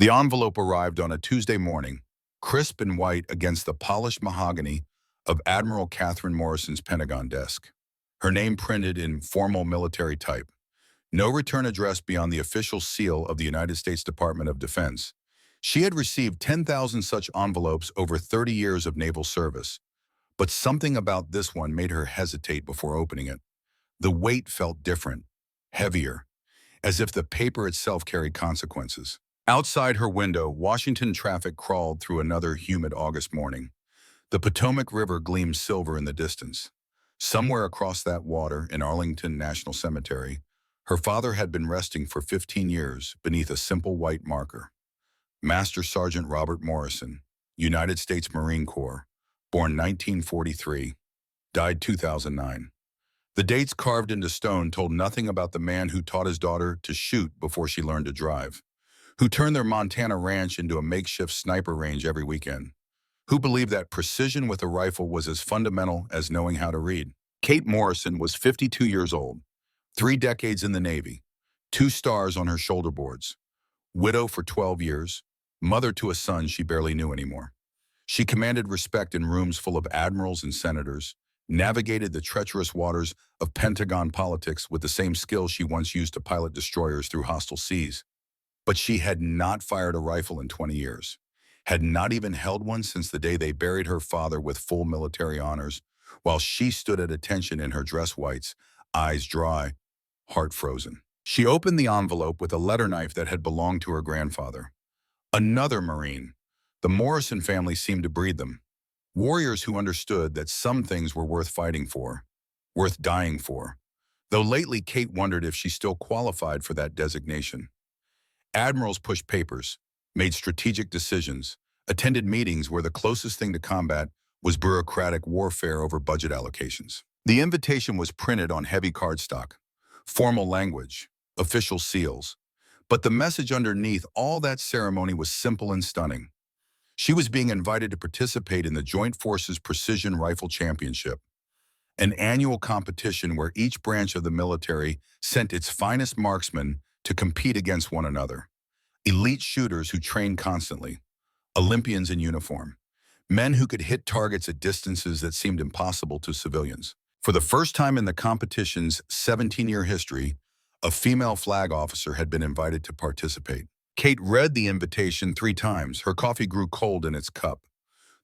The envelope arrived on a Tuesday morning, crisp and white against the polished mahogany of Admiral Katherine Morrison's Pentagon desk. Her name printed in formal military type. No return address beyond the official seal of the United States Department of Defense. She had received 10,000 such envelopes over 30 years of naval service, but something about this one made her hesitate before opening it. The weight felt different, heavier, as if the paper itself carried consequences. Outside her window, Washington traffic crawled through another humid August morning. The Potomac River gleamed silver in the distance. Somewhere across that water, in Arlington National Cemetery, her father had been resting for 15 years beneath a simple white marker. Master Sergeant Robert Morrison, United States Marine Corps, born 1943, died 2009. The dates carved into stone told nothing about the man who taught his daughter to shoot before she learned to drive, who turned their Montana ranch into a makeshift sniper range every weekend, who believed that precision with a rifle was as fundamental as knowing how to read. Kate Morrison was 52 years old, 3 decades in the Navy, 2 stars on her shoulder boards, widow for 12 years, mother to a son she barely knew anymore. She commanded respect in rooms full of admirals and senators, navigated the treacherous waters of Pentagon politics with the same skill she once used to pilot destroyers through hostile seas. But she had not fired a rifle in 20 years, had not even held one since the day they buried her father with full military honors, while she stood at attention in her dress whites, eyes dry, heart frozen. She opened the envelope with a letter knife that had belonged to her grandfather. Another Marine. The Morrison family seemed to breed them. Warriors who understood that some things were worth fighting for, worth dying for. Though lately Kate wondered if she still qualified for that designation. Admirals pushed papers, made strategic decisions, attended meetings where the closest thing to combat was bureaucratic warfare over budget allocations. The invitation was printed on heavy cardstock, formal language, official seals, but the message underneath all that ceremony was simple and stunning. She was being invited to participate in the Joint Forces Precision Rifle Championship, an annual competition where each branch of the military sent its finest marksmen to compete against one another. Elite shooters who trained constantly, Olympians in uniform, men who could hit targets at distances that seemed impossible to civilians. For the first time in the competition's 17-year history, a female flag officer had been invited to participate. Kate read the invitation 3 times. Her coffee grew cold in its cup.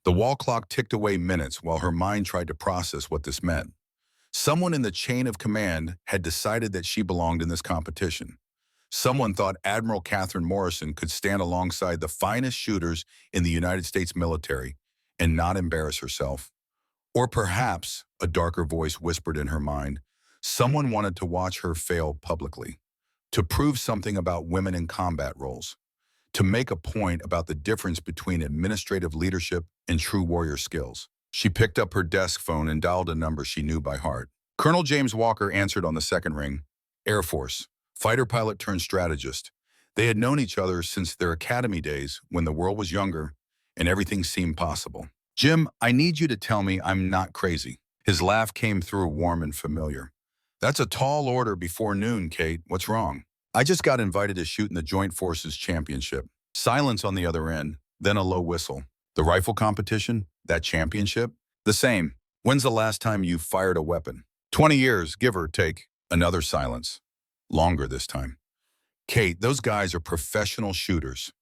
The wall clock ticked away minutes while her mind tried to process what this meant. Someone in the chain of command had decided that she belonged in this competition. Someone thought Admiral Katherine Morrison could stand alongside the finest shooters in the United States military and not embarrass herself. Or perhaps, a darker voice whispered in her mind, someone wanted to watch her fail publicly, to prove something about women in combat roles, to make a point about the difference between administrative leadership and true warrior skills. She picked up her desk phone and dialed a number she knew by heart. Colonel James Walker answered on the second ring. Air Force, fighter pilot turned strategist. They had known each other since their academy days when the world was younger and everything seemed possible. Jim, I need you to tell me I'm not crazy. His laugh came through warm and familiar. That's a tall order before noon, Kate. What's wrong? I just got invited to shoot in the Joint Forces Championship. Silence on the other end, then a low whistle. The rifle competition? That championship? The same. When's the last time you fired a weapon? 20 years, give or take. Another silence. Longer this time. Kate, those guys are professional shooters.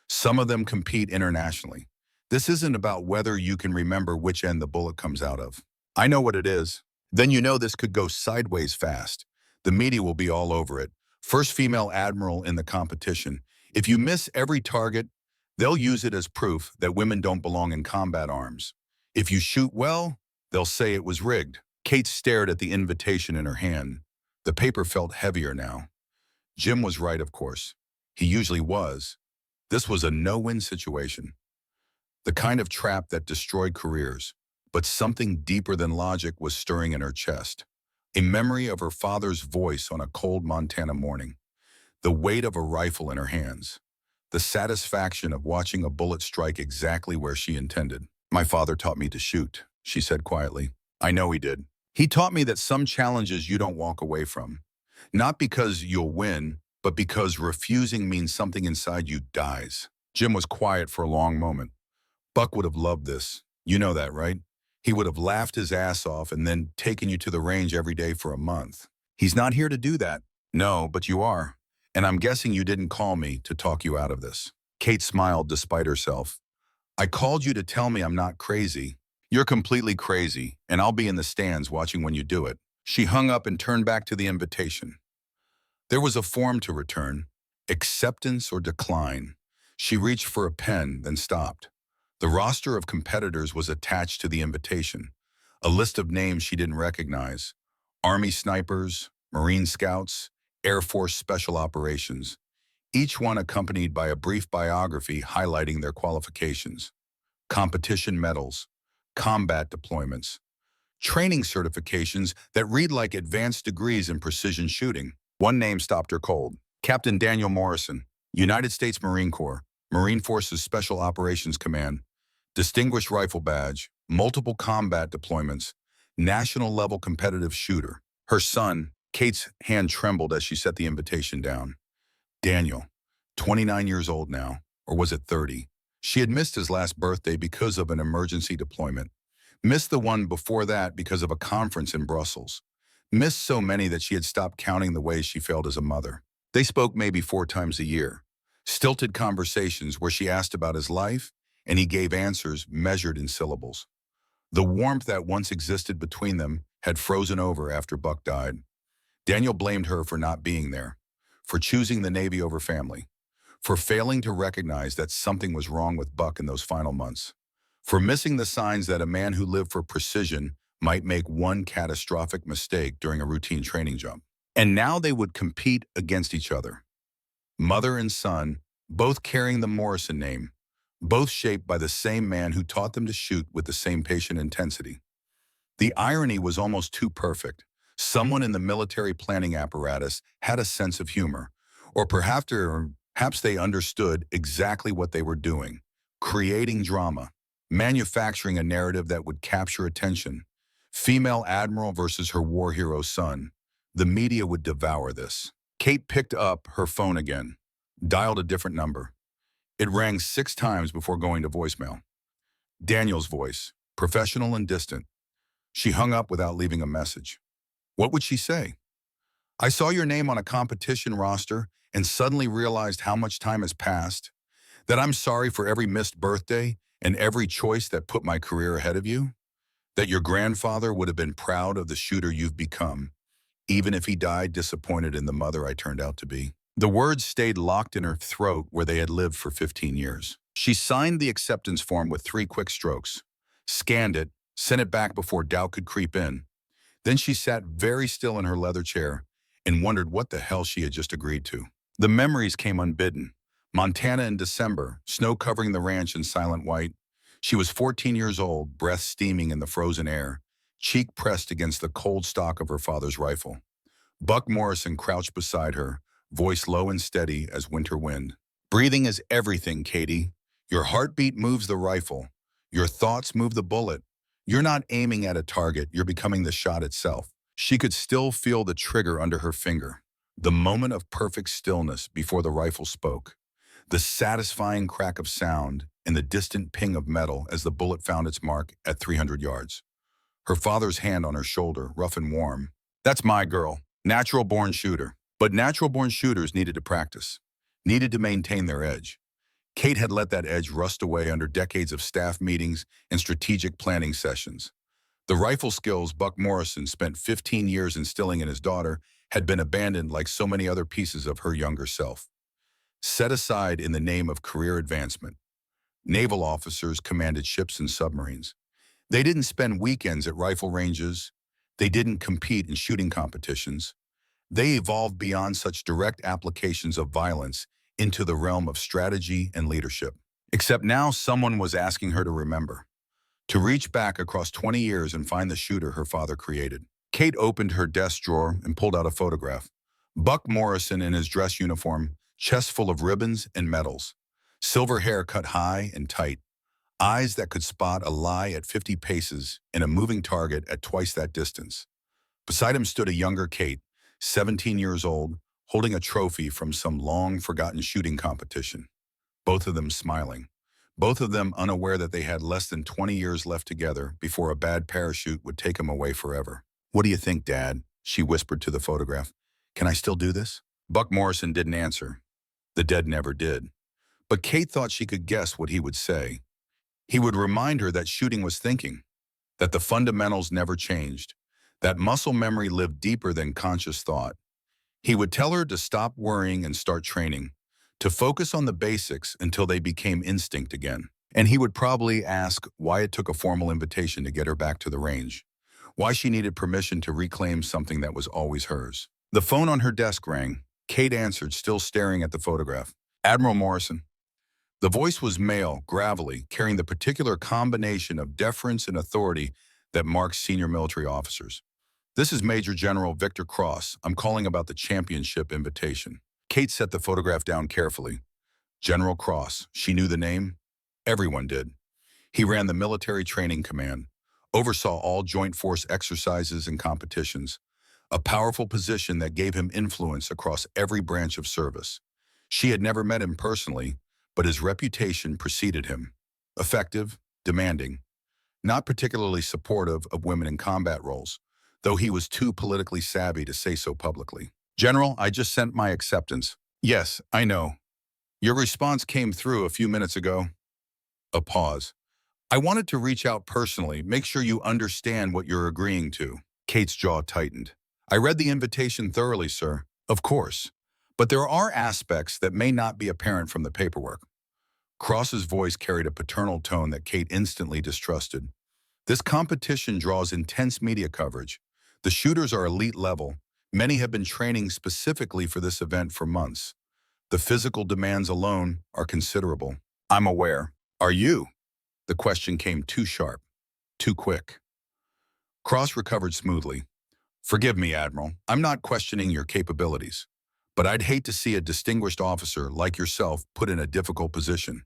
Some of them compete internationally. This isn't about whether you can remember which end the bullet comes out of. I know what it is. Then you know this could go sideways fast. The media will be all over it. First female admiral in the competition. If you miss every target, they'll use it as proof that women don't belong in combat arms. If you shoot well, they'll say it was rigged. Kate stared at the invitation in her hand. The paper felt heavier now. Jim was right, of course. He usually was. This was a no-win situation. The kind of trap that destroyed careers. But something deeper than logic was stirring in her chest. A memory of her father's voice on a cold Montana morning. The weight of a rifle in her hands. The satisfaction of watching a bullet strike exactly where she intended. My father taught me to shoot, she said quietly. I know he did. He taught me that some challenges you don't walk away from. Not because you'll win, but because refusing means something inside you dies. Jim was quiet for a long moment. Buck would have loved this. You know that, right? He would have laughed his ass off and then taken you to the range every day for a month. He's not here to do that. No, but you are. And I'm guessing you didn't call me to talk you out of this. Kate smiled despite herself. I called you to tell me I'm not crazy. You're completely crazy, and I'll be in the stands watching when you do it. She hung up and turned back to the invitation. There was a form to return, acceptance or decline. She reached for a pen, then stopped. The roster of competitors was attached to the invitation, a list of names she didn't recognize. Army snipers, Marine scouts, Air Force special operations, each one accompanied by a brief biography highlighting their qualifications. Competition medals, combat deployments, training certifications that read like advanced degrees in precision shooting. One name stopped her cold. Captain Daniel Morrison, United States Marine Corps, Marine Forces Special Operations Command, Distinguished Rifle Badge, multiple combat deployments, national-level competitive shooter. Her son, Kate's hand trembled as she set the invitation down. Daniel, 29 years old now, or was it 30? She had missed his last birthday because of an emergency deployment. Missed the one before that because of a conference in Brussels. Missed so many that she had stopped counting the ways she failed as a mother. They spoke maybe 4 times a year. Stilted conversations where she asked about his life, and he gave answers measured in syllables. The warmth that once existed between them had frozen over after Buck died. Daniel blamed her for not being there, for choosing the Navy over family, for failing to recognize that something was wrong with Buck in those final months, for missing the signs that a man who lived for precision might make one catastrophic mistake during a routine training jump. And now they would compete against each other. Mother and son, both carrying the Morrison name, both shaped by the same man who taught them to shoot with the same patient intensity. The irony was almost too perfect. Someone in the military planning apparatus had a sense of humor, or perhaps they understood exactly what they were doing, creating drama, manufacturing a narrative that would capture attention. Female admiral versus her war hero son. The media would devour this. Kate picked up her phone again, dialed a different number. It rang 6 times before going to voicemail. Daniel's voice, professional and distant. She hung up without leaving a message. What would she say? I saw your name on a competition roster and suddenly realized how much time has passed, that I'm sorry for every missed birthday and every choice that put my career ahead of you, that your grandfather would have been proud of the shooter you've become, even if he died disappointed in the mother I turned out to be. The words stayed locked in her throat where they had lived for 15 years. She signed the acceptance form with 3 quick strokes, scanned it, sent it back before doubt could creep in. Then she sat very still in her leather chair and wondered what the hell she had just agreed to. The memories came unbidden. Montana in December, snow covering the ranch in silent white. She was 14 years old, breath steaming in the frozen air, cheek pressed against the cold stock of her father's rifle. Buck Morrison crouched beside her, voice low and steady as winter wind. Breathing is everything, Katie. Your heartbeat moves the rifle. Your thoughts move the bullet. You're not aiming at a target, you're becoming the shot itself. She could still feel the trigger under her finger. The moment of perfect stillness before the rifle spoke. The satisfying crack of sound and the distant ping of metal as the bullet found its mark at 300 yards. Her father's hand on her shoulder, rough and warm. That's my girl, natural-born shooter. But natural-born shooters needed to practice, needed to maintain their edge. Kate had let that edge rust away under decades of staff meetings and strategic planning sessions. The rifle skills Buck Morrison spent 15 years instilling in his daughter had been abandoned like so many other pieces of her younger self. Set aside in the name of career advancement. Naval officers commanded ships and submarines. They didn't spend weekends at rifle ranges. They didn't compete in shooting competitions. They evolved beyond such direct applications of violence into the realm of strategy and leadership. Except now someone was asking her to remember, to reach back across 20 years and find the shooter her father created. Kate opened her desk drawer and pulled out a photograph. Buck Morrison in his dress uniform, chest full of ribbons and medals, silver hair cut high and tight, eyes that could spot a lie at 50 paces and a moving target at twice that distance. Beside him stood a younger Kate, 17 years old, holding a trophy from some long-forgotten shooting competition, both of them smiling, both of them unaware that they had less than 20 years left together before a bad parachute would take them away forever. "What do you think, Dad?" she whispered to the photograph. "Can I still do this?" Buck Morrison didn't answer. The dead never did. But Kate thought she could guess what he would say. He would remind her that shooting was thinking, that the fundamentals never changed, that muscle memory lived deeper than conscious thought. He would tell her to stop worrying and start training, to focus on the basics until they became instinct again. And he would probably ask why it took a formal invitation to get her back to the range, why she needed permission to reclaim something that was always hers. The phone on her desk rang. Kate answered, still staring at the photograph. "Admiral Morrison." The voice was male, gravelly, carrying the particular combination of deference and authority that marks senior military officers. "This is Major General Victor Cross. I'm calling about the championship invitation." Kate set the photograph down carefully. General Cross. She knew the name. Everyone did. He ran the military training command, oversaw all joint force exercises and competitions, a powerful position that gave him influence across every branch of service. She had never met him personally, but his reputation preceded him. Effective, demanding, not particularly supportive of women in combat roles, though he was too politically savvy to say so publicly. "General, I just sent my acceptance." "Yes, I know. Your response came through a few minutes ago." A pause. "I wanted to reach out personally, make sure you understand what you're agreeing to." Kate's jaw tightened. "I read the invitation thoroughly, sir." "Of course. But there are aspects that may not be apparent from the paperwork." Cross's voice carried a paternal tone that Kate instantly distrusted. "This competition draws intense media coverage. The shooters are elite level. Many have been training specifically for this event for months. The physical demands alone are considerable." "I'm aware. Are you?" The question came too sharp, too quick. Cross recovered smoothly. "Forgive me, Admiral. I'm not questioning your capabilities. But I'd hate to see a distinguished officer like yourself put in a difficult position.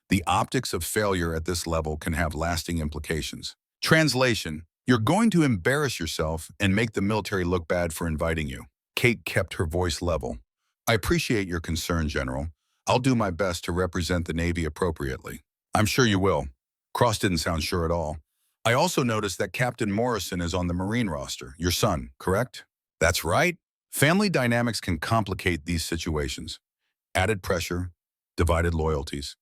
The optics of failure at this level can have lasting implications." Translation: "You're going to embarrass yourself and make the military look bad for inviting you." Kate kept her voice level. "I appreciate your concern, General. I'll do my best to represent the Navy appropriately." "I'm sure you will." Cross didn't sound sure at all. "I also noticed that Captain Morrison is on the Marine roster. Your son, correct?" "That's right." Family dynamics can complicate these situations. Added pressure, divided loyalties.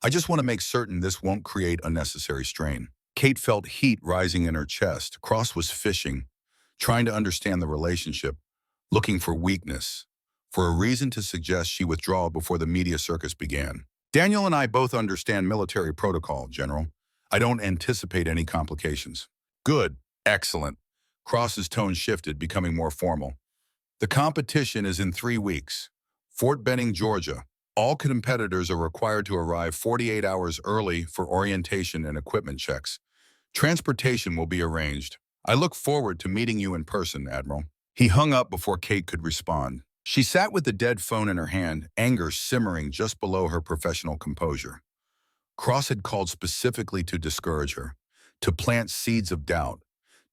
"I just want to make certain this won't create unnecessary strain." Kate felt heat rising in her chest. Cross was fishing, trying to understand the relationship, looking for weakness, for a reason to suggest she withdraw before the media circus began. "Daniel and I both understand military protocol, General. I don't anticipate any complications." "Good. Excellent." Cross's tone shifted, becoming more formal. "The competition is in 3 weeks. Fort Benning, Georgia. All competitors are required to arrive 48 hours early for orientation and equipment checks. Transportation will be arranged. I look forward to meeting you in person, Admiral." He hung up before Kate could respond. She sat with the dead phone in her hand, anger simmering just below her professional composure. Cross had called specifically to discourage her, to plant seeds of doubt,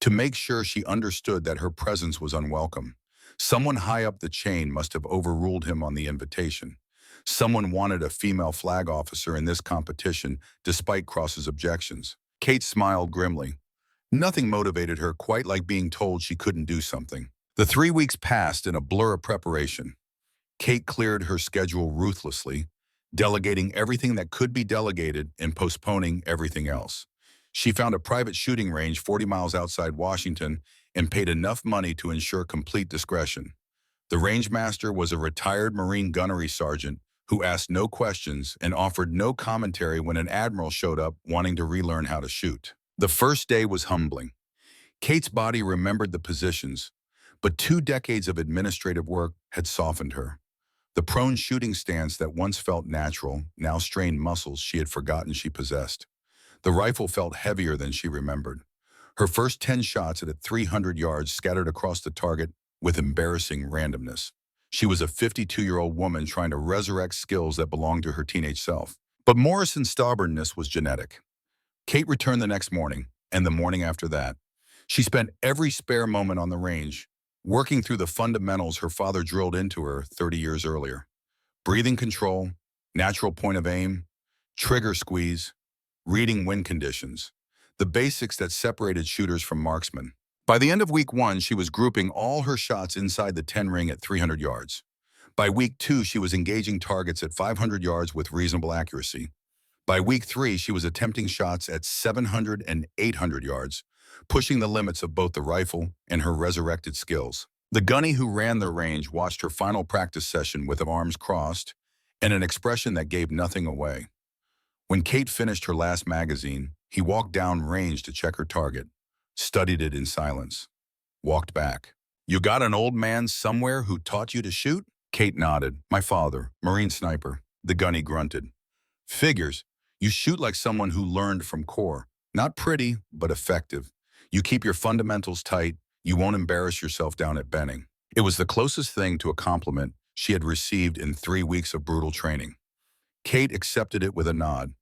to make sure she understood that her presence was unwelcome. Someone high up the chain must have overruled him on the invitation. Someone wanted a female flag officer in this competition, despite Cross's objections. Kate smiled grimly. Nothing motivated her quite like being told she couldn't do something. The 3 weeks passed in a blur of preparation. Kate cleared her schedule ruthlessly, delegating everything that could be delegated and postponing everything else. She found a private shooting range 40 miles outside Washington and paid enough money to ensure complete discretion. The rangemaster was a retired Marine gunnery sergeant who asked no questions and offered no commentary when an admiral showed up wanting to relearn how to shoot. The first day was humbling. Kate's body remembered the positions, but 2 decades of administrative work had softened her. The prone shooting stance that once felt natural now strained muscles she had forgotten she possessed. The rifle felt heavier than she remembered. Her first 10 shots at 300 yards scattered across the target with embarrassing randomness. She was a 52-year-old woman trying to resurrect skills that belonged to her teenage self. But Morrison's stubbornness was genetic. Kate returned the next morning, and the morning after that. She spent every spare moment on the range, working through the fundamentals her father drilled into her 30 years earlier. Breathing control, natural point of aim, trigger squeeze, reading wind conditions. The basics that separated shooters from marksmen. By the end of week 1, she was grouping all her shots inside the 10 ring at 300 yards. By week 2, she was engaging targets at 500 yards with reasonable accuracy. By week 3, she was attempting shots at 700 and 800 yards, pushing the limits of both the rifle and her resurrected skills. The gunny who ran the range watched her final practice session with arms crossed and an expression that gave nothing away. When Kate finished her last magazine, he walked down range to check her target, studied it in silence, walked back. "You got an old man somewhere who taught you to shoot?" Kate nodded. "My father, Marine sniper." The gunny grunted. "Figures. You shoot like someone who learned from core. Not pretty, but effective. You keep your fundamentals tight. You won't embarrass yourself down at Benning." It was the closest thing to a compliment she had received in 3 weeks of brutal training. Kate accepted it with a nod,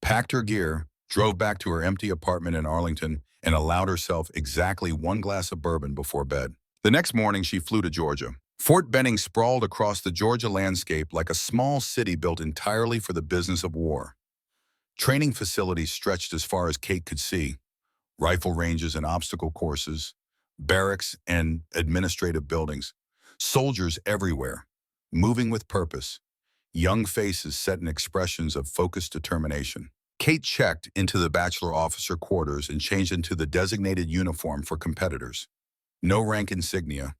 packed her gear, drove back to her empty apartment in Arlington, and allowed herself exactly 1 glass of bourbon before bed. The next morning, she flew to Georgia. Fort Benning sprawled across the Georgia landscape like a small city built entirely for the business of war. Training facilities stretched as far as Kate could see: rifle ranges and obstacle courses, barracks and administrative buildings, soldiers everywhere, moving with purpose, young faces set in expressions of focused determination. Kate checked into the bachelor officer quarters and changed into the designated uniform for competitors. No rank insignia,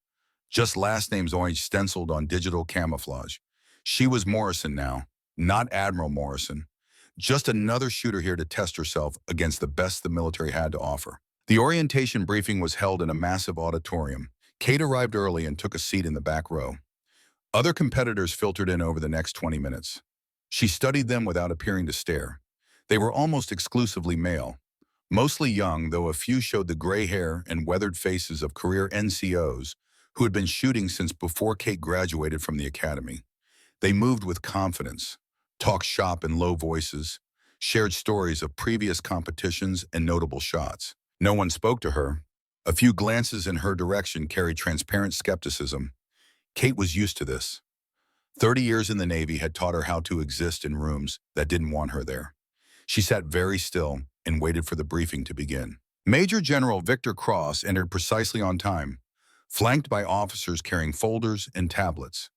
just last names orange stenciled on digital camouflage. She was Morrison now, not Admiral Morrison. Just another shooter here to test herself against the best the military had to offer. The orientation briefing was held in a massive auditorium. Kate arrived early and took a seat in the back row. Other competitors filtered in over the next 20 minutes. She studied them without appearing to stare. They were almost exclusively male, mostly young, though a few showed the gray hair and weathered faces of career NCOs who had been shooting since before Kate graduated from the academy. They moved with confidence, talked shop in low voices, shared stories of previous competitions and notable shots. No one spoke to her. A few glances in her direction carried transparent skepticism. Kate was used to this. 30 years in the Navy had taught her how to exist in rooms that didn't want her there. She sat very still and waited for the briefing to begin. Major General Victor Cross entered precisely on time, flanked by officers carrying folders and tablets.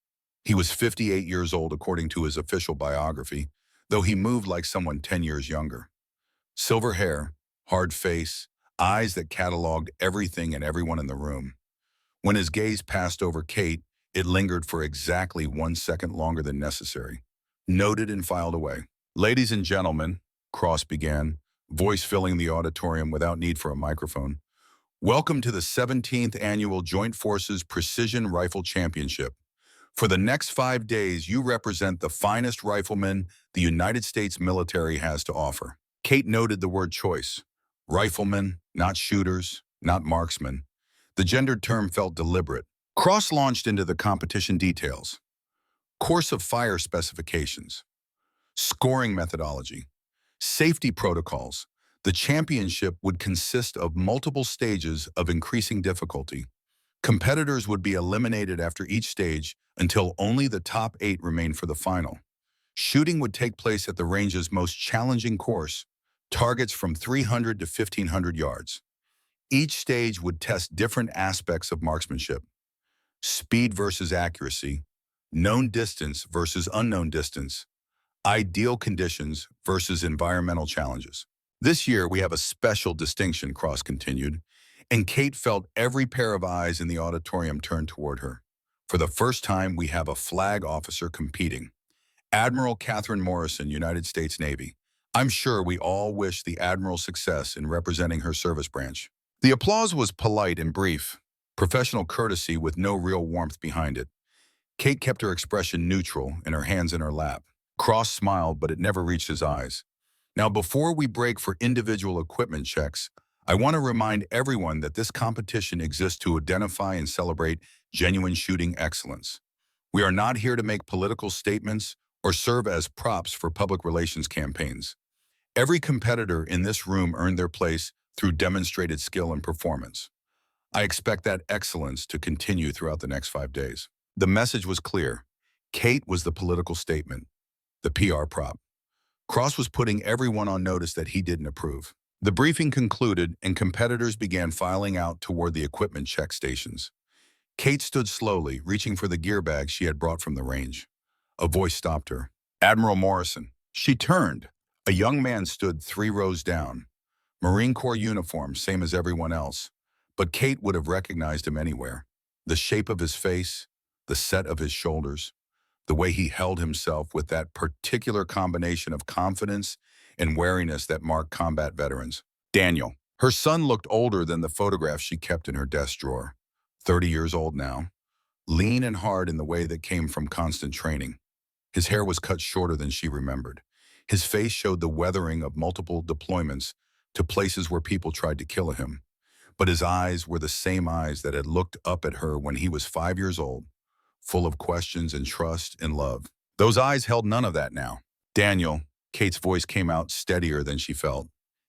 He was 58 years old according to his official biography, though he moved like someone 10 years younger. Silver hair, hard face, eyes that cataloged everything and everyone in the room. When his gaze passed over Kate, it lingered for exactly 1 second longer than necessary. Noted and filed away. "Ladies and gentlemen," Cross began, voice filling the auditorium without need for a microphone, "welcome to the 17th Annual Joint Forces Precision Rifle Championship. For the next 5 days, you represent the finest riflemen the United States military has to offer." Kate noted the word choice. Riflemen, not shooters, not marksmen. The gendered term felt deliberate. Cross launched into the competition details. Course of fire specifications, scoring methodology, safety protocols. The championship would consist of multiple stages of increasing difficulty. Competitors would be eliminated after each stage until only the top 8 remained for the final. Shooting would take place at the range's most challenging course, targets from 300 to 1,500 yards. Each stage would test different aspects of marksmanship: speed versus accuracy, known distance versus unknown distance, ideal conditions versus environmental challenges. "This year, we have a special distinction," Cross continued, and Kate felt every pair of eyes in the auditorium turn toward her. "For the first time, we have a flag officer competing. Admiral Katherine Morrison, United States Navy. I'm sure we all wish the Admiral success in representing her service branch." The applause was polite and brief, professional courtesy with no real warmth behind it. Kate kept her expression neutral and her hands in her lap. Cross smiled, but it never reached his eyes. "Now, before we break for individual equipment checks, I want to remind everyone that this competition exists to identify and celebrate genuine shooting excellence. We are not here to make political statements or serve as props for public relations campaigns. Every competitor in this room earned their place through demonstrated skill and performance. I expect that excellence to continue throughout the next 5 days. The message was clear. Kate was the political statement, the PR prop. Cross was putting everyone on notice that he didn't approve. The briefing concluded and competitors began filing out toward the equipment check stations. Kate stood slowly, reaching for the gear bag she had brought from the range. A voice stopped her. Admiral Morrison. She turned. A young man stood 3 rows down. Marine Corps uniform, same as everyone else. But Kate would have recognized him anywhere. The shape of his face, the set of his shoulders, the way he held himself with that particular combination of confidence and wariness that marked combat veterans. Daniel. Her son looked older than the photograph she kept in her desk drawer. 30 years old now, lean and hard in the way that came from constant training. His hair was cut shorter than she remembered. His face showed the weathering of multiple deployments to places where people tried to kill him. But his eyes were the same eyes that had looked up at her when he was 5 years old, full of questions and trust and love. Those eyes held none of that now. Daniel, Kate's voice came out steadier than she felt.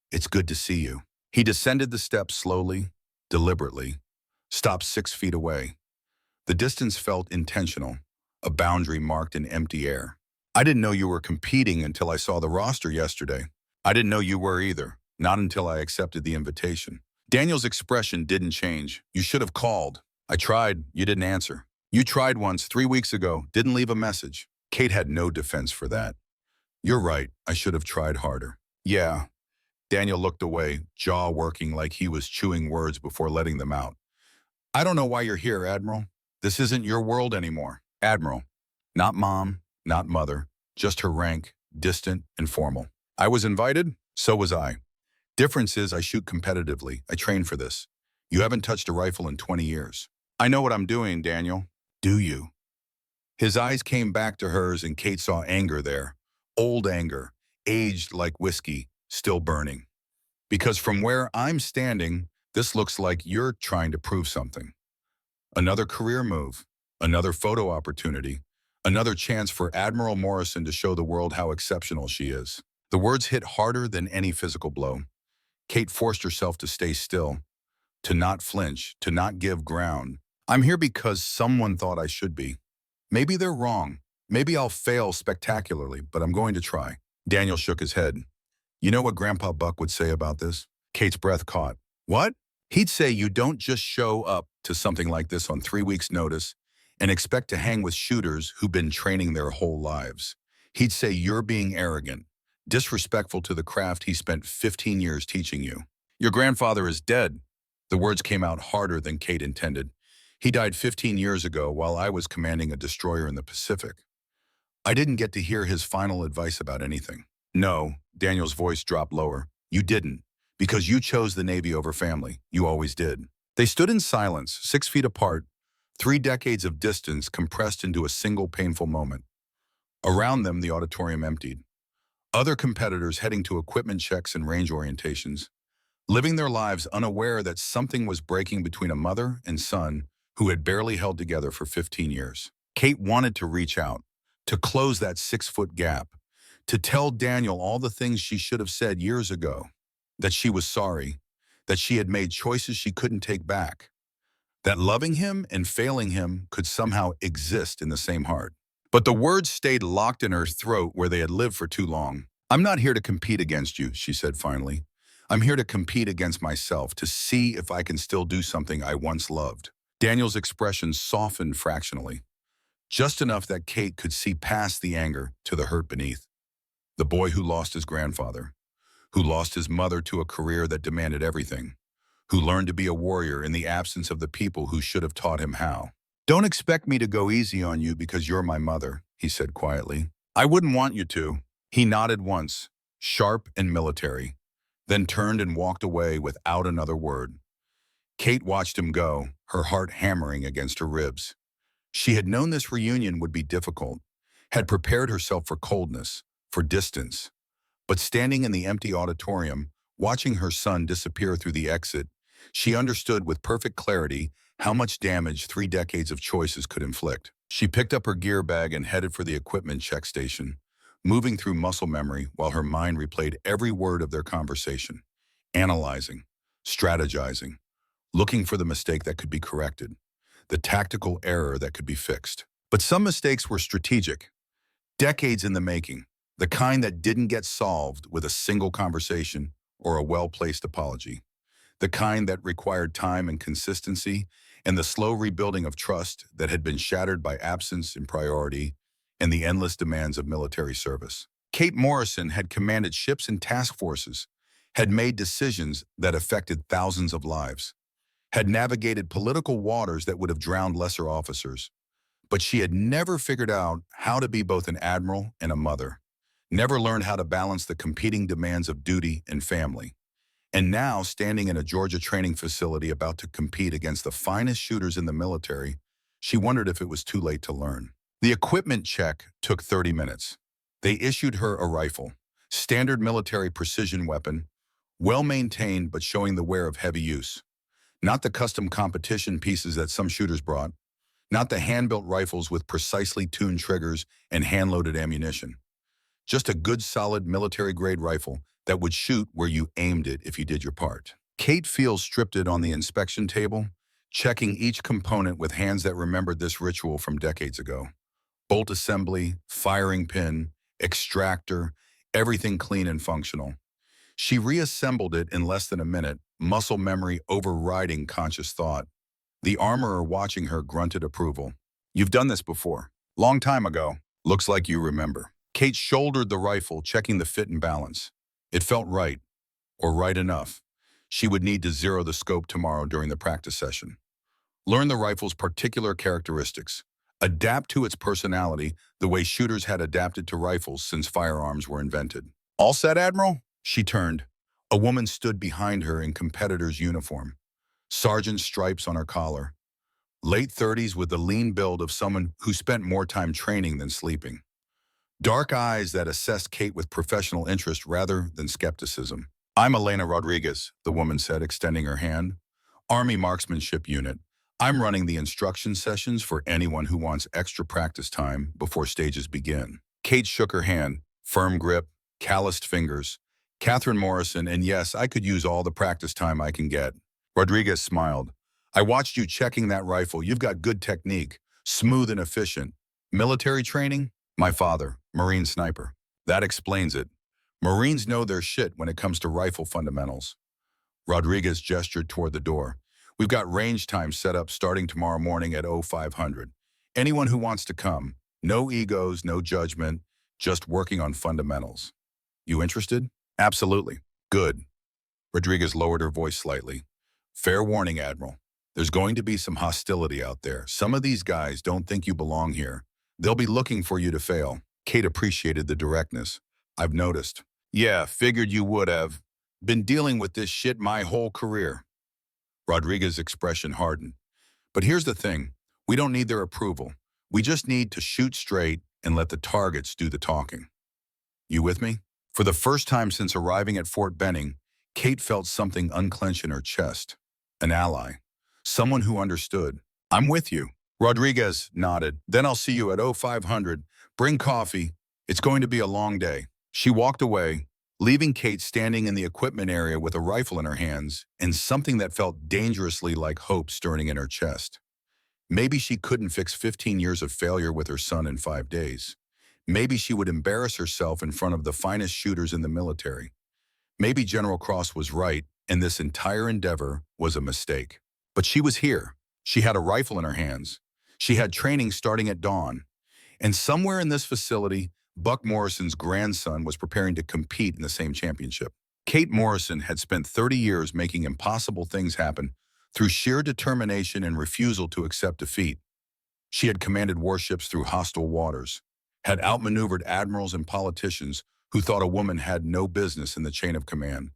It's good to see you. He descended the steps slowly, deliberately, stopped 6 feet away. The distance felt intentional, a boundary marked in empty air. I didn't know you were competing until I saw the roster yesterday. I didn't know you were either, not until I accepted the invitation. Daniel's expression didn't change. You should have called. I tried, you didn't answer. You tried once 3 weeks ago, didn't leave a message. Kate had no defense for that. You're right, I should have tried harder. Yeah. Daniel looked away, jaw working like he was chewing words before letting them out. I don't know why you're here, Admiral. This isn't your world anymore. Admiral. Not mom, not mother, just her rank, distant and formal. I was invited, so was I. Difference is I shoot competitively. I train for this. You haven't touched a rifle in 20 years. I know what I'm doing, Daniel. Do you? His eyes came back to hers and Kate saw anger there. Old anger, aged like whiskey, still burning. Because from where I'm standing, this looks like you're trying to prove something. Another career move, another photo opportunity, another chance for Admiral Morrison to show the world how exceptional she is. The words hit harder than any physical blow. Kate forced herself to stay still, to not flinch, to not give ground. I'm here because someone thought I should be. Maybe they're wrong. Maybe I'll fail spectacularly, but I'm going to try. Daniel shook his head. You know what Grandpa Buck would say about this? Kate's breath caught. What? He'd say you don't just show up to something like this on 3 weeks' notice and expect to hang with shooters who've been training their whole lives. He'd say you're being arrogant, disrespectful to the craft he spent 15 years teaching you. Your grandfather is dead. The words came out harder than Kate intended. He died 15 years ago while I was commanding a destroyer in the Pacific. I didn't get to hear his final advice about anything. No, Daniel's voice dropped lower. You didn't, because you chose the Navy over family. You always did. They stood in silence, 6 feet apart, 3 decades of distance compressed into a single painful moment. Around them, the auditorium emptied. Other competitors heading to equipment checks and range orientations, living their lives unaware that something was breaking between a mother and son who had barely held together for 15 years. Kate wanted to reach out, to close that 6-foot gap, to tell Daniel all the things she should have said years ago, that she was sorry, that she had made choices she couldn't take back, that loving him and failing him could somehow exist in the same heart. But the words stayed locked in her throat where they had lived for too long. I'm not here to compete against you, she said finally. I'm here to compete against myself, to see if I can still do something I once loved. Daniel's expression softened fractionally, just enough that Kate could see past the anger to the hurt beneath. The boy who lost his grandfather, who lost his mother to a career that demanded everything, who learned to be a warrior in the absence of the people who should have taught him how. Don't expect me to go easy on you because you're my mother, he said quietly. I wouldn't want you to. He nodded once, sharp and military, then turned and walked away without another word. Kate watched him go, her heart hammering against her ribs. She had known this reunion would be difficult, had prepared herself for coldness, for distance. But standing in the empty auditorium, watching her son disappear through the exit, she understood with perfect clarity how much damage 3 decades of choices could inflict. She picked up her gear bag and headed for the equipment check station, moving through muscle memory while her mind replayed every word of their conversation, analyzing, strategizing, looking for the mistake that could be corrected, the tactical error that could be fixed. But some mistakes were strategic, decades in the making, the kind that didn't get solved with a single conversation or a well-placed apology, the kind that required time and consistency and the slow rebuilding of trust that had been shattered by absence in priority and the endless demands of military service. Kate Morrison had commanded ships and task forces, had made decisions that affected thousands of lives, had navigated political waters that would have drowned lesser officers, but she had never figured out how to be both an admiral and a mother, never learned how to balance the competing demands of duty and family. And now, standing in a Georgia training facility about to compete against the finest shooters in the military, she wondered if it was too late to learn. The equipment check took 30 minutes. They issued her a rifle, standard military precision weapon, well-maintained but showing the wear of heavy use. Not the custom competition pieces that some shooters brought, not the hand-built rifles with precisely tuned triggers and hand-loaded ammunition. Just a good solid military-grade rifle that would shoot where you aimed it if you did your part. Kate Fields stripped it on the inspection table, checking each component with hands that remembered this ritual from decades ago. Bolt assembly, firing pin, extractor, everything clean and functional. She reassembled it in less than a minute, muscle memory overriding conscious thought. The armorer watching her grunted approval. "You've done this before. Long time ago. Looks like you remember." Kate shouldered the rifle, checking the fit and balance. It felt right, or right enough. She would need to zero the scope tomorrow during the practice session. Learn the rifle's particular characteristics. Adapt to its personality the way shooters had adapted to rifles since firearms were invented. "All set, Admiral?" She turned. A woman stood behind her in competitor's uniform, sergeant stripes on her collar, late 30s with the lean build of someone who spent more time training than sleeping. Dark eyes that assessed Kate with professional interest rather than skepticism. "I'm Elena Rodriguez," the woman said, extending her hand. "Army Marksmanship Unit. I'm running the instruction sessions for anyone who wants extra practice time before stages begin." Kate shook her hand, firm grip, calloused fingers. "Katherine Morrison, and yes, I could use all the practice time I can get." Rodriguez smiled. "I watched you checking that rifle. You've got good technique, smooth and efficient. Military training?" "My father, Marine sniper." "That explains it. Marines know their shit when it comes to rifle fundamentals." Rodriguez gestured toward the door. "We've got range time set up starting tomorrow morning at 0500. Anyone who wants to come. No egos, no judgment, just working on fundamentals. You interested?" "Absolutely." "Good." Rodriguez lowered her voice slightly. "Fair warning, Admiral. There's going to be some hostility out there. Some of these guys don't think you belong here. They'll be looking for you to fail." Kate appreciated the directness. "I've noticed." "Yeah, figured you would have. Been dealing with this shit my whole career." Rodriguez's expression hardened. "But here's the thing. We don't need their approval. We just need to shoot straight and let the targets do the talking. You with me?" For the first time since arriving at Fort Benning, Kate felt something unclench in her chest. An ally. Someone who understood. "I'm with you." Rodriguez nodded. "Then I'll see you at 0500. Bring coffee. It's going to be a long day." She walked away, leaving Kate standing in the equipment area with a rifle in her hands and something that felt dangerously like hope stirring in her chest. Maybe she couldn't fix 15 years of failure with her son in 5 days. Maybe she would embarrass herself in front of the finest shooters in the military. Maybe General Cross was right, and this entire endeavor was a mistake. But she was here. She had a rifle in her hands. She had training starting at dawn. And somewhere in this facility, Buck Morrison's grandson was preparing to compete in the same championship. Kate Morrison had spent 30 years making impossible things happen through sheer determination and refusal to accept defeat. She had commanded warships through hostile waters, had outmaneuvered admirals and politicians who thought a woman had no business in the chain of command,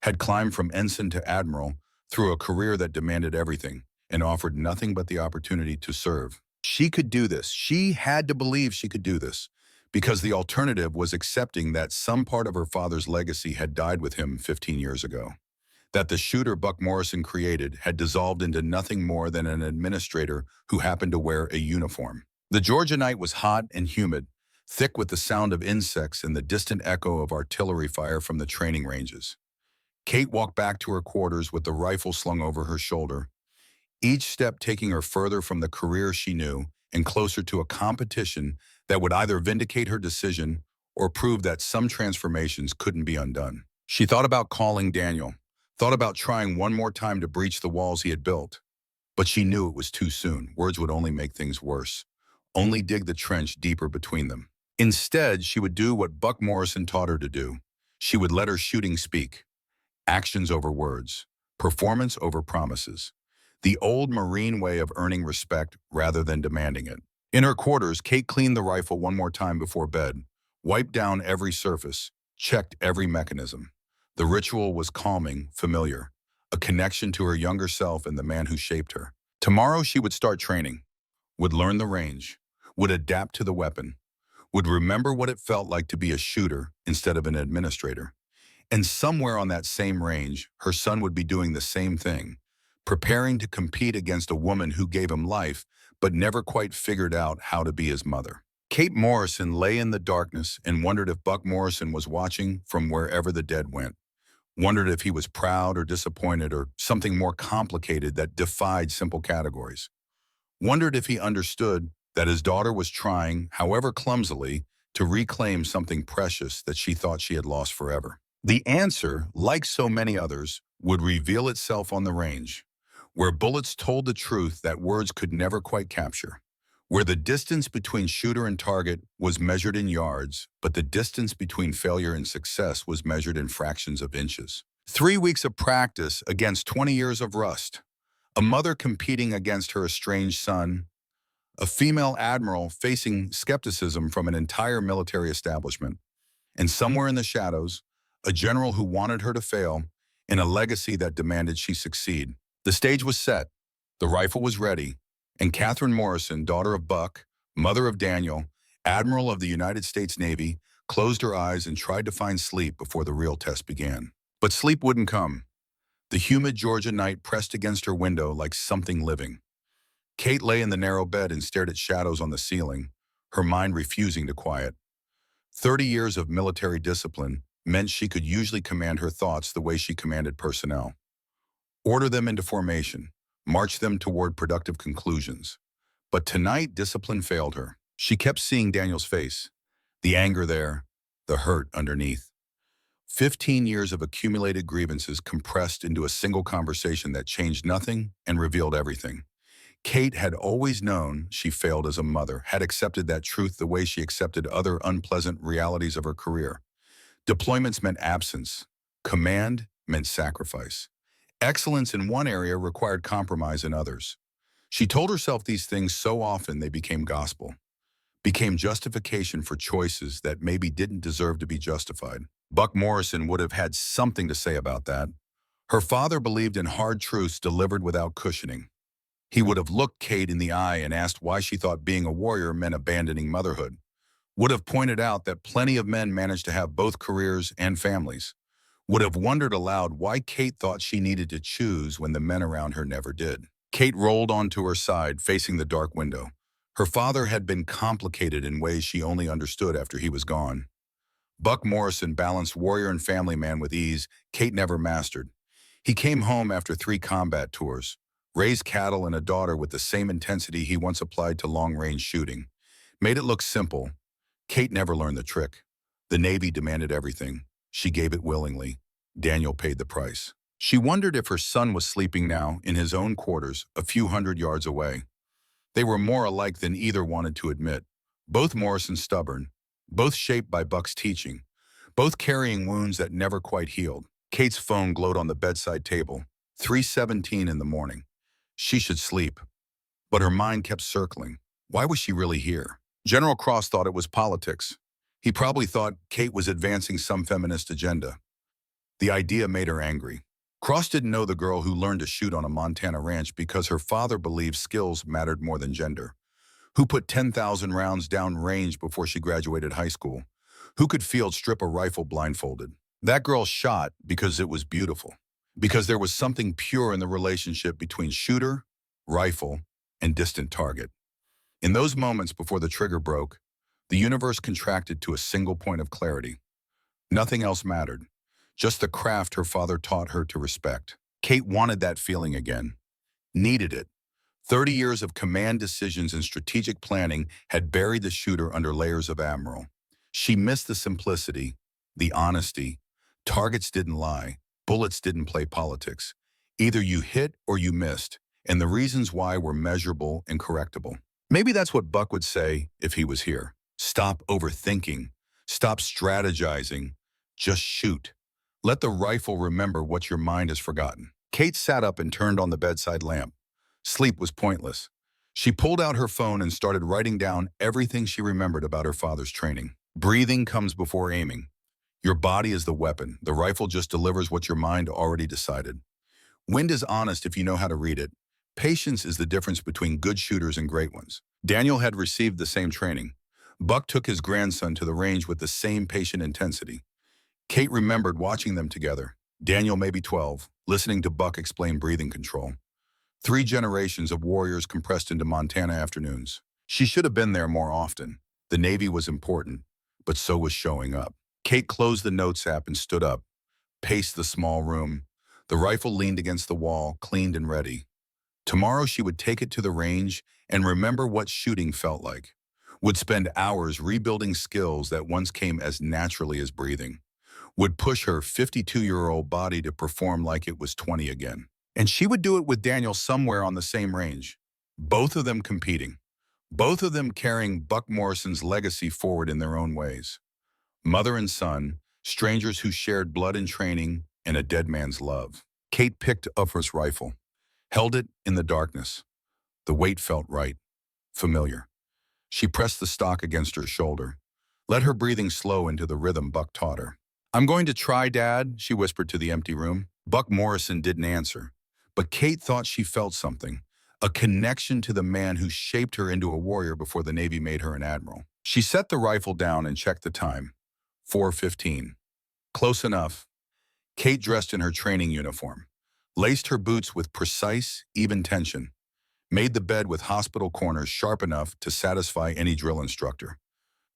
had climbed from ensign to admiral through a career that demanded everything and offered nothing but the opportunity to serve. She could do this. She had to believe she could do this, because the alternative was accepting that some part of her father's legacy had died with him 15 years ago, that the shooter Buck Morrison created had dissolved into nothing more than an administrator who happened to wear a uniform. The Georgia night was hot and humid, thick with the sound of insects and the distant echo of artillery fire from the training ranges. Kate walked back to her quarters with the rifle slung over her shoulder, each step taking her further from the career she knew and closer to a competition that would either vindicate her decision or prove that some transformations couldn't be undone. She thought about calling Daniel, thought about trying one more time to breach the walls he had built. But she knew it was too soon. Words would only make things worse, only dig the trench deeper between them. Instead, she would do what Buck Morrison taught her to do. She would let her shooting speak. Actions over words, performance over promises. The old Marine way of earning respect rather than demanding it. In her quarters, Kate cleaned the rifle one more time before bed, wiped down every surface, checked every mechanism. The ritual was calming, familiar, a connection to her younger self and the man who shaped her. Tomorrow she would start training, would learn the range, would adapt to the weapon, would remember what it felt like to be a shooter instead of an administrator. And somewhere on that same range, her son would be doing the same thing, preparing to compete against a woman who gave him life but never quite figured out how to be his mother. Kate Morrison lay in the darkness and wondered if Buck Morrison was watching from wherever the dead went. Wondered if he was proud or disappointed or something more complicated that defied simple categories. Wondered if he understood that his daughter was trying, however clumsily, to reclaim something precious that she thought she had lost forever. The answer, like so many others, would reveal itself on the range, where bullets told the truth that words could never quite capture, where the distance between shooter and target was measured in yards, but the distance between failure and success was measured in fractions of inches. 3 weeks of practice against 20 years of rust, a mother competing against her estranged son, a female admiral facing skepticism from an entire military establishment, and somewhere in the shadows, a general who wanted her to fail, and a legacy that demanded she succeed. The stage was set, the rifle was ready, and Katherine Morrison, daughter of Buck, mother of Daniel, Admiral of the United States Navy, closed her eyes and tried to find sleep before the real test began. But sleep wouldn't come. The humid Georgia night pressed against her window like something living. Kate lay in the narrow bed and stared at shadows on the ceiling, her mind refusing to quiet. 30 years of military discipline meant she could usually command her thoughts the way she commanded personnel. Order them into formation, march them toward productive conclusions. But tonight, discipline failed her. She kept seeing Daniel's face, the anger there, the hurt underneath. 15 years of accumulated grievances compressed into a single conversation that changed nothing and revealed everything. Kate had always known she failed as a mother, had accepted that truth the way she accepted other unpleasant realities of her career. Deployments meant absence. Command meant sacrifice. Excellence in one area required compromise in others. She told herself these things so often they became gospel, became justification for choices that maybe didn't deserve to be justified. Buck Morrison would have had something to say about that. Her father believed in hard truths delivered without cushioning. He would have looked Kate in the eye and asked why she thought being a warrior meant abandoning motherhood. Would have pointed out that plenty of men managed to have both careers and families. Would have wondered aloud why Kate thought she needed to choose when the men around her never did. Kate rolled onto her side, facing the dark window. Her father had been complicated in ways she only understood after he was gone. Buck Morrison balanced warrior and family man with ease Kate never mastered. He came home after 3 combat tours, raised cattle and a daughter with the same intensity he once applied to long-range shooting. Made it look simple. Kate never learned the trick. The Navy demanded everything. She gave it willingly. Daniel paid the price. She wondered if her son was sleeping now in his own quarters, a few hundred yards away. They were more alike than either wanted to admit. Both Morrison stubborn, both shaped by Buck's teaching, both carrying wounds that never quite healed. Kate's phone glowed on the bedside table. 3:17 in the morning. She should sleep. But her mind kept circling. Why was she really here? General Cross thought it was politics. He probably thought Kate was advancing some feminist agenda. The idea made her angry. Cross didn't know the girl who learned to shoot on a Montana ranch because her father believed skills mattered more than gender. Who put 10,000 rounds down range before she graduated high school? Who could field strip a rifle blindfolded? That girl shot because it was beautiful. Because there was something pure in the relationship between shooter, rifle, and distant target. In those moments before the trigger broke, the universe contracted to a single point of clarity. Nothing else mattered. just the craft her father taught her to respect. Kate wanted that feeling again, needed it. 30 years of command decisions and strategic planning had buried the shooter under layers of Admiral. She missed the simplicity, the honesty. Targets didn't lie. Bullets didn't play politics. Either you hit or you missed, and the reasons why were measurable and correctable. Maybe that's what Buck would say if he was here. Stop overthinking. Stop strategizing. Just shoot. Let the rifle remember what your mind has forgotten. Kate sat up and turned on the bedside lamp. Sleep was pointless. She pulled out her phone and started writing down everything she remembered about her father's training. Breathing comes before aiming. Your body is the weapon. The rifle just delivers what your mind already decided. Wind is honest if you know how to read it. Patience is the difference between good shooters and great ones. Daniel had received the same training. Buck took his grandson to the range with the same patient intensity. Kate remembered watching them together. Daniel may be 12, listening to Buck explain breathing control. 3 generations of warriors compressed into Montana afternoons. She should have been there more often. The Navy was important, but so was showing up. Kate closed the notes app and stood up, paced the small room. The rifle leaned against the wall, cleaned and ready. Tomorrow she would take it to the range and remember what shooting felt like. Would spend hours rebuilding skills that once came as naturally as breathing. Would push her 52-year-old body to perform like it was 20 again. And she would do it with Daniel somewhere on the same range. Both of them competing. Both of them carrying Buck Morrison's legacy forward in their own ways. Mother and son, strangers who shared blood and training and a dead man's love. Kate picked up her rifle, held it in the darkness. The weight felt right, familiar. She pressed the stock against her shoulder, let her breathing slow into the rhythm Buck taught her. "I'm going to try, Dad," she whispered to the empty room. Buck Morrison didn't answer, but Kate thought she felt something, a connection to the man who shaped her into a warrior before the Navy made her an admiral. She set the rifle down and checked the time. 4:15. Close enough. Kate dressed in her training uniform, laced her boots with precise, even tension, made the bed with hospital corners sharp enough to satisfy any drill instructor.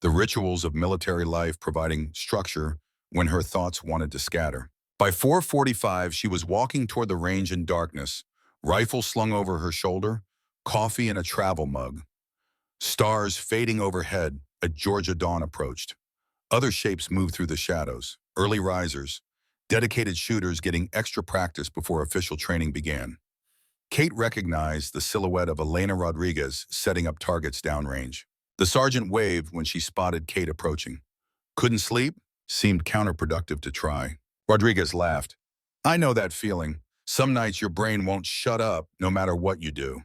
The rituals of military life providing structure when her thoughts wanted to scatter. By 4:45, she was walking toward the range in darkness, rifle slung over her shoulder, coffee in a travel mug. Stars fading overhead, a Georgia dawn approached. Other shapes moved through the shadows, early risers, dedicated shooters getting extra practice before official training began. Kate recognized the silhouette of Elena Rodriguez setting up targets downrange. The sergeant waved when she spotted Kate approaching. Couldn't sleep? Seemed counterproductive to try. Rodriguez laughed. "I know that feeling. Some nights your brain won't shut up no matter what you do."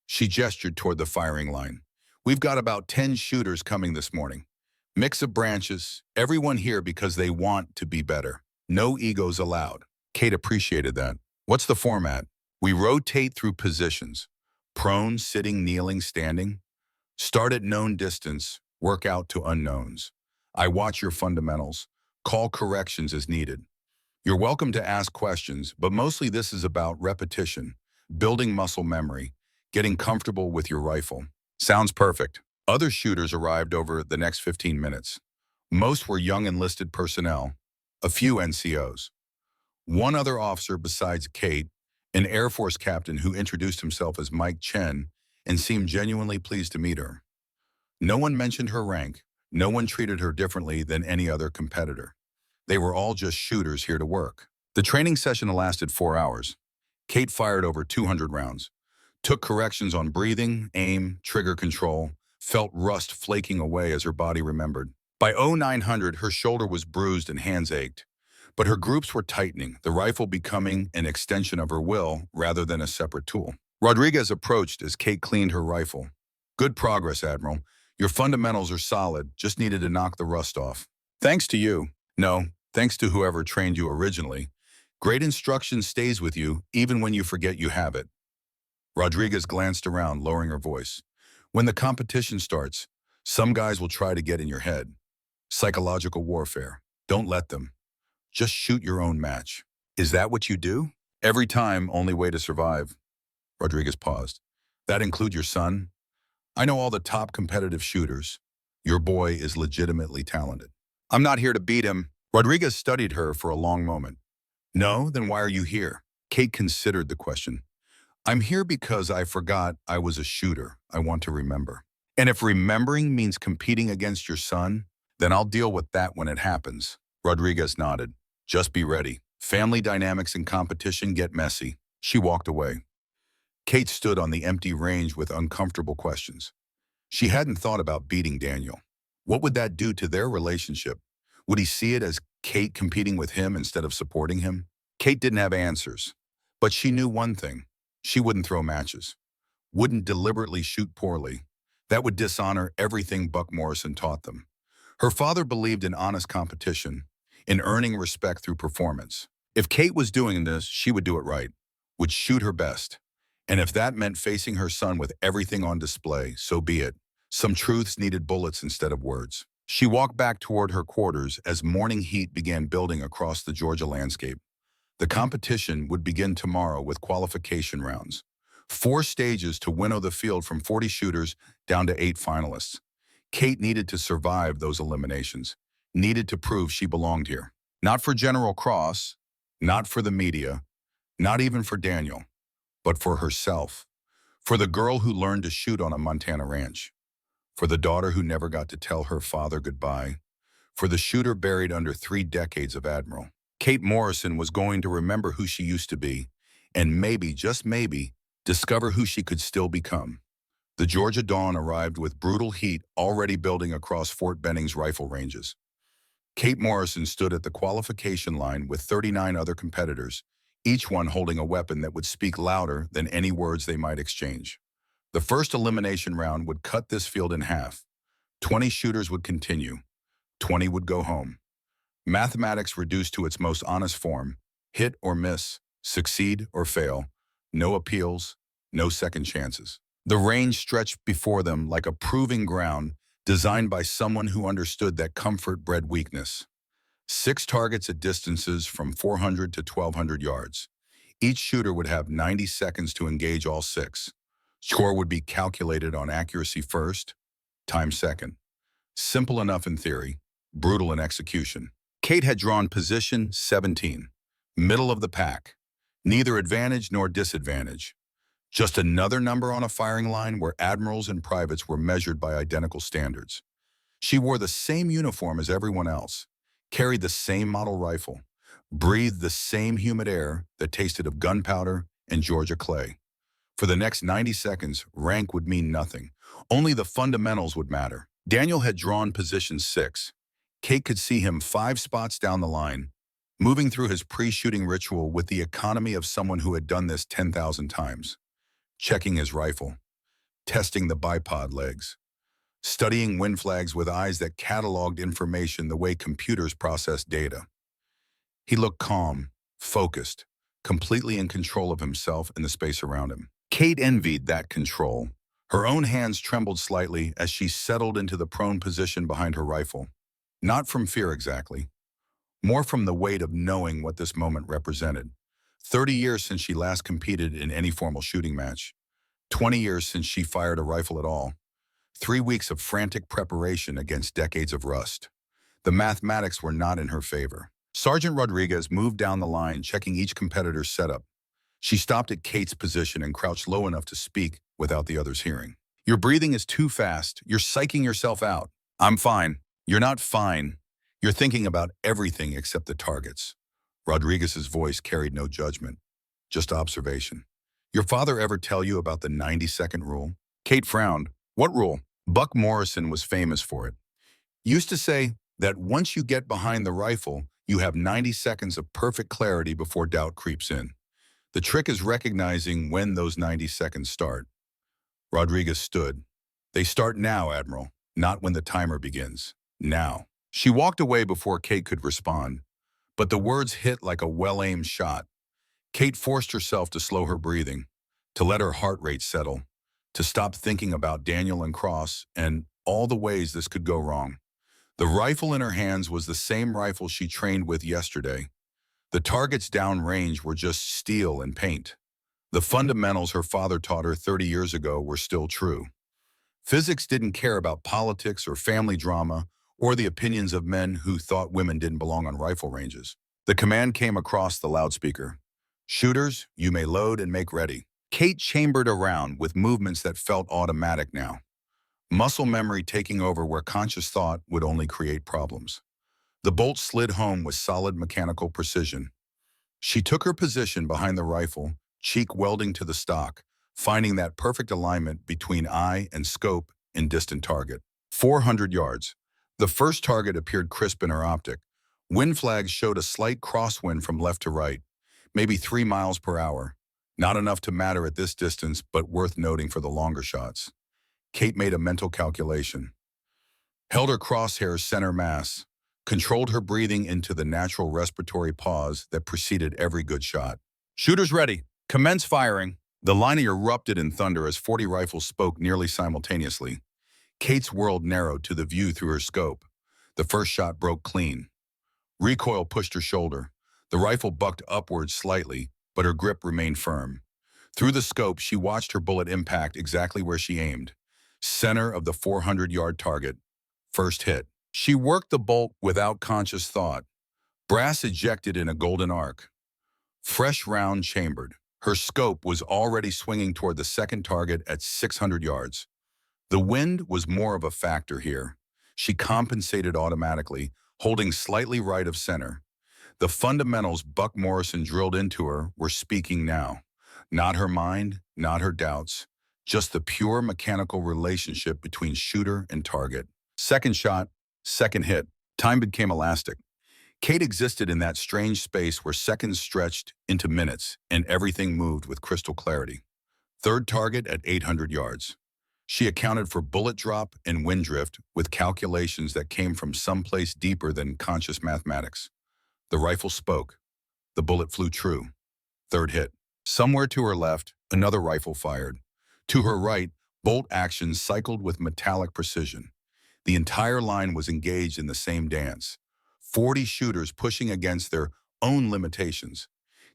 She gestured toward the firing line. "We've got about 10 shooters coming this morning. Mix of branches, everyone here because they want to be better. No egos allowed." Kate appreciated that. "What's the format?" "We rotate through positions. Prone, sitting, kneeling, standing. Start at known distance, work out to unknowns. I watch your fundamentals, call corrections as needed. You're welcome to ask questions, but mostly this is about repetition, building muscle memory, getting comfortable with your rifle." "Sounds perfect." Other shooters arrived over the next 15 minutes. Most were young enlisted personnel, a few NCOs. One other officer besides Kate, an Air Force captain who introduced himself as Mike Chen and seemed genuinely pleased to meet her. No one mentioned her rank. No one treated her differently than any other competitor. They were all just shooters here to work. The training session lasted 4 hours. Kate fired over 200 rounds, took corrections on breathing, aim, trigger control, felt rust flaking away as her body remembered. By 0900, her shoulder was bruised and hands ached. But her groups were tightening, the rifle becoming an extension of her will rather than a separate tool. Rodriguez approached as Kate cleaned her rifle. "Good progress, Admiral. Your fundamentals are solid, just needed to knock the rust off." "Thanks to you." "No, thanks to whoever trained you originally. Great instruction stays with you even when you forget you have it." Rodriguez glanced around, lowering her voice. "When the competition starts, some guys will try to get in your head. Psychological warfare. Don't let them. Just shoot your own match." "Is that what you do?" "Every time, only way to survive." Rodriguez paused. "That include your son?" "I know all the top competitive shooters. Your boy is legitimately talented." "I'm not here to beat him." Rodriguez studied her for a long moment. No? Then why are you here? Kate considered the question. I'm here because I forgot I was a shooter. I want to remember. And if remembering means competing against your son, then I'll deal with that when it happens. Rodriguez nodded. Just be ready. Family dynamics and competition get messy. She walked away. Kate stood on the empty range with uncomfortable questions. She hadn't thought about beating Daniel. What would that do to their relationship? Would he see it as Kate competing with him instead of supporting him? Kate didn't have answers, but she knew one thing. She wouldn't throw matches, wouldn't deliberately shoot poorly. That would dishonor everything Buck Morrison taught them. Her father believed in honest competition, in earning respect through performance. If Kate was doing this, she would do it right, would shoot her best. And if that meant facing her son with everything on display, so be it. Some truths needed bullets instead of words. She walked back toward her quarters as morning heat began building across the Georgia landscape. The competition would begin tomorrow with qualification rounds. 4 stages to winnow the field from 40 shooters down to 8 finalists. Kate needed to survive those eliminations, needed to prove she belonged here. Not for General Cross, not for the media, not even for Daniel, but for herself. For the girl who learned to shoot on a Montana ranch. For the daughter who never got to tell her father goodbye. For the shooter buried under 3 decades of Admiral. Kate Morrison was going to remember who she used to be, and maybe, just maybe, discover who she could still become. The Georgia dawn arrived with brutal heat already building across Fort Benning's rifle ranges. Kate Morrison stood at the qualification line with 39 other competitors, each one holding a weapon that would speak louder than any words they might exchange. The first elimination round would cut this field in half. 20 shooters would continue. 20 would go home. Mathematics reduced to its most honest form. Hit or miss, succeed or fail. No appeals, no second chances. The range stretched before them like a proving ground designed by someone who understood that comfort bred weakness. 6 targets at distances from 400 to 1,200 yards. Each shooter would have 90 seconds to engage all 6. Score would be calculated on accuracy first, time second. Simple enough in theory, brutal in execution. Kate had drawn position 17, middle of the pack. Neither advantage nor disadvantage. Just another number on a firing line where admirals and privates were measured by identical standards. She wore the same uniform as everyone else, carried the same model rifle, breathed the same humid air that tasted of gunpowder and Georgia clay. For the next 90 seconds, rank would mean nothing. Only the fundamentals would matter. Daniel had drawn position 6. Kate could see him 5 spots down the line, moving through his pre-shooting ritual with the economy of someone who had done this 10,000 times. Checking his rifle, testing the bipod legs, studying wind flags with eyes that cataloged information the way computers process data. He looked calm, focused, completely in control of himself and the space around him. Kate envied that control. Her own hands trembled slightly as she settled into the prone position behind her rifle. Not from fear exactly, more from the weight of knowing what this moment represented. 30 years since she last competed in any formal shooting match. 20 years since she fired a rifle at all. 3 weeks of frantic preparation against decades of rust. The mathematics were not in her favor. Sergeant Rodriguez moved down the line, checking each competitor's setup. She stopped at Kate's position and crouched low enough to speak without the others hearing. Your breathing is too fast. You're psyching yourself out. I'm fine. You're not fine. You're thinking about everything except the targets. Rodriguez's voice carried no judgment, just observation. Your father ever tell you about the 90-second rule? Kate frowned. What rule? Buck Morrison was famous for it. Used to say that once you get behind the rifle, you have 90 seconds of perfect clarity before doubt creeps in. The trick is recognizing when those 90 seconds start. Rodriguez stood. They start now, Admiral, not when the timer begins. Now. She walked away before Kate could respond, but the words hit like a well-aimed shot. Kate forced herself to slow her breathing, to let her heart rate settle, to stop thinking about Daniel and Cross and all the ways this could go wrong. The rifle in her hands was the same rifle she trained with yesterday. The targets downrange were just steel and paint. The fundamentals her father taught her 30 years ago were still true. Physics didn't care about politics or family drama or the opinions of men who thought women didn't belong on rifle ranges. The command came across the loudspeaker. Shooters, you may load and make ready. Kate chambered around with movements that felt automatic now. Muscle memory taking over where conscious thought would only create problems. The bolt slid home with solid mechanical precision. She took her position behind the rifle, cheek welding to the stock, finding that perfect alignment between eye and scope in distant target. 400 yards. The first target appeared crisp in her optic. Wind flags showed a slight crosswind from left to right, maybe 3 miles per hour. Not enough to matter at this distance, but worth noting for the longer shots. Kate made a mental calculation. Held her crosshairs center mass, controlled her breathing into the natural respiratory pause that preceded every good shot. Shooters ready. Commence firing. The line erupted in thunder as 40 rifles spoke nearly simultaneously. Kate's world narrowed to the view through her scope. The first shot broke clean. Recoil pushed her shoulder. The rifle bucked upwards slightly, but her grip remained firm. Through the scope, she watched her bullet impact exactly where she aimed. Center of the 400-yard target. First hit. She worked the bolt without conscious thought. Brass ejected in a golden arc. Fresh round chambered. Her scope was already swinging toward the second target at 600 yards. The wind was more of a factor here. She compensated automatically, holding slightly right of center. The fundamentals Buck Morrison drilled into her were speaking now. Not her mind, not her doubts, just the pure mechanical relationship between shooter and target. Second shot, second hit. Time became elastic. Kate existed in that strange space where seconds stretched into minutes and everything moved with crystal clarity. Third target at 800 yards. She accounted for bullet drop and wind drift with calculations that came from someplace deeper than conscious mathematics. The rifle spoke. The bullet flew true. Third hit. Somewhere to her left, another rifle fired. To her right, bolt action cycled with metallic precision. The entire line was engaged in the same dance. 40 shooters pushing against their own limitations.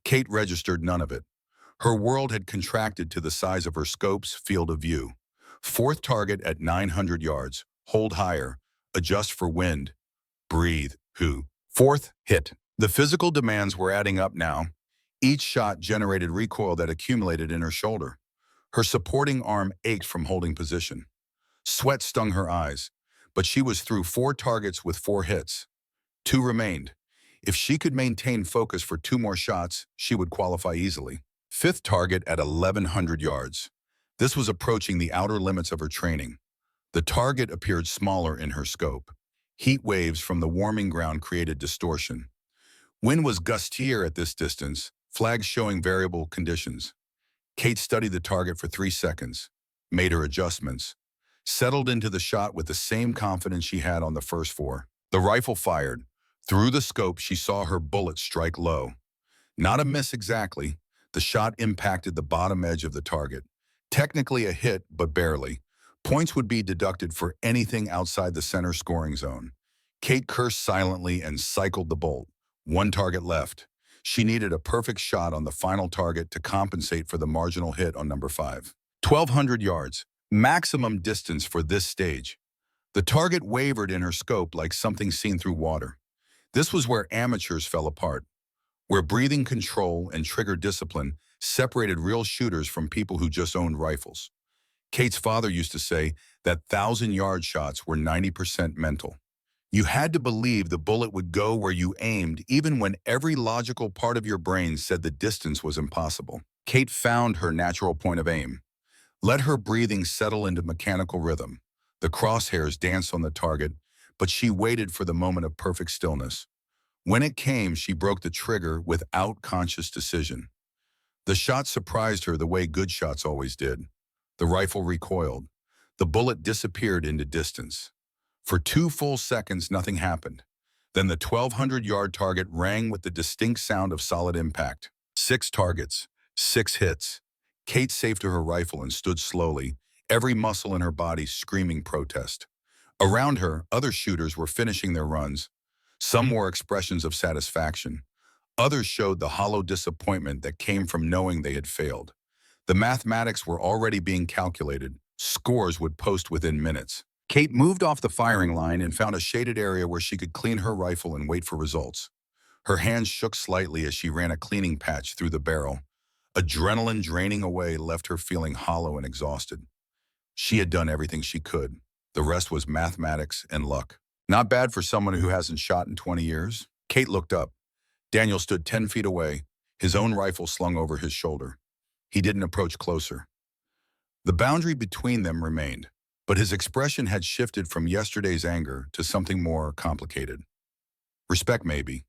Kate registered none of it. Her world had contracted to the size of her scope's field of view. Fourth target at 900 yards. Hold higher. Adjust for wind. Breathe. Who? Fourth hit. The physical demands were adding up now. Each shot generated recoil that accumulated in her shoulder. Her supporting arm ached from holding position. Sweat stung her eyes, but she was through 4 targets with 4 hits. 2 remained. If she could maintain focus for 2 more shots, she would qualify easily. Fifth target at 1,100 yards. This was approaching the outer limits of her training. The target appeared smaller in her scope. Heat waves from the warming ground created distortion. Wind was gustier at this distance, flags showing variable conditions. Kate studied the target for 3 seconds, made her adjustments, settled into the shot with the same confidence she had on the first 4. The rifle fired. Through the scope, she saw her bullet strike low. Not a miss exactly. The shot impacted the bottom edge of the target. Technically a hit, but barely. Points would be deducted for anything outside the center scoring zone. Kate cursed silently and cycled the bolt. 1 target left. She needed a perfect shot on the final target to compensate for the marginal hit on number 5. 1,200 yards. Maximum distance for this stage. The target wavered in her scope like something seen through water. This was where amateurs fell apart, where breathing control and trigger discipline separated real shooters from people who just owned rifles. Kate's father used to say that 1,000-yard shots were 90% mental. You had to believe the bullet would go where you aimed even when every logical part of your brain said the distance was impossible. Kate found her natural point of aim. Let her breathing settle into mechanical rhythm. The crosshairs danced on the target, but she waited for the moment of perfect stillness. When it came, she broke the trigger without conscious decision. The shot surprised her the way good shots always did. The rifle recoiled. The bullet disappeared into distance. For 2 full seconds, nothing happened. Then the 1,200-yard target rang with the distinct sound of solid impact. 6 targets, 6 hits. Kate safed to her rifle and stood slowly, every muscle in her body screaming protest. Around her, other shooters were finishing their runs. Some wore expressions of satisfaction. Others showed the hollow disappointment that came from knowing they had failed. The mathematics were already being calculated. Scores would post within minutes. Kate moved off the firing line and found a shaded area where she could clean her rifle and wait for results. Her hands shook slightly as she ran a cleaning patch through the barrel. Adrenaline draining away left her feeling hollow and exhausted. She had done everything she could. The rest was mathematics and luck. Not bad for someone who hasn't shot in 20 years. Kate looked up. Daniel stood 10 feet away, his own rifle slung over his shoulder. He didn't approach closer. The boundary between them remained, but his expression had shifted from yesterday's anger to something more complicated. Respect, maybe,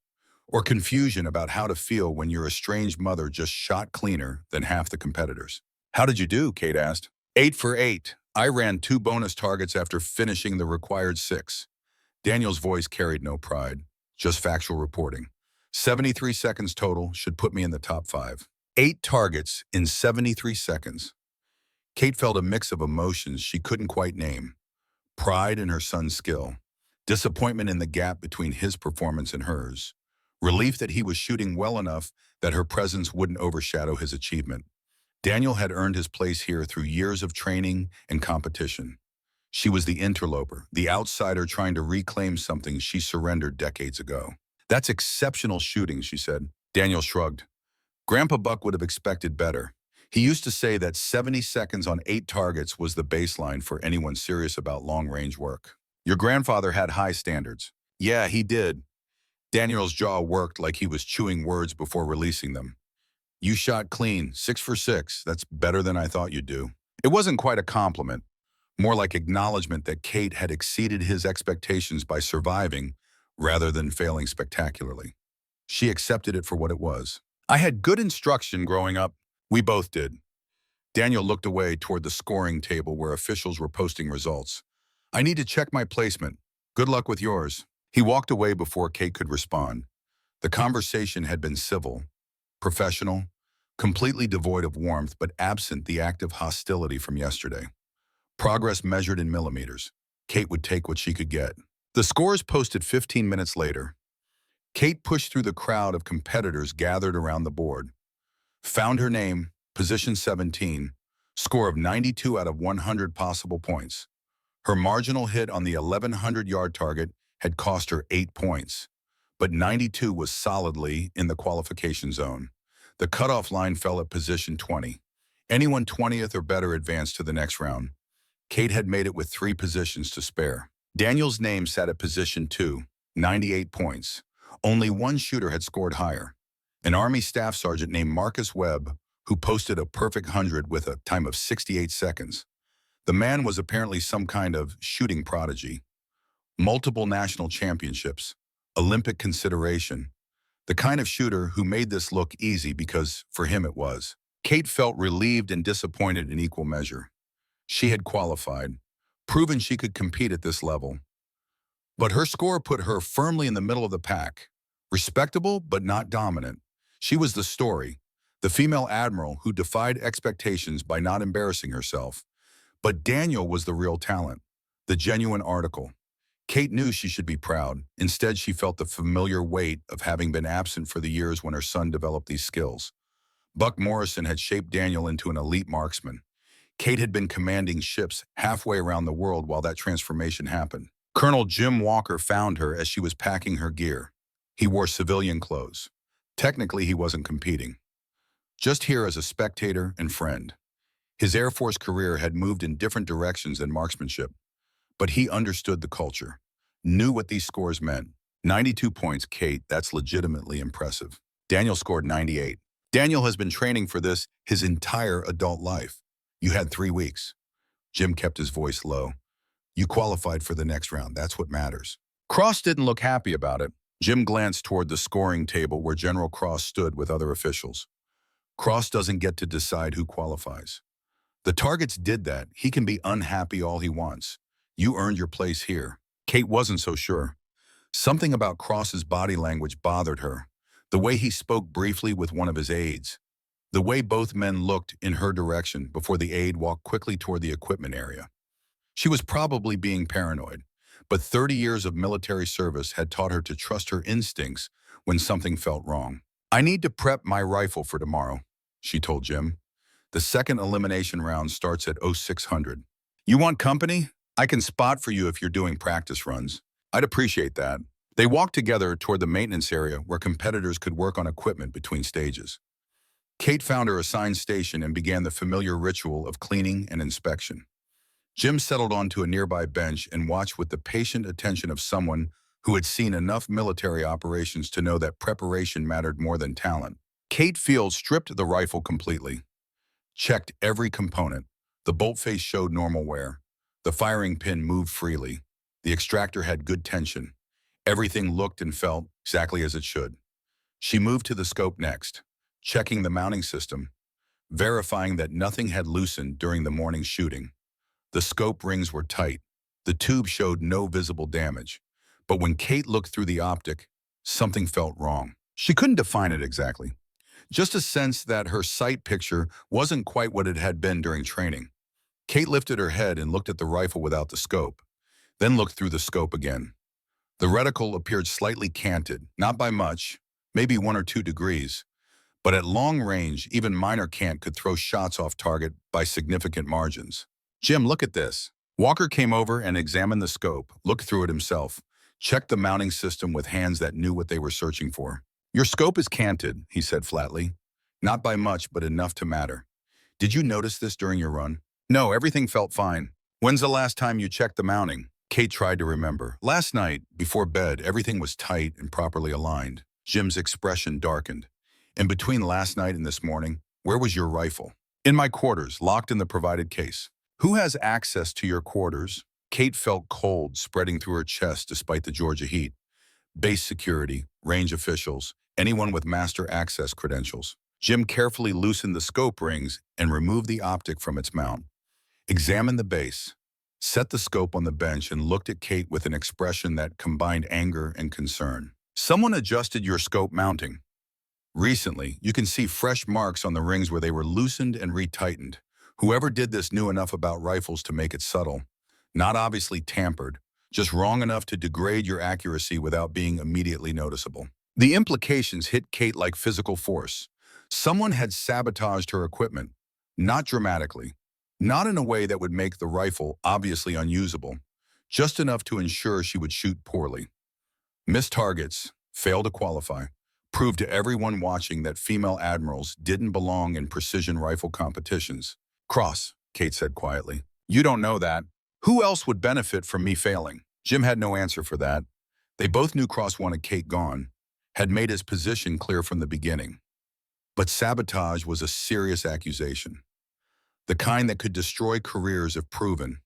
or confusion about how to feel when your estranged mother just shot cleaner than half the competitors. "How did you do?" Kate asked. "8 for 8. I ran 2 bonus targets after finishing the required 6. Daniel's voice carried no pride, just factual reporting. 73 seconds total should put me in the top 5. 8 targets in 73 seconds. Kate felt a mix of emotions she couldn't quite name. Pride in her son's skill, disappointment in the gap between his performance and hers, relief that he was shooting well enough that her presence wouldn't overshadow his achievement. Daniel had earned his place here through years of training and competition. She was the interloper, the outsider trying to reclaim something she surrendered decades ago. "That's exceptional shooting," she said. Daniel shrugged. Grandpa Buck would have expected better. He used to say that 70 seconds on 8 targets was the baseline for anyone serious about long-range work. "Your grandfather had high standards." "Yeah, he did." Daniel's jaw worked like he was chewing words before releasing them. "You shot clean, 6 for 6. That's better than I thought you'd do." It wasn't quite a compliment, more like acknowledgement that Kate had exceeded his expectations by surviving rather than failing spectacularly. She accepted it for what it was. "I had good instruction growing up." "We both did." Daniel looked away toward the scoring table where officials were posting results. "I need to check my placement. Good luck with yours." He walked away before Kate could respond. The conversation had been civil, professional, completely devoid of warmth but absent the active hostility from yesterday. Progress measured in millimeters. Kate would take what she could get. The scores posted 15 minutes later. Kate pushed through the crowd of competitors gathered around the board. Found her name, position 17, score of 92 out of 100 possible points. Her marginal hit on the 1,100-yard target had cost her 8 points, but 92 was solidly in the qualification zone. The cutoff line fell at position 20. Anyone 20th or better advanced to the next round. Kate had made it with 3 positions to spare. Daniel's name sat at position 2, 98 points. Only one shooter had scored higher. An Army Staff Sergeant named Marcus Webb, who posted a perfect 100 with a time of 68 seconds. The man was apparently some kind of shooting prodigy. Multiple national championships, Olympic consideration. The kind of shooter who made this look easy because, for him, it was. Kate felt relieved and disappointed in equal measure. She had qualified, proven she could compete at this level. But her score put her firmly in the middle of the pack. Respectable, but not dominant. She was the story, the female admiral who defied expectations by not embarrassing herself. But Daniel was the real talent, the genuine article. Kate knew she should be proud. Instead, she felt the familiar weight of having been absent for the years when her son developed these skills. Buck Morrison had shaped Daniel into an elite marksman. Kate had been commanding ships halfway around the world while that transformation happened. Colonel Jim Walker found her as she was packing her gear. He wore civilian clothes. Technically, he wasn't competing. Just here as a spectator and friend. His Air Force career had moved in different directions than marksmanship, but he understood the culture, knew what these scores meant. 92 points, Kate, that's legitimately impressive. Daniel scored 98. Daniel has been training for this his entire adult life. You had 3 weeks. Jim kept his voice low. You qualified for the next round, that's what matters. Cross didn't look happy about it. Jim glanced toward the scoring table where General Cross stood with other officials. Cross doesn't get to decide who qualifies. The targets did that. He can be unhappy all he wants. You earned your place here. Kate wasn't so sure. Something about Cross's body language bothered her. The way he spoke briefly with one of his aides. The way both men looked in her direction before the aide walked quickly toward the equipment area. She was probably being paranoid, but 30 years of military service had taught her to trust her instincts when something felt wrong. I need to prep my rifle for tomorrow, she told Jim. The second elimination round starts at 0600. You want company? I can spot for you if you're doing practice runs. I'd appreciate that. They walked together toward the maintenance area where competitors could work on equipment between stages. Kate found her assigned station and began the familiar ritual of cleaning and inspection. Jim settled onto a nearby bench and watched with the patient attention of someone who had seen enough military operations to know that preparation mattered more than talent. Kate Field stripped the rifle completely, checked every component. The bolt face showed normal wear. The firing pin moved freely. The extractor had good tension. Everything looked and felt exactly as it should. She moved to the scope next, checking the mounting system, verifying that nothing had loosened during the morning's shooting. The scope rings were tight. The tube showed no visible damage. But when Kate looked through the optic, something felt wrong. She couldn't define it exactly. Just a sense that her sight picture wasn't quite what it had been during training. Kate lifted her head and looked at the rifle without the scope, then looked through the scope again. The reticle appeared slightly canted, not by much, maybe 1 or 2 degrees, but at long range, even minor cant could throw shots off target by significant margins. Jim, look at this. Walker came over and examined the scope, looked through it himself, checked the mounting system with hands that knew what they were searching for. Your scope is canted, he said flatly. Not by much, but enough to matter. Did you notice this during your run? No, everything felt fine. When's the last time you checked the mounting? Kate tried to remember. Last night, before bed, everything was tight and properly aligned. Jim's expression darkened. And between last night and this morning, where was your rifle? In my quarters, locked in the provided case. Who has access to your quarters? Kate felt cold spreading through her chest despite the Georgia heat. Base security, range officials, anyone with master access credentials. Jim carefully loosened the scope rings and removed the optic from its mount. Examined the base, set the scope on the bench, and looked at Kate with an expression that combined anger and concern. Someone adjusted your scope mounting. Recently, you can see fresh marks on the rings where they were loosened and retightened. Whoever did this knew enough about rifles to make it subtle. Not obviously tampered, just wrong enough to degrade your accuracy without being immediately noticeable. The implications hit Kate like physical force. Someone had sabotaged her equipment, not dramatically, not in a way that would make the rifle obviously unusable, just enough to ensure she would shoot poorly. Missed targets, failed to qualify, proved to everyone watching that female admirals didn't belong in precision rifle competitions. Cross, Kate said quietly. You don't know that. Who else would benefit from me failing? Jim had no answer for that. They both knew Cross wanted Kate gone, had made his position clear from the beginning. But sabotage was a serious accusation. The kind that could destroy careers if proven.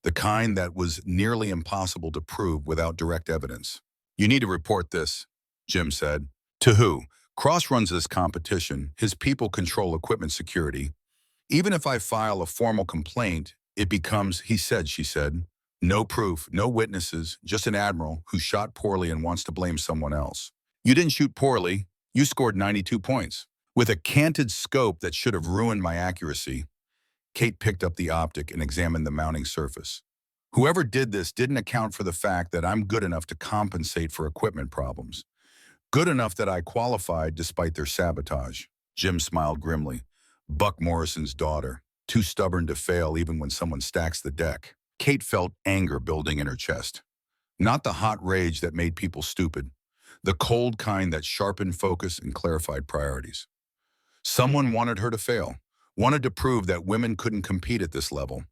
The kind that was nearly impossible to prove without direct evidence. You need to report this, Jim said. To who? Cross runs this competition. His people control equipment security. Even if I file a formal complaint, it becomes, he said, she said. No proof, no witnesses, just an admiral who shot poorly and wants to blame someone else. You didn't shoot poorly. You scored 92 points. With a canted scope that should have ruined my accuracy, Kate picked up the optic and examined the mounting surface. Whoever did this didn't account for the fact that I'm good enough to compensate for equipment problems. Good enough that I qualified despite their sabotage. Jim smiled grimly. Buck Morrison's daughter, too stubborn to fail even when someone stacks the deck. Kate felt anger building in her chest. Not the hot rage that made people stupid. The cold kind that sharpened focus and clarified priorities. Someone wanted her to fail. Wanted to prove that women couldn't compete at this level.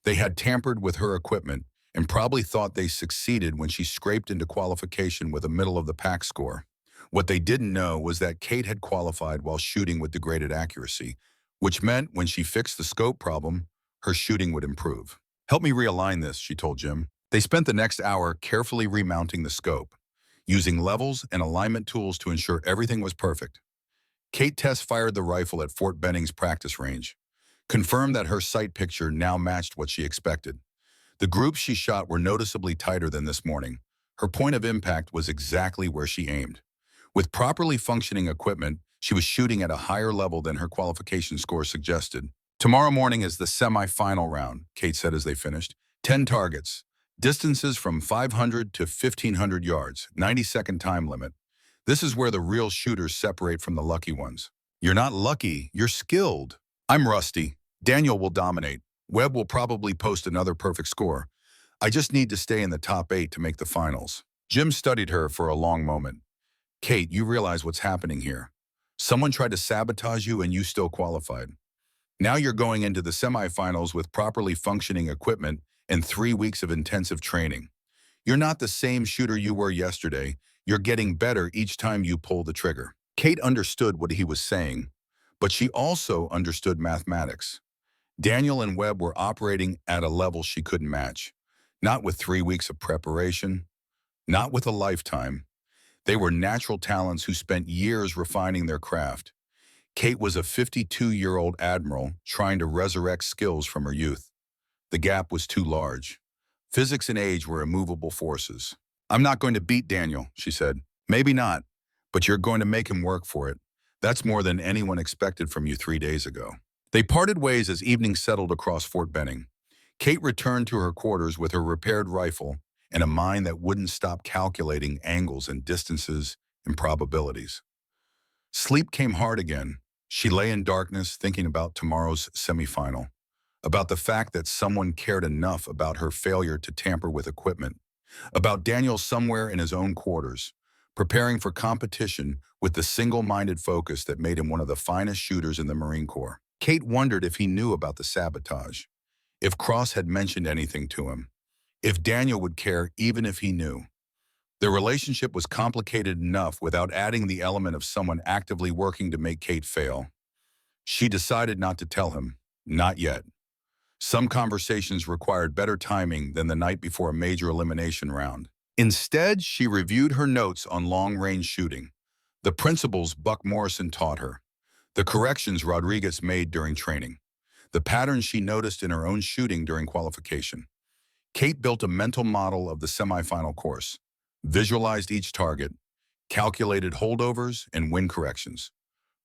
They had tampered with her equipment and probably thought they succeeded when she scraped into qualification with a middle-of-the-pack score. What they didn't know was that Kate had qualified while shooting with degraded accuracy, which meant when she fixed the scope problem, her shooting would improve. Help me realign this, she told Jim. They spent the next hour carefully remounting the scope, using levels and alignment tools to ensure everything was perfect. Kate test-fired the rifle at Fort Benning's practice range, confirmed that her sight picture now matched what she expected. The groups she shot were noticeably tighter than this morning. Her point of impact was exactly where she aimed. With properly functioning equipment, she was shooting at a higher level than her qualification score suggested. Tomorrow morning is the semifinal round, Kate said as they finished. 10 targets, distances from 500 to 1,500 yards, 90-second time limit. This is where the real shooters separate from the lucky ones. You're not lucky, you're skilled. I'm rusty. Daniel will dominate. Webb will probably post another perfect score. I just need to stay in the top 8 to make the finals. Jim studied her for a long moment. Kate, you realize what's happening here. Someone tried to sabotage you and you still qualified. Now you're going into the semifinals with properly functioning equipment and 3 weeks of intensive training. You're not the same shooter you were yesterday. You're getting better each time you pull the trigger. Kate understood what he was saying, but she also understood mathematics. Daniel and Webb were operating at a level she couldn't match. Not with 3 weeks of preparation, not with a lifetime. They were natural talents who spent years refining their craft. Kate was a 52-year-old admiral trying to resurrect skills from her youth. The gap was too large. Physics and age were immovable forces. I'm not going to beat Daniel, she said. Maybe not, but you're going to make him work for it. That's more than anyone expected from you 3 days ago. They parted ways as evening settled across Fort Benning. Kate returned to her quarters with her repaired rifle and a mind that wouldn't stop calculating angles and distances and probabilities. Sleep came hard again. She lay in darkness thinking about tomorrow's semifinal, about the fact that someone cared enough about her failure to tamper with equipment, about Daniel somewhere in his own quarters, preparing for competition with the single-minded focus that made him one of the finest shooters in the Marine Corps. Kate wondered if he knew about the sabotage, if Cross had mentioned anything to him, if Daniel would care even if he knew. Their relationship was complicated enough without adding the element of someone actively working to make Kate fail. She decided not to tell him, not yet. Some conversations required better timing than the night before a major elimination round. Instead, she reviewed her notes on long-range shooting, the principles Buck Morrison taught her, the corrections Rodriguez made during training, the patterns she noticed in her own shooting during qualification. Kate built a mental model of the semifinal course, visualized each target, calculated holdovers and wind corrections,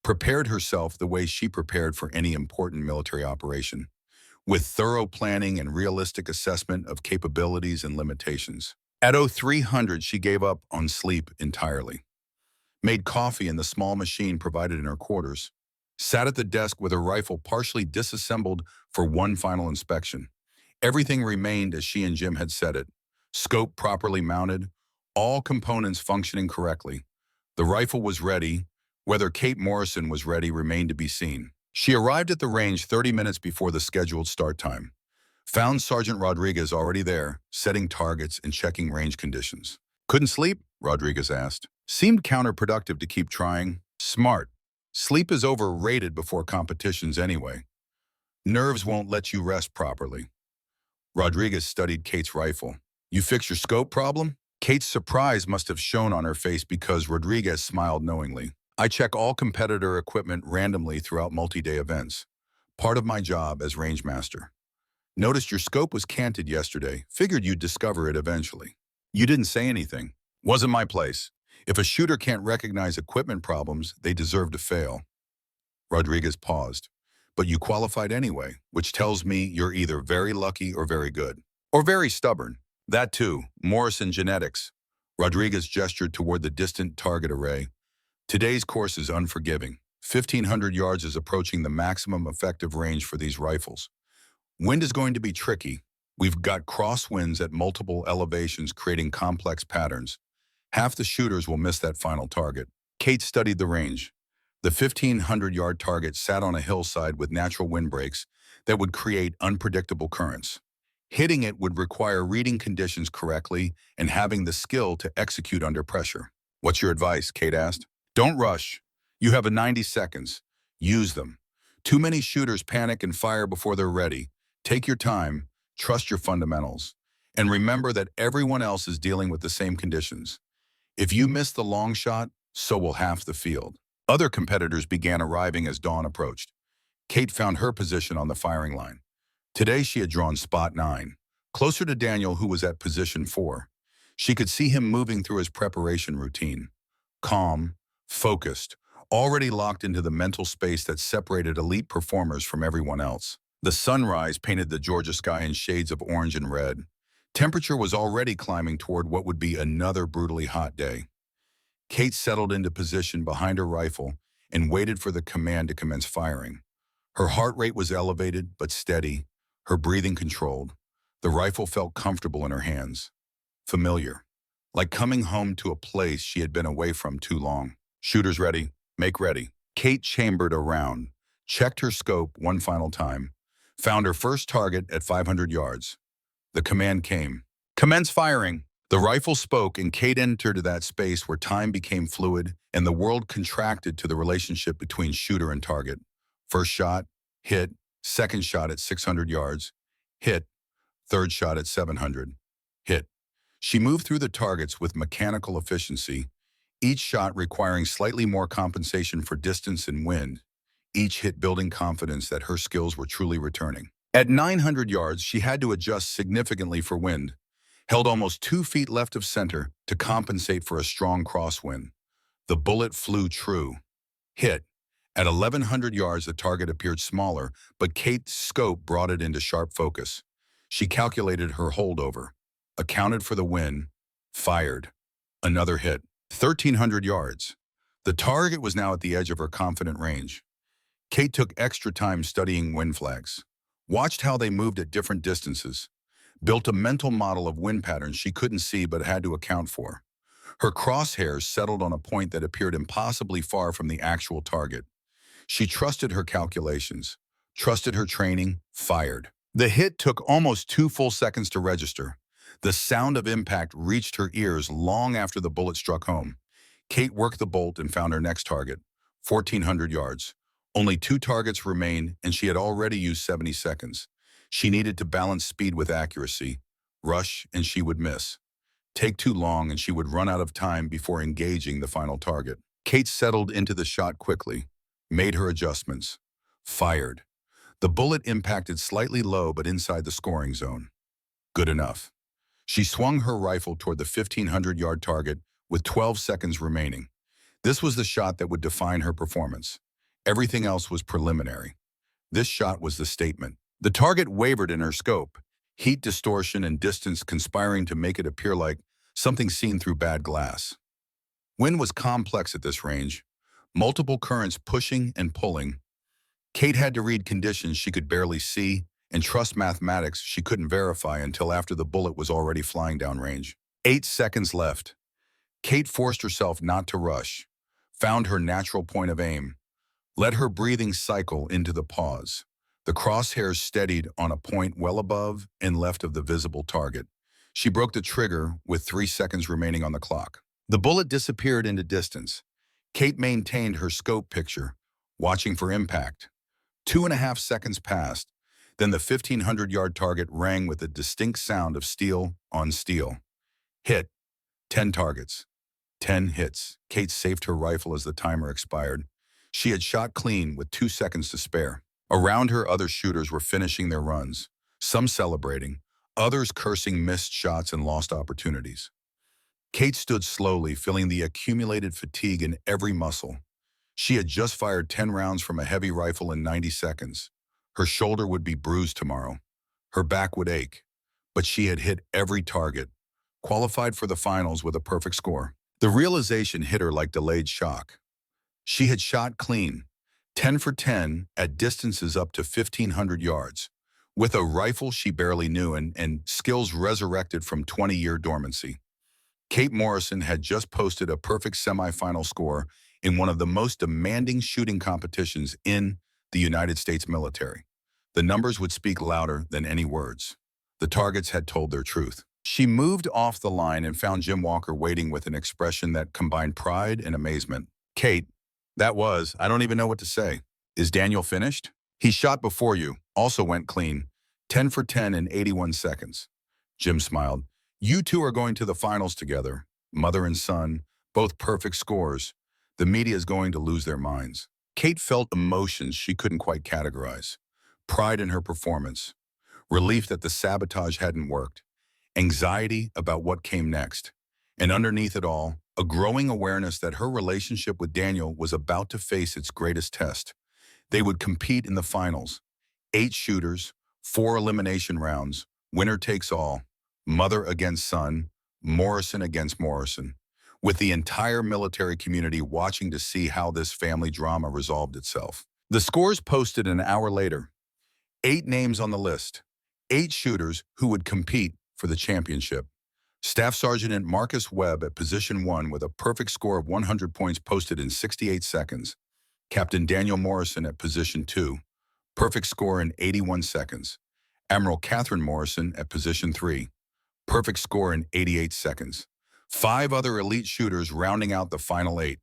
prepared herself the way she prepared for any important military operation, with thorough planning and realistic assessment of capabilities and limitations. At 0300, she gave up on sleep entirely, made coffee in the small machine provided in her quarters, sat at the desk with her rifle partially disassembled for one final inspection. Everything remained as she and Jim had said it, scope properly mounted, all components functioning correctly. The rifle was ready. Whether Kate Morrison was ready remained to be seen. She arrived at the range 30 minutes before the scheduled start time. Found Sergeant Rodriguez already there, setting targets and checking range conditions. Couldn't sleep? Rodriguez asked. Seemed counterproductive to keep trying. Smart. Sleep is overrated before competitions anyway. Nerves won't let you rest properly. Rodriguez studied Kate's rifle. You fix your scope problem? Kate's surprise must have shown on her face because Rodriguez smiled knowingly. I check all competitor equipment randomly throughout multi-day events. Part of my job as range master. Noticed your scope was canted yesterday. Figured you'd discover it eventually. You didn't say anything. Wasn't my place. If a shooter can't recognize equipment problems, they deserve to fail. Rodriguez paused. But you qualified anyway, which tells me you're either very lucky or very good. Or very stubborn. That too, Morrison genetics. Rodriguez gestured toward the distant target array. Today's course is unforgiving. 1,500 yards is approaching the maximum effective range for these rifles. Wind is going to be tricky. We've got crosswinds at multiple elevations creating complex patterns. Half the shooters will miss that final target. Kate studied the range. The 1,500-yard target sat on a hillside with natural windbreaks that would create unpredictable currents. Hitting it would require reading conditions correctly and having the skill to execute under pressure. What's your advice? Kate asked. Don't rush. You have 90 seconds. Use them. Too many shooters panic and fire before they're ready. Take your time, trust your fundamentals, and remember that everyone else is dealing with the same conditions. If you miss the long shot, so will half the field. Other competitors began arriving as dawn approached. Kate found her position on the firing line. Today she had drawn spot 9, closer to Daniel, who was at position 4. She could see him moving through his preparation routine. Calm, focused, already locked into the mental space that separated elite performers from everyone else. The sunrise painted the Georgia sky in shades of orange and red. Temperature was already climbing toward what would be another brutally hot day. Kate settled into position behind her rifle and waited for the command to commence firing. Her heart rate was elevated but steady, her breathing controlled. The rifle felt comfortable in her hands, familiar, like coming home to a place she had been away from too long. Shooters ready, make ready. Kate chambered a round, checked her scope one final time, found her first target at 500 yards. The command came. Commence firing. The rifle spoke and Kate entered that space where time became fluid and the world contracted to the relationship between shooter and target. First shot, hit. Second shot at 600 yards, hit. Third shot at 700, hit. She moved through the targets with mechanical efficiency, each shot requiring slightly more compensation for distance and wind, each hit building confidence that her skills were truly returning. At 900 yards, she had to adjust significantly for wind, held almost 2 feet left of center to compensate for a strong crosswind. The bullet flew true. Hit. At 1,100 yards, the target appeared smaller, but Kate's scope brought it into sharp focus. She calculated her holdover, accounted for the win, fired. Another hit. 1,300 yards. The target was now at the edge of her confident range. Kate took extra time studying wind flags, watched how they moved at different distances, built a mental model of wind patterns she couldn't see but had to account for. Her crosshairs settled on a point that appeared impossibly far from the actual target. She trusted her calculations, trusted her training, fired. The hit took almost 2 full seconds to register. The sound of impact reached her ears long after the bullet struck home. Kate worked the bolt and found her next target, 1,400 yards. Only 2 targets remained, and she had already used 70 seconds. She needed to balance speed with accuracy. Rush, and she would miss. Take too long, and she would run out of time before engaging the final target. Kate settled into the shot quickly, made her adjustments, fired. The bullet impacted slightly low but inside the scoring zone. Good enough. She swung her rifle toward the 1,500-yard target with 12 seconds remaining. This was the shot that would define her performance. Everything else was preliminary. This shot was the statement. The target wavered in her scope, heat distortion and distance conspiring to make it appear like something seen through bad glass. Wind was complex at this range, multiple currents pushing and pulling. Kate had to read conditions she could barely see and trust mathematics she couldn't verify until after the bullet was already flying downrange. 8 seconds left. Kate forced herself not to rush, found her natural point of aim, let her breathing cycle into the pause. The crosshairs steadied on a point well above and left of the visible target. She broke the trigger with 3 seconds remaining on the clock. The bullet disappeared into distance. Kate maintained her scope picture, watching for impact. 2.5 seconds passed, then the 1,500-yard target rang with a distinct sound of steel on steel. Hit. 10 targets. 10 hits. Kate safed her rifle as the timer expired. She had shot clean with 2 seconds to spare. Around her, other shooters were finishing their runs, some celebrating, others cursing missed shots and lost opportunities. Kate stood slowly, feeling the accumulated fatigue in every muscle. She had just fired 10 rounds from a heavy rifle in 90 seconds. Her shoulder would be bruised tomorrow. Her back would ache. But she had hit every target, qualified for the finals with a perfect score. The realization hit her like delayed shock. She had shot clean, 10 for 10 at distances up to 1,500 yards, with a rifle she barely knew and skills resurrected from 20-year dormancy. Kate Morrison had just posted a perfect semifinal score in one of the most demanding shooting competitions in the United States military. The numbers would speak louder than any words. The targets had told their truth. She moved off the line and found Jim Walker waiting with an expression that combined pride and amazement. Kate, I don't even know what to say. Is Daniel finished? He shot before you, also went clean, 10 for 10 in 81 seconds. Jim smiled. You two are going to the finals together, mother and son, both perfect scores. The media is going to lose their minds. Kate felt emotions she couldn't quite categorize. Pride in her performance, relief that the sabotage hadn't worked, anxiety about what came next, and underneath it all, a growing awareness that her relationship with Daniel was about to face its greatest test. They would compete in the finals. 8 shooters, 4 elimination rounds, winner takes all, mother against son, Morrison against Morrison, with the entire military community watching to see how this family drama resolved itself. The scores posted an hour later. 8 names on the list. 8 shooters who would compete for the championship. Staff Sergeant Marcus Webb at position 1 with a perfect score of 100 points posted in 68 seconds. Captain Daniel Morrison at position 2, perfect score in 81 seconds. Admiral Katherine Morrison at position 3, perfect score in 88 seconds. 5 other elite shooters rounding out the final 8,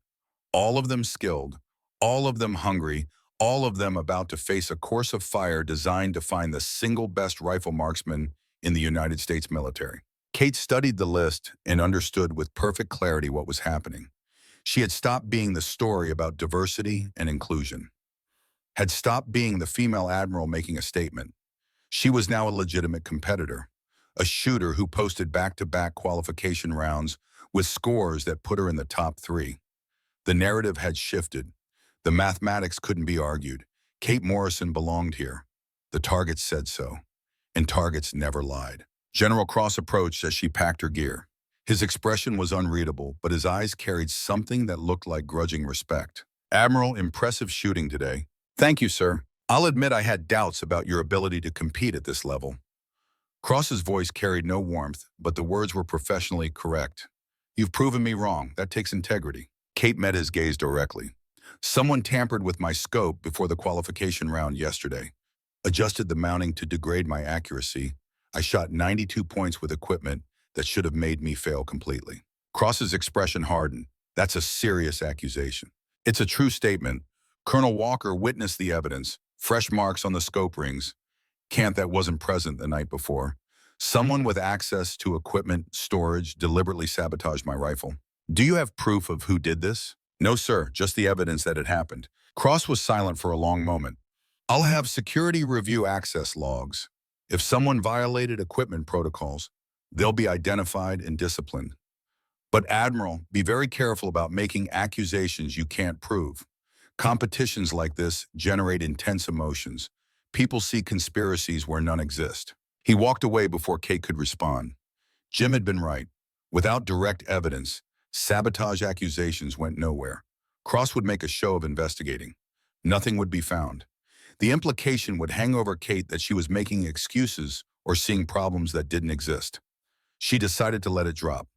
all of them skilled, all of them hungry, all of them about to face a course of fire designed to find the single best rifle marksman in the United States military. Kate studied the list and understood with perfect clarity what was happening. She had stopped being the story about diversity and inclusion, had stopped being the female admiral making a statement. She was now a legitimate competitor, a shooter who posted back-to-back qualification rounds with scores that put her in the top 3. The narrative had shifted. The mathematics couldn't be argued. Kate Morrison belonged here. The targets said so, and targets never lied. General Cross approached as she packed her gear. His expression was unreadable, but his eyes carried something that looked like grudging respect. Admiral, impressive shooting today. Thank you, sir. I'll admit I had doubts about your ability to compete at this level. Cross's voice carried no warmth, but the words were professionally correct. You've proven me wrong. That takes integrity. Kate met his gaze directly. Someone tampered with my scope before the qualification round yesterday. Adjusted the mounting to degrade my accuracy. I shot 92 points with equipment that should have made me fail completely. Cross's expression hardened. That's a serious accusation. It's a true statement. Colonel Walker witnessed the evidence. Fresh marks on the scope rings. Can't that wasn't present the night before. Someone with access to equipment, storage, deliberately sabotaged my rifle. Do you have proof of who did this? No, sir, just the evidence that it happened. Cross was silent for a long moment. I'll have security review access logs. If someone violated equipment protocols, they'll be identified and disciplined. But Admiral, be very careful about making accusations you can't prove. Competitions like this generate intense emotions. People see conspiracies where none exist. He walked away before Kate could respond. Jim had been right. Without direct evidence, sabotage accusations went nowhere. Cross would make a show of investigating. Nothing would be found. The implication would hang over Kate that she was making excuses or seeing problems that didn't exist. She decided to let it drop.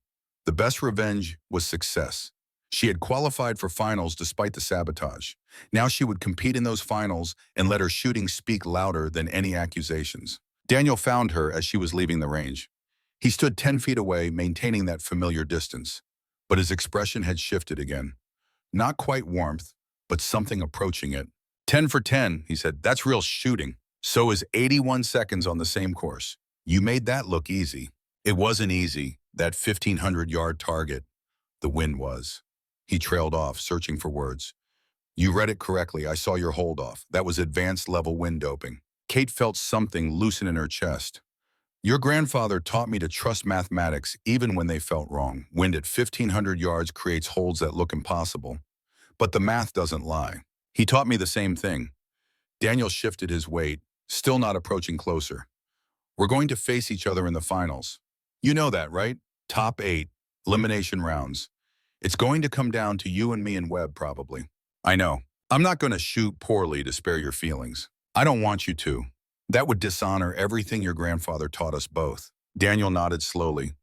The best revenge was success. She had qualified for finals despite the sabotage. Now she would compete in those finals and let her shooting speak louder than any accusations. Daniel found her as she was leaving the range. He stood 10 feet away, maintaining that familiar distance. But his expression had shifted again. Not quite warmth, but something approaching it. 10 for 10, he said. That's real shooting. So is 81 seconds on the same course. You made that look easy. It wasn't easy, that 1,500-yard target. The wind was. He trailed off, searching for words. You read it correctly. I saw your hold-off. That was advanced-level wind doping. Kate felt something loosen in her chest. Your grandfather taught me to trust mathematics even when they felt wrong. Wind at 1,500 yards creates holds that look impossible. But the math doesn't lie. He taught me the same thing. Daniel shifted his weight, still not approaching closer. We're going to face each other in the finals. You know that, right? Top 8, elimination rounds. It's going to come down to you and me and Webb, probably. I know. I'm not going to shoot poorly to spare your feelings. I don't want you to. That would dishonor everything your grandfather taught us both. Daniel nodded slowly.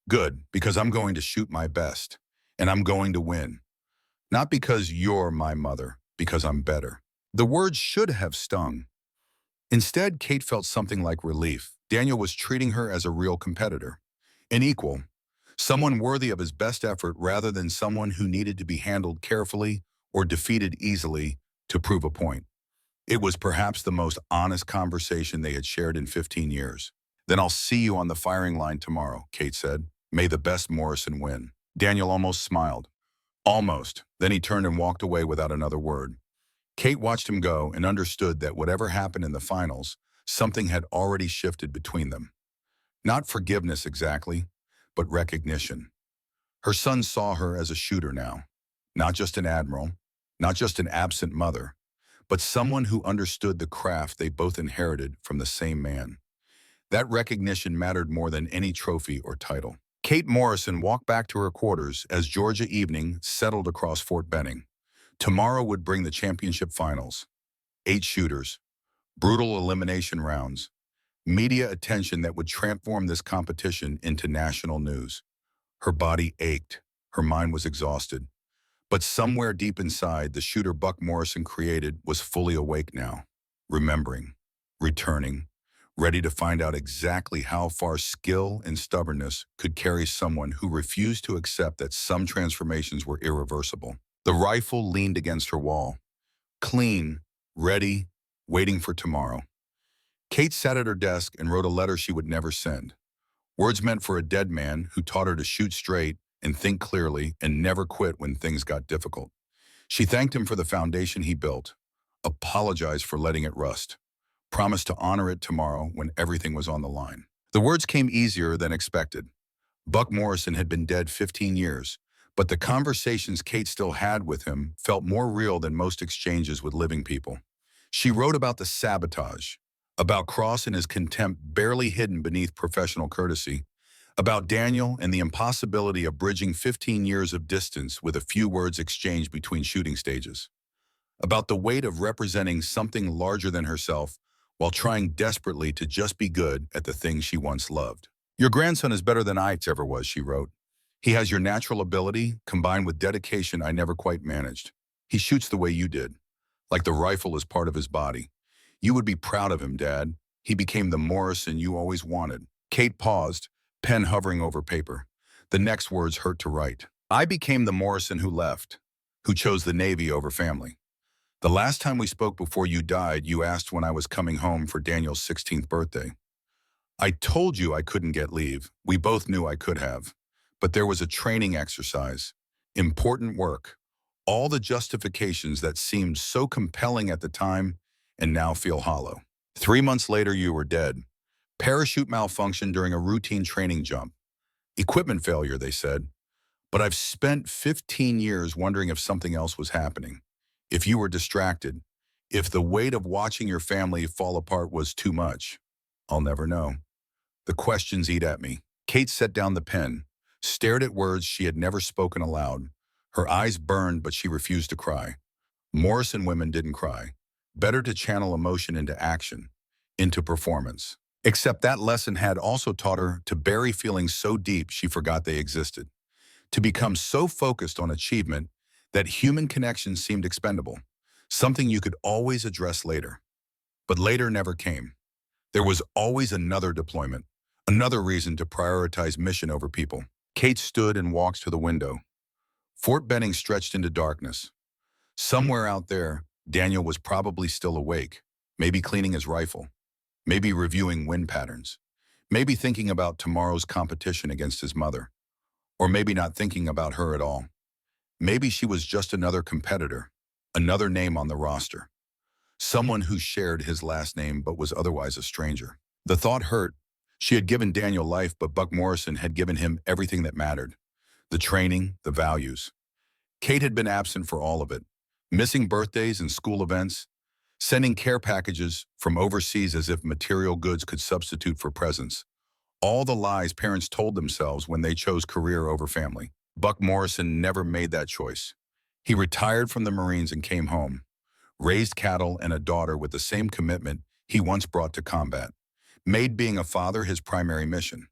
Good, because I'm going to shoot my best. And I'm going to win. Not because you're my mother, because I'm better. The words should have stung. Instead, Kate felt something like relief. Daniel was treating her as a real competitor. An equal. Someone worthy of his best effort rather than someone who needed to be handled carefully or defeated easily to prove a point. It was perhaps the most honest conversation they had shared in 15 years. Then I'll see you on the firing line tomorrow, Kate said. May the best Morrison win. Daniel almost smiled. Almost. Then he turned and walked away without another word. Kate watched him go and understood that whatever happened in the finals, something had already shifted between them. Not forgiveness exactly, but recognition. Her son saw her as a shooter now. Not just an admiral, not just an absent mother, but someone who understood the craft they both inherited from the same man. That recognition mattered more than any trophy or title. Kate Morrison walked back to her quarters as Georgia evening settled across Fort Benning. Tomorrow would bring the championship finals. 8 shooters, brutal elimination rounds, Media attention that would transform this competition into national news. Her body ached. Her mind was exhausted. But somewhere deep inside, the shooter Buck Morrison created was fully awake now, remembering, returning, ready to find out exactly how far skill and stubbornness could carry someone who refused to accept that some transformations were irreversible. The rifle leaned against her wall, clean, ready, waiting for tomorrow. Kate sat at her desk and wrote a letter she would never send. Words meant for a dead man who taught her to shoot straight and think clearly and never quit when things got difficult. She thanked him for the foundation he built, apologized for letting it rust, promised to honor it tomorrow when everything was on the line. The words came easier than expected. Buck Morrison had been dead 15 years, but the conversations Kate still had with him felt more real than most exchanges with living people. She wrote about the sabotage, about Cross and his contempt barely hidden beneath professional courtesy, about Daniel and the impossibility of bridging 15 years of distance with a few words exchanged between shooting stages, about the weight of representing something larger than herself while trying desperately to just be good at the things she once loved. Your grandson is better than I ever was, she wrote. He has your natural ability combined with dedication I never quite managed. He shoots the way you did, like the rifle is part of his body. You would be proud of him, Dad. He became the Morrison you always wanted. Kate paused, pen hovering over paper. The next words hurt to write. I became the Morrison who left, who chose the Navy over family. The last time we spoke before you died, you asked when I was coming home for Daniel's 16th birthday. I told you I couldn't get leave. We both knew I could have. But there was a training exercise, important work, all the justifications that seemed so compelling at the time and now feel hollow. 3 months later, you were dead. Parachute malfunction during a routine training jump. Equipment failure, they said. But I've spent 15 years wondering if something else was happening. If you were distracted. If the weight of watching your family fall apart was too much. I'll never know. The questions eat at me. Kate set down the pen, stared at words she had never spoken aloud. Her eyes burned, but she refused to cry. Morrison women didn't cry. Better to channel emotion into action, into performance. Except that lesson had also taught her to bury feelings so deep she forgot they existed. To become so focused on achievement that human connection seemed expendable, something you could always address later. But later never came. There was always another deployment, another reason to prioritize mission over people. Kate stood and walked to the window. Fort Benning stretched into darkness. Somewhere out there, Daniel was probably still awake, maybe cleaning his rifle, maybe reviewing wind patterns, maybe thinking about tomorrow's competition against his mother, or maybe not thinking about her at all. Maybe she was just another competitor, another name on the roster, someone who shared his last name but was otherwise a stranger. The thought hurt. She had given Daniel life, but Buck Morrison had given him everything that mattered. The training, the values. Kate had been absent for all of it, missing birthdays and school events, sending care packages from overseas as if material goods could substitute for presents. All the lies parents told themselves when they chose career over family. Buck Morrison never made that choice. He retired from the Marines and came home, raised cattle and a daughter with the same commitment he once brought to combat, made being a father his primary mission.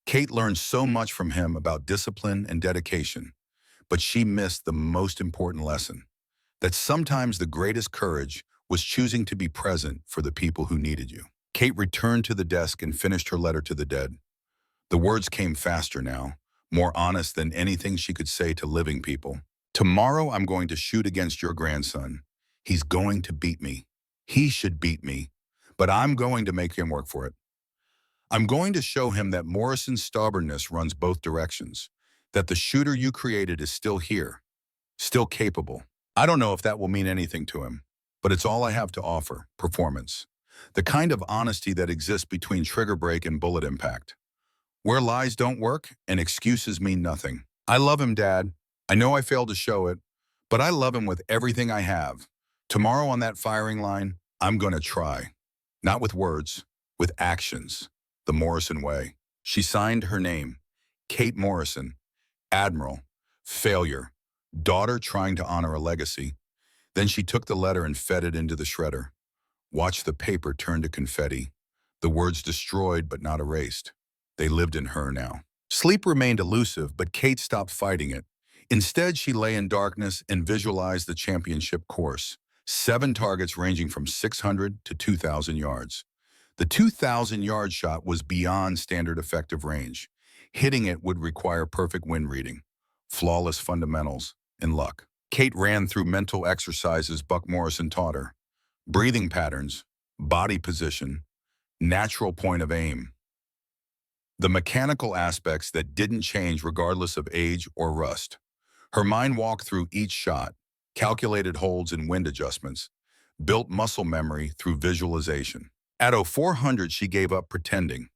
Kate learned so much from him about discipline and dedication, but she missed the most important lesson, that sometimes the greatest courage was choosing to be present for the people who needed you. Kate returned to the desk and finished her letter to the dead. The words came faster now, more honest than anything she could say to living people. Tomorrow I'm going to shoot against your grandson. He's going to beat me. He should beat me, but I'm going to make him work for it. I'm going to show him that Morrison's stubbornness runs both directions, that the shooter you created is still here, still capable. I don't know if that will mean anything to him, but it's all I have to offer, performance. The kind of honesty that exists between trigger break and bullet impact. Where lies don't work and excuses mean nothing. I love him, Dad. I know I failed to show it, but I love him with everything I have. Tomorrow on that firing line, I'm going to try. Not with words, with actions. The Morrison way. She signed her name, Kate Morrison, Admiral, failure, daughter trying to honor a legacy. Then she took the letter and fed it into the shredder. Watched the paper turn to confetti. The words destroyed but not erased. They lived in her now. Sleep remained elusive, but Kate stopped fighting it. Instead, she lay in darkness and visualized the championship course. 7 targets ranging from 600 to 2,000 yards. The 2,000-yard shot was beyond standard effective range. Hitting it would require perfect wind reading, flawless fundamentals, and luck. Kate ran through mental exercises Buck Morrison taught her. Breathing patterns, body position, natural point of aim. The mechanical aspects that didn't change regardless of age or rust. Her mind walked through each shot, calculated holds and wind adjustments, built muscle memory through visualization. At 0400, she gave up pretending.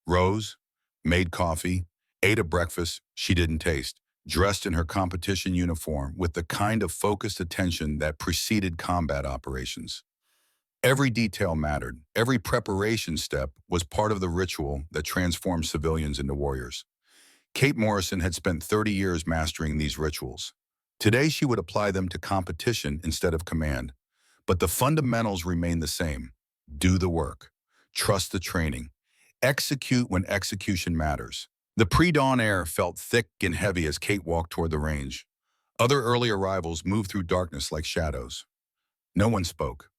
Rose, made coffee, ate a breakfast she didn't taste, dressed in her competition uniform with the kind of focused attention that preceded combat operations. Every detail mattered. Every preparation step was part of the ritual that transformed civilians into warriors. Kate Morrison had spent 30 years mastering these rituals. Today, she would apply them to competition instead of command. But the fundamentals remain the same. Do the work. Trust the training. Execute when execution matters. The pre-dawn air felt thick and heavy as Kate walked toward the range. Other early arrivals moved through darkness like shadows. No one spoke.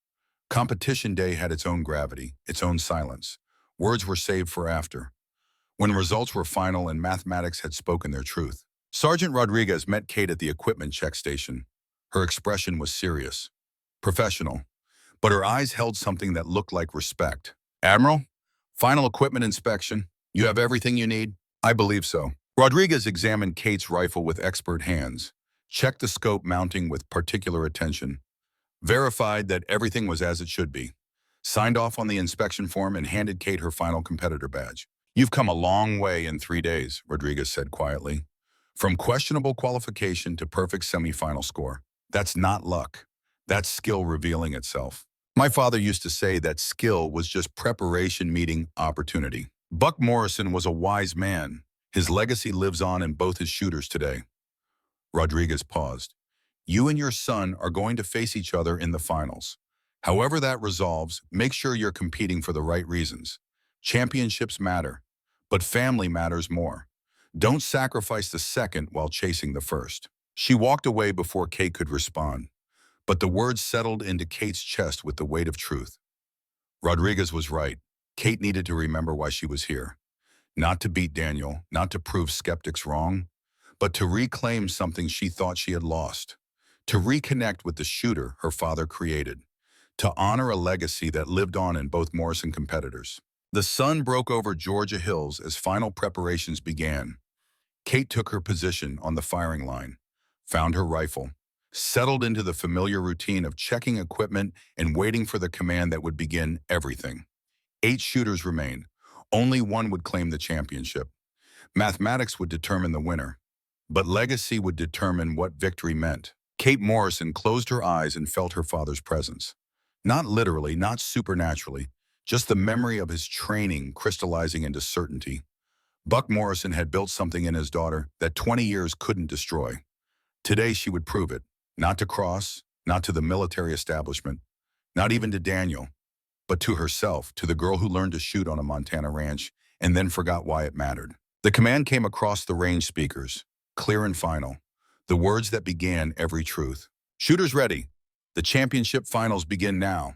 Competition day had its own gravity, its own silence. Words were saved for after, when results were final and mathematics had spoken their truth. Sergeant Rodriguez met Kate at the equipment check station. Her expression was serious, professional, but her eyes held something that looked like respect. Admiral, final equipment inspection. You have everything you need? I believe so. Rodriguez examined Kate's rifle with expert hands, checked the scope mounting with particular attention, verified that everything was as it should be, signed off on the inspection form and handed Kate her final competitor badge. You've come a long way in 3 days, Rodriguez said quietly. From questionable qualification to perfect semifinal score. That's not luck. That's skill revealing itself. My father used to say that skill was just preparation meeting opportunity. Buck Morrison was a wise man. His legacy lives on in both his shooters today. Rodriguez paused. You and your son are going to face each other in the finals. However that resolves, make sure you're competing for the right reasons. Championships matter, but family matters more. Don't sacrifice the second while chasing the first. She walked away before Kate could respond, but the words settled into Kate's chest with the weight of truth. Rodriguez was right. Kate needed to remember why she was here. Not to beat Daniel, not to prove skeptics wrong, but to reclaim something she thought she had lost. To reconnect with the shooter her father created. To honor a legacy that lived on in both Morrison competitors. The sun broke over Georgia hills as final preparations began. Kate took her position on the firing line, found her rifle, settled into the familiar routine of checking equipment and waiting for the command that would begin everything. 8 shooters remained. Only one would claim the championship. Mathematics would determine the winner, but legacy would determine what victory meant. Kate Morrison closed her eyes and felt her father's presence. Not literally, not supernaturally, just the memory of his training crystallizing into certainty. Buck Morrison had built something in his daughter that 20 years couldn't destroy. Today she would prove it, not to Cross, not to the military establishment, not even to Daniel, but to herself, to the girl who learned to shoot on a Montana ranch and then forgot why it mattered. The command came across the range speakers, clear and final, the words that began every truth. Shooters ready. The championship finals begin now.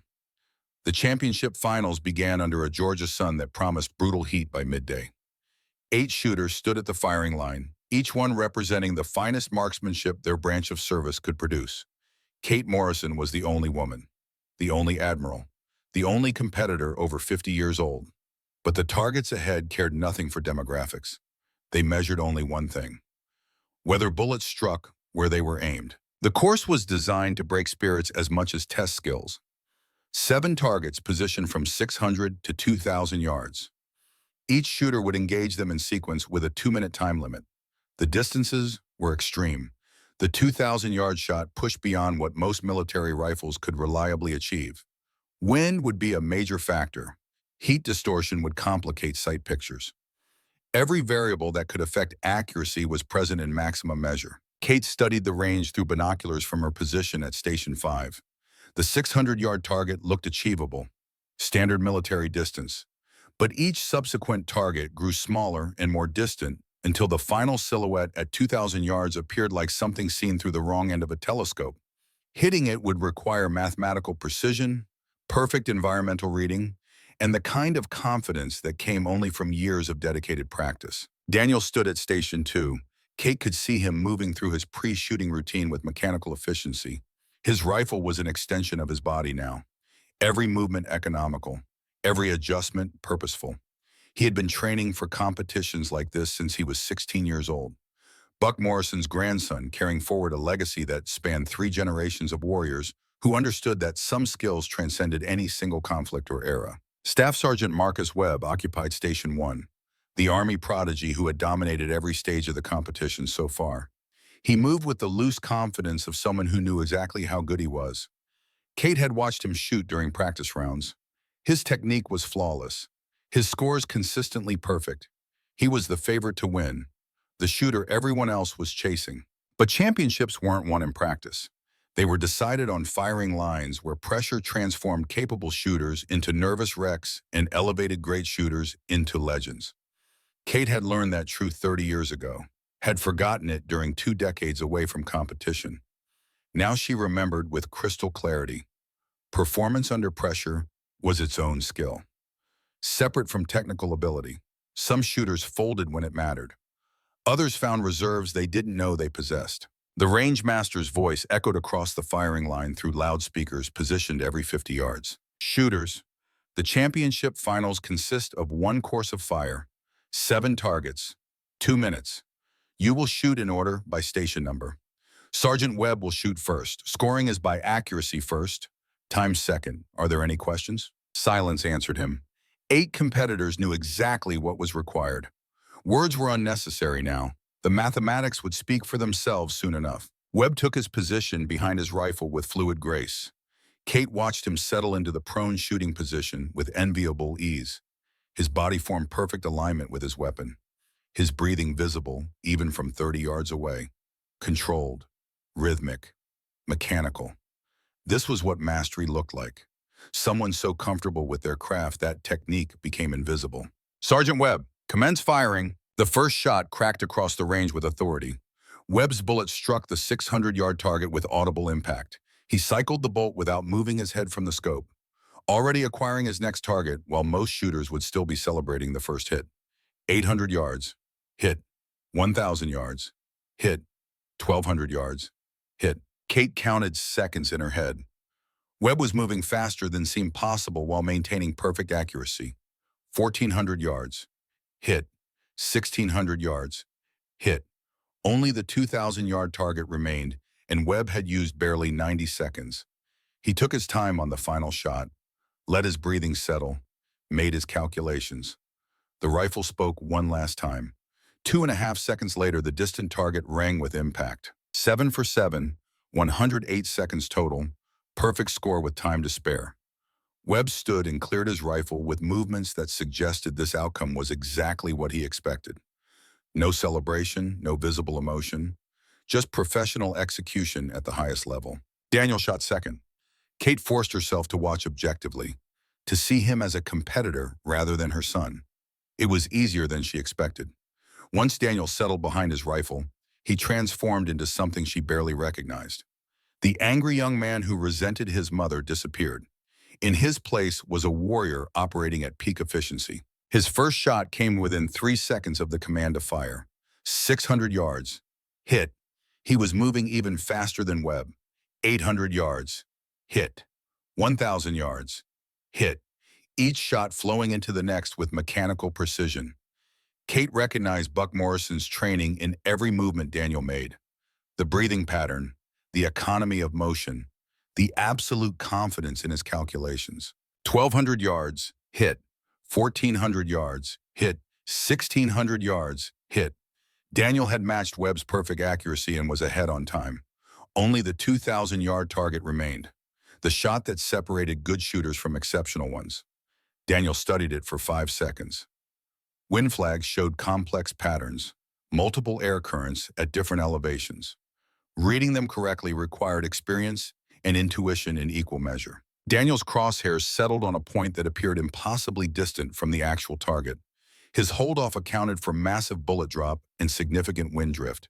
The championship finals began under a Georgia sun that promised brutal heat by midday. 8 shooters stood at the firing line, each one representing the finest marksmanship their branch of service could produce. Kate Morrison was the only woman, the only admiral, the only competitor over 50 years old. But the targets ahead cared nothing for demographics. They measured only one thing: whether bullets struck where they were aimed. The course was designed to break spirits as much as test skills. 7 targets positioned from 600 to 2,000 yards. Each shooter would engage them in sequence with a 2-minute time limit. The distances were extreme. The 2,000-yard shot pushed beyond what most military rifles could reliably achieve. Wind would be a major factor. Heat distortion would complicate sight pictures. Every variable that could affect accuracy was present in maximum measure. Kate studied the range through binoculars from her position at Station 5. The 600-yard target looked achievable. Standard military distance. But each subsequent target grew smaller and more distant until the final silhouette at 2,000 yards appeared like something seen through the wrong end of a telescope. Hitting it would require mathematical precision, perfect environmental reading, and the kind of confidence that came only from years of dedicated practice. Daniel stood at Station 2. Kate could see him moving through his pre-shooting routine with mechanical efficiency. His rifle was an extension of his body now, every movement economical, every adjustment purposeful. He had been training for competitions like this since he was 16 years old. Buck Morrison's grandson, carrying forward a legacy that spanned 3 generations of warriors who understood that some skills transcended any single conflict or era. Staff Sergeant Marcus Webb occupied Station 1, the Army prodigy who had dominated every stage of the competition so far. He moved with the loose confidence of someone who knew exactly how good he was. Kate had watched him shoot during practice rounds. His technique was flawless, his scores consistently perfect. He was the favorite to win, the shooter everyone else was chasing. But championships weren't won in practice. They were decided on firing lines where pressure transformed capable shooters into nervous wrecks and elevated great shooters into legends. Kate had learned that truth 30 years ago, had forgotten it during 2 decades away from competition. Now she remembered with crystal clarity. Performance under pressure was its own skill. Separate from technical ability, some shooters folded when it mattered. Others found reserves they didn't know they possessed. The range master's voice echoed across the firing line through loudspeakers positioned every 50 yards. Shooters, the championship finals consist of 1 course of fire, 7 targets, 2 minutes. You will shoot in order by station number. Sergeant Webb will shoot first. Scoring is by accuracy first, time second. Are there any questions? Silence answered him. 8 competitors knew exactly what was required. Words were unnecessary now. The mathematics would speak for themselves soon enough. Webb took his position behind his rifle with fluid grace. Kate watched him settle into the prone shooting position with enviable ease. His body formed perfect alignment with his weapon. His breathing visible, even from 30 yards away. Controlled, rhythmic, mechanical. This was what mastery looked like. Someone so comfortable with their craft that technique became invisible. Sergeant Webb, commence firing. The first shot cracked across the range with authority. Webb's bullet struck the 600-yard target with audible impact. He cycled the bolt without moving his head from the scope, already acquiring his next target while most shooters would still be celebrating the first hit. 800 yards, hit. 1,000 yards, hit. 1,200 yards, hit. Kate counted seconds in her head. Webb was moving faster than seemed possible while maintaining perfect accuracy. 1,400 yards, hit. 1,600 yards, hit. Only the 2,000-yard target remained, and Webb had used barely 90 seconds. He took his time on the final shot, let his breathing settle, made his calculations. The rifle spoke one last time. 2.5 seconds later, the distant target rang with impact. 7 for 7, 108 seconds total, perfect score with time to spare. Webb stood and cleared his rifle with movements that suggested this outcome was exactly what he expected. No celebration, no visible emotion, just professional execution at the highest level. Daniel shot second. Kate forced herself to watch objectively, to see him as a competitor rather than her son. It was easier than she expected. Once Daniel settled behind his rifle, he transformed into something she barely recognized. The angry young man who resented his mother disappeared. In his place was a warrior operating at peak efficiency. His first shot came within 3 seconds of the command to fire. 600 yards. Hit. He was moving even faster than Webb. 800 yards. Hit. 1,000 yards. Hit. Each shot flowing into the next with mechanical precision. Kate recognized Buck Morrison's training in every movement Daniel made. The breathing pattern, the economy of motion, the absolute confidence in his calculations. 1,200 yards, hit. 1,400 yards, hit. 1,600 yards, hit. Daniel had matched Webb's perfect accuracy and was ahead on time. Only the 2,000-yard target remained, the shot that separated good shooters from exceptional ones. Daniel studied it for 5 seconds. Wind flags showed complex patterns, multiple air currents at different elevations. Reading them correctly required experience and intuition in equal measure. Daniel's crosshairs settled on a point that appeared impossibly distant from the actual target. His hold-off accounted for massive bullet drop and significant wind drift.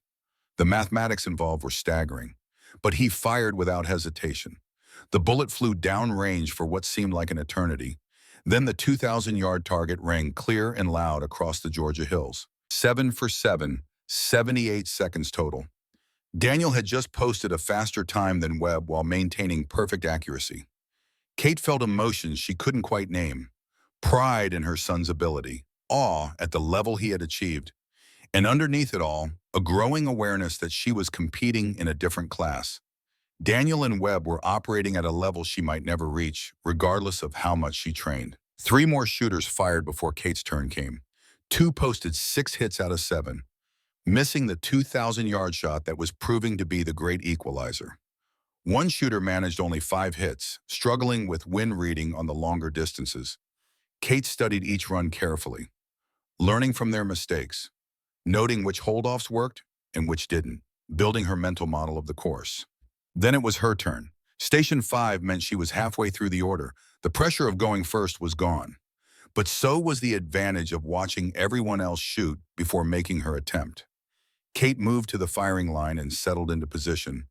The mathematics involved were staggering, but he fired without hesitation. The bullet flew downrange for what seemed like an eternity. Then the 2,000-yard target rang clear and loud across the Georgia hills. 7 for 7, 78 seconds total. Daniel had just posted a faster time than Webb while maintaining perfect accuracy. Kate felt emotions she couldn't quite name. Pride in her son's ability, awe at the level he had achieved, and underneath it all, a growing awareness that she was competing in a different class. Daniel and Webb were operating at a level she might never reach, regardless of how much she trained. 3 more shooters fired before Kate's turn came. 2 posted 6 hits out of 7, missing the 2,000-yard shot that was proving to be the great equalizer. 1 shooter managed only 5 hits, struggling with wind reading on the longer distances. Kate studied each run carefully, learning from their mistakes, noting which holdoffs worked and which didn't, building her mental model of the course. Then it was her turn. Station 5 meant she was halfway through the order. The pressure of going first was gone. But so was the advantage of watching everyone else shoot before making her attempt. Kate moved to the firing line and settled into position.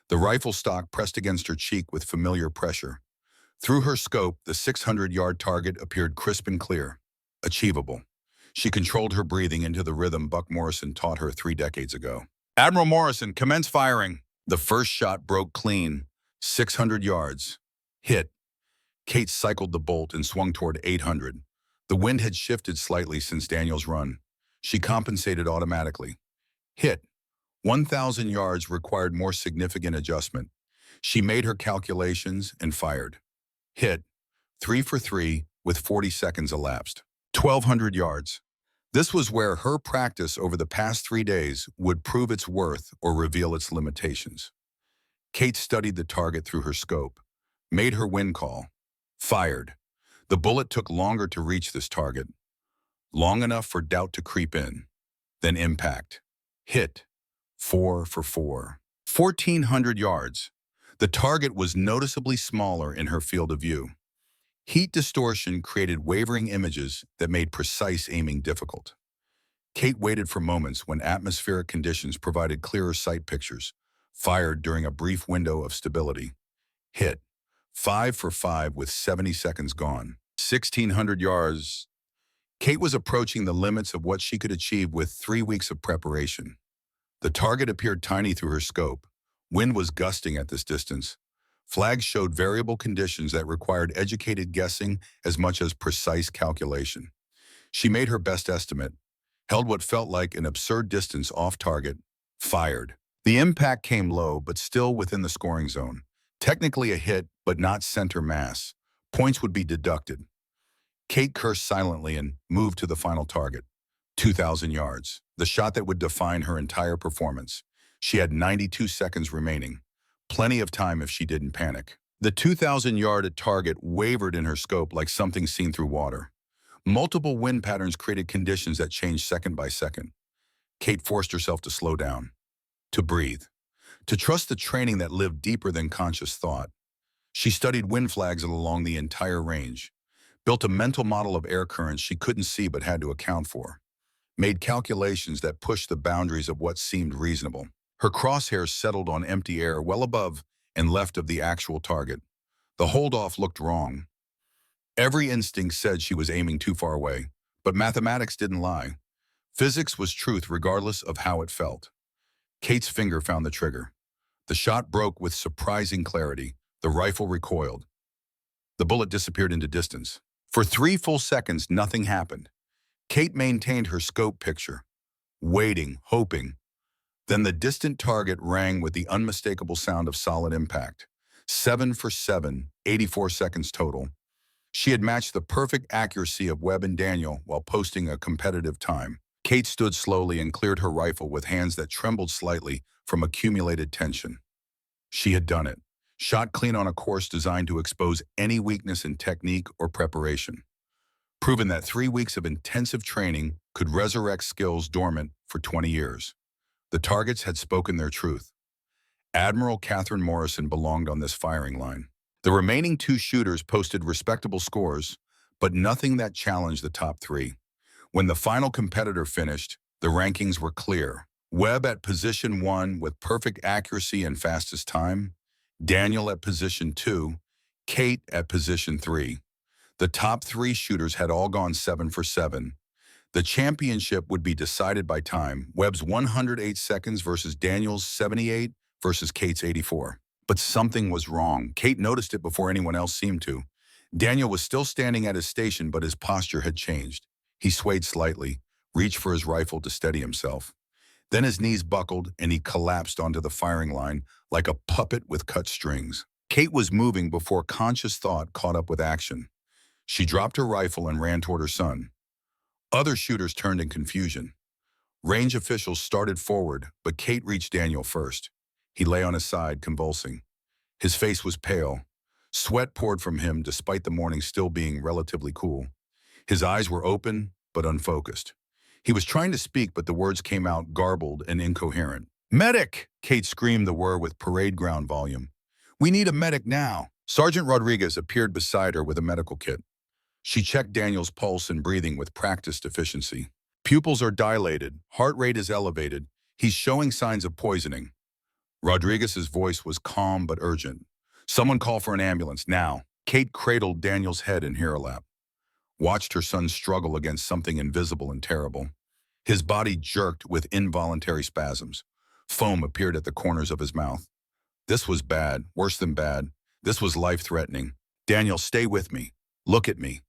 The rifle stock pressed against her cheek with familiar pressure. Through her scope, the 600-yard target appeared crisp and clear. Achievable. She controlled her breathing into the rhythm Buck Morrison taught her 3 decades ago. Admiral Morrison, commence firing. The first shot broke clean. 600 yards. Hit. Kate cycled the bolt and swung toward 800. The wind had shifted slightly since Daniel's run. She compensated automatically. Hit. 1,000 yards required more significant adjustment. She made her calculations and fired. Hit. 3 for 3 with 40 seconds elapsed. 1,200 yards. This was where her practice over the past 3 days would prove its worth or reveal its limitations. Kate studied the target through her scope, made her wind call, fired. The bullet took longer to reach this target, long enough for doubt to creep in, then impact. Hit. 4 for 4. 1,400 yards. The target was noticeably smaller in her field of view. Heat distortion created wavering images that made precise aiming difficult. Kate waited for moments when atmospheric conditions provided clearer sight pictures, fired during a brief window of stability. Hit. 5 for 5 with 70 seconds gone. 1,600 yards. Kate was approaching the limits of what she could achieve with 3 weeks of preparation. The target appeared tiny through her scope. Wind was gusting at this distance. Flags showed variable conditions that required educated guessing as much as precise calculation. She made her best estimate, held what felt like an absurd distance off target, fired. The impact came low, but still within the scoring zone. Technically a hit, but not center mass. Points would be deducted. Kate cursed silently and moved to the final target, 2,000 yards, the shot that would define her entire performance. She had 92 seconds remaining. Plenty of time if she didn't panic. The 2,000-yard target wavered in her scope like something seen through water. Multiple wind patterns created conditions that changed second by second. Kate forced herself to slow down, to breathe, to trust the training that lived deeper than conscious thought. She studied wind flags along the entire range, built a mental model of air currents she couldn't see but had to account for, made calculations that pushed the boundaries of what seemed reasonable. Her crosshairs settled on empty air well above and left of the actual target. The hold-off looked wrong. Every instinct said she was aiming too far away, but mathematics didn't lie. Physics was truth regardless of how it felt. Kate's finger found the trigger. The shot broke with surprising clarity. The rifle recoiled. The bullet disappeared into distance. For 3 full seconds, nothing happened. Kate maintained her scope picture, waiting, hoping. Then the distant target rang with the unmistakable sound of solid impact. 7 for 7, 84 seconds total. She had matched the perfect accuracy of Webb and Daniel while posting a competitive time. Kate stood slowly and cleared her rifle with hands that trembled slightly from accumulated tension. She had done it, shot clean on a course designed to expose any weakness in technique or preparation. Proven that 3 weeks of intensive training could resurrect skills dormant for 20 years. The targets had spoken their truth. Admiral Katherine Morrison belonged on this firing line. The remaining two shooters posted respectable scores, but nothing that challenged the top three. When the final competitor finished, the rankings were clear. Webb at position 1 with perfect accuracy and fastest time, Daniel at position 2, Kate at position 3. The top three shooters had all gone 7 for 7. The championship would be decided by time, Webb's 108 seconds versus Daniel's 78 versus Kate's 84. But something was wrong. Kate noticed it before anyone else seemed to. Daniel was still standing at his station, but his posture had changed. He swayed slightly, reached for his rifle to steady himself. Then his knees buckled and he collapsed onto the firing line like a puppet with cut strings. Kate was moving before conscious thought caught up with action. She dropped her rifle and ran toward her son. Other shooters turned in confusion. Range officials started forward, but Kate reached Daniel first. He lay on his side, convulsing. His face was pale. Sweat poured from him despite the morning still being relatively cool. His eyes were open, but unfocused. He was trying to speak, but the words came out garbled and incoherent. "Medic!" Kate screamed the word with parade ground volume. "We need a medic now." Sergeant Rodriguez appeared beside her with a medical kit. She checked Daniel's pulse and breathing with practiced efficiency. Pupils are dilated, heart rate is elevated. He's showing signs of poisoning. Rodriguez's voice was calm but urgent. "Someone call for an ambulance, now." Kate cradled Daniel's head in her lap, watched her son struggle against something invisible and terrible. His body jerked with involuntary spasms. Foam appeared at the corners of his mouth. This was bad, worse than bad. This was life-threatening. "Daniel, stay with me. Look at me."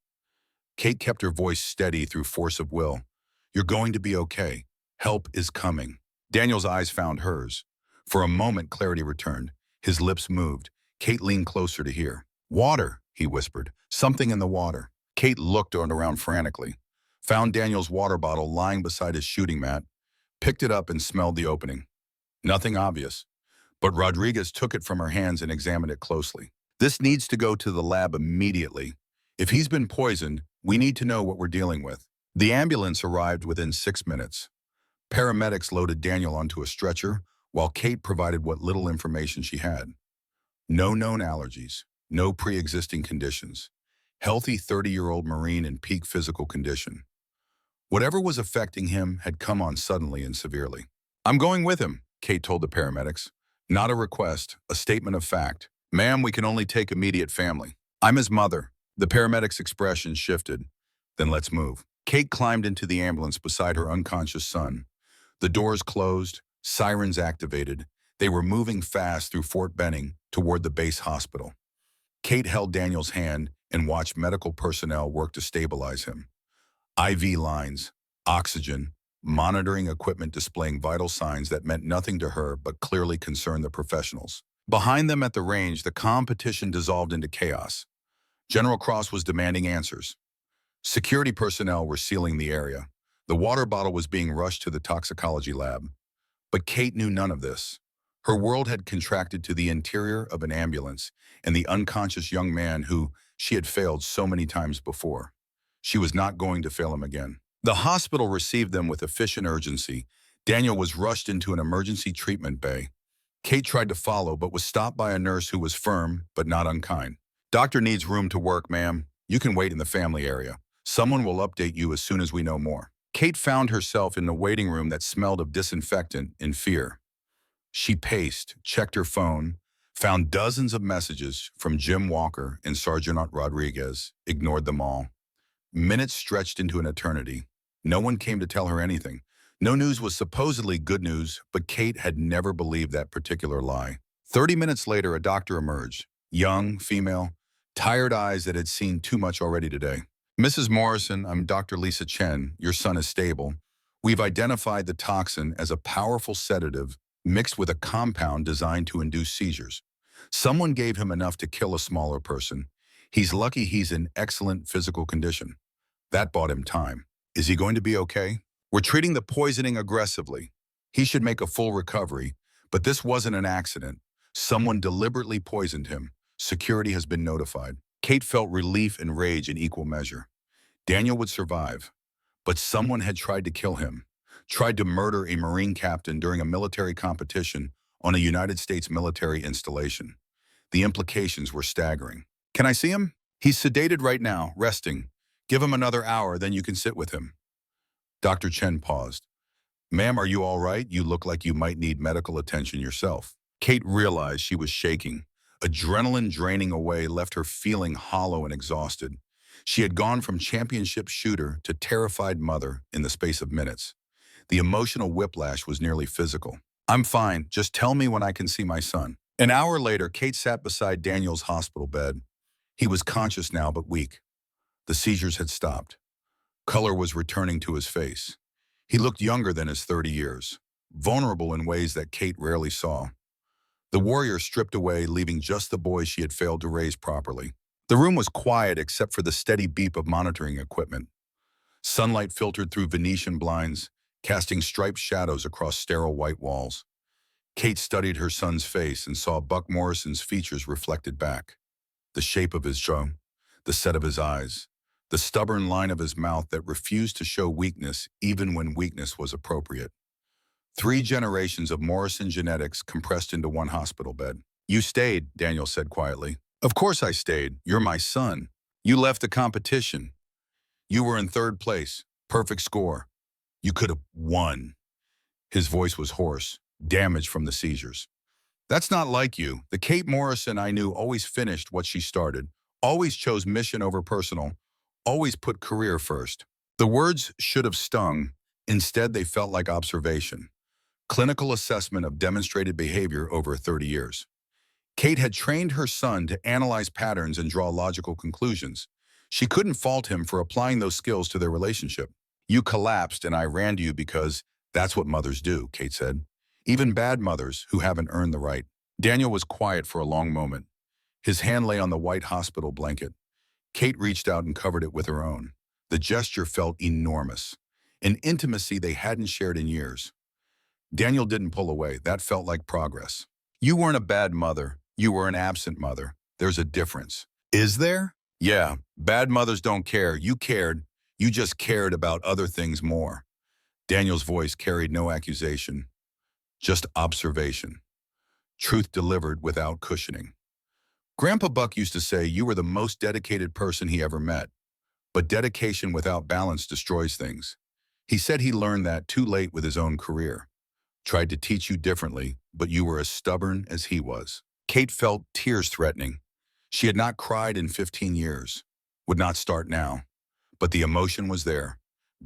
Kate kept her voice steady through force of will. "You're going to be okay. Help is coming." Daniel's eyes found hers. For a moment, clarity returned. His lips moved. Kate leaned closer to hear. "Water," he whispered. "Something in the water." Kate looked around frantically, found Daniel's water bottle lying beside his shooting mat, picked it up and smelled the opening. Nothing obvious, but Rodriguez took it from her hands and examined it closely. "This needs to go to the lab immediately. If he's been poisoned, we need to know what we're dealing with." The ambulance arrived within 6 minutes. Paramedics loaded Daniel onto a stretcher, while Kate provided what little information she had. No known allergies, no pre-existing conditions. Healthy 30-year-old Marine in peak physical condition. Whatever was affecting him had come on suddenly and severely. "I'm going with him," Kate told the paramedics. "Not a request, a statement of fact. Ma'am, we can only take immediate family. I'm his mother." The paramedic's expression shifted. "Then let's move." Kate climbed into the ambulance beside her unconscious son. The doors closed, sirens activated. They were moving fast through Fort Benning toward the base hospital. Kate held Daniel's hand and watched medical personnel work to stabilize him. IV lines, oxygen, monitoring equipment displaying vital signs that meant nothing to her but clearly concerned the professionals. Behind them at the range, the competition dissolved into chaos. General Cross was demanding answers. Security personnel were sealing the area. The water bottle was being rushed to the toxicology lab. But Kate knew none of this. Her world had contracted to the interior of an ambulance and the unconscious young man who she had failed so many times before. She was not going to fail him again. The hospital received them with efficient urgency. Daniel was rushed into an emergency treatment bay. Kate tried to follow, but was stopped by a nurse who was firm but not unkind. "Doctor needs room to work, ma'am. You can wait in the family area. Someone will update you as soon as we know more." Kate found herself in the waiting room that smelled of disinfectant in fear. She paced, checked her phone, found dozens of messages from Jim Walker and Sergeant Rodriguez, ignored them all. Minutes stretched into an eternity. No one came to tell her anything. No news was supposedly good news, but Kate had never believed that particular lie. 30 minutes later, a doctor emerged. Young, female, tired eyes that had seen too much already today. "Mrs. Morrison, I'm Dr. Lisa Chen. Your son is stable. We've identified the toxin as a powerful sedative mixed with a compound designed to induce seizures. Someone gave him enough to kill a smaller person. He's lucky he's in excellent physical condition. That bought him time. Is he going to be okay? We're treating the poisoning aggressively. He should make a full recovery, but this wasn't an accident. Someone deliberately poisoned him. Security has been notified." Kate felt relief and rage in equal measure. Daniel would survive, but someone had tried to kill him, tried to murder a Marine captain during a military competition on a United States military installation. The implications were staggering. Can I see him? He's sedated right now, resting. Give him another hour, then you can sit with him. Dr. Chen paused. Ma'am, are you all right? You look like you might need medical attention yourself. Kate realized she was shaking. Adrenaline draining away left her feeling hollow and exhausted. She had gone from championship shooter to terrified mother in the space of minutes. The emotional whiplash was nearly physical. I'm fine. Just tell me when I can see my son. An hour later, Kate sat beside Daniel's hospital bed. He was conscious now, but weak. The seizures had stopped. Color was returning to his face. He looked younger than his 30 years, vulnerable in ways that Kate rarely saw. The warrior stripped away, leaving just the boy she had failed to raise properly. The room was quiet except for the steady beep of monitoring equipment. Sunlight filtered through Venetian blinds, casting striped shadows across sterile white walls. Kate studied her son's face and saw Buck Morrison's features reflected back. The shape of his jaw, the set of his eyes, the stubborn line of his mouth that refused to show weakness even when weakness was appropriate. 3 generations of Morrison genetics compressed into one hospital bed. You stayed, Daniel said quietly. Of course I stayed. You're my son. You left the competition. You were in 3rd place. Perfect score. You could have won. His voice was hoarse, damaged from the seizures. That's not like you. The Kate Morrison I knew always finished what she started, always chose mission over personal, always put career first. The words should have stung. Instead, they felt like observation. Clinical assessment of demonstrated behavior over 30 years. Kate had trained her son to analyze patterns and draw logical conclusions. She couldn't fault him for applying those skills to their relationship. You collapsed and I ran to you because that's what mothers do, Kate said. Even bad mothers who haven't earned the right. Daniel was quiet for a long moment. His hand lay on the white hospital blanket. Kate reached out and covered it with her own. The gesture felt enormous, an intimacy they hadn't shared in years. Daniel didn't pull away. That felt like progress. You weren't a bad mother. You were an absent mother. There's a difference. Is there? Yeah, bad mothers don't care. You cared. You just cared about other things more. Daniel's voice carried no accusation, just observation. Truth delivered without cushioning. Grandpa Buck used to say you were the most dedicated person he ever met, but dedication without balance destroys things. He said he learned that too late with his own career. Tried to teach you differently, but you were as stubborn as he was. Kate felt tears threatening. She had not cried in 15 years, would not start now, but the emotion was there,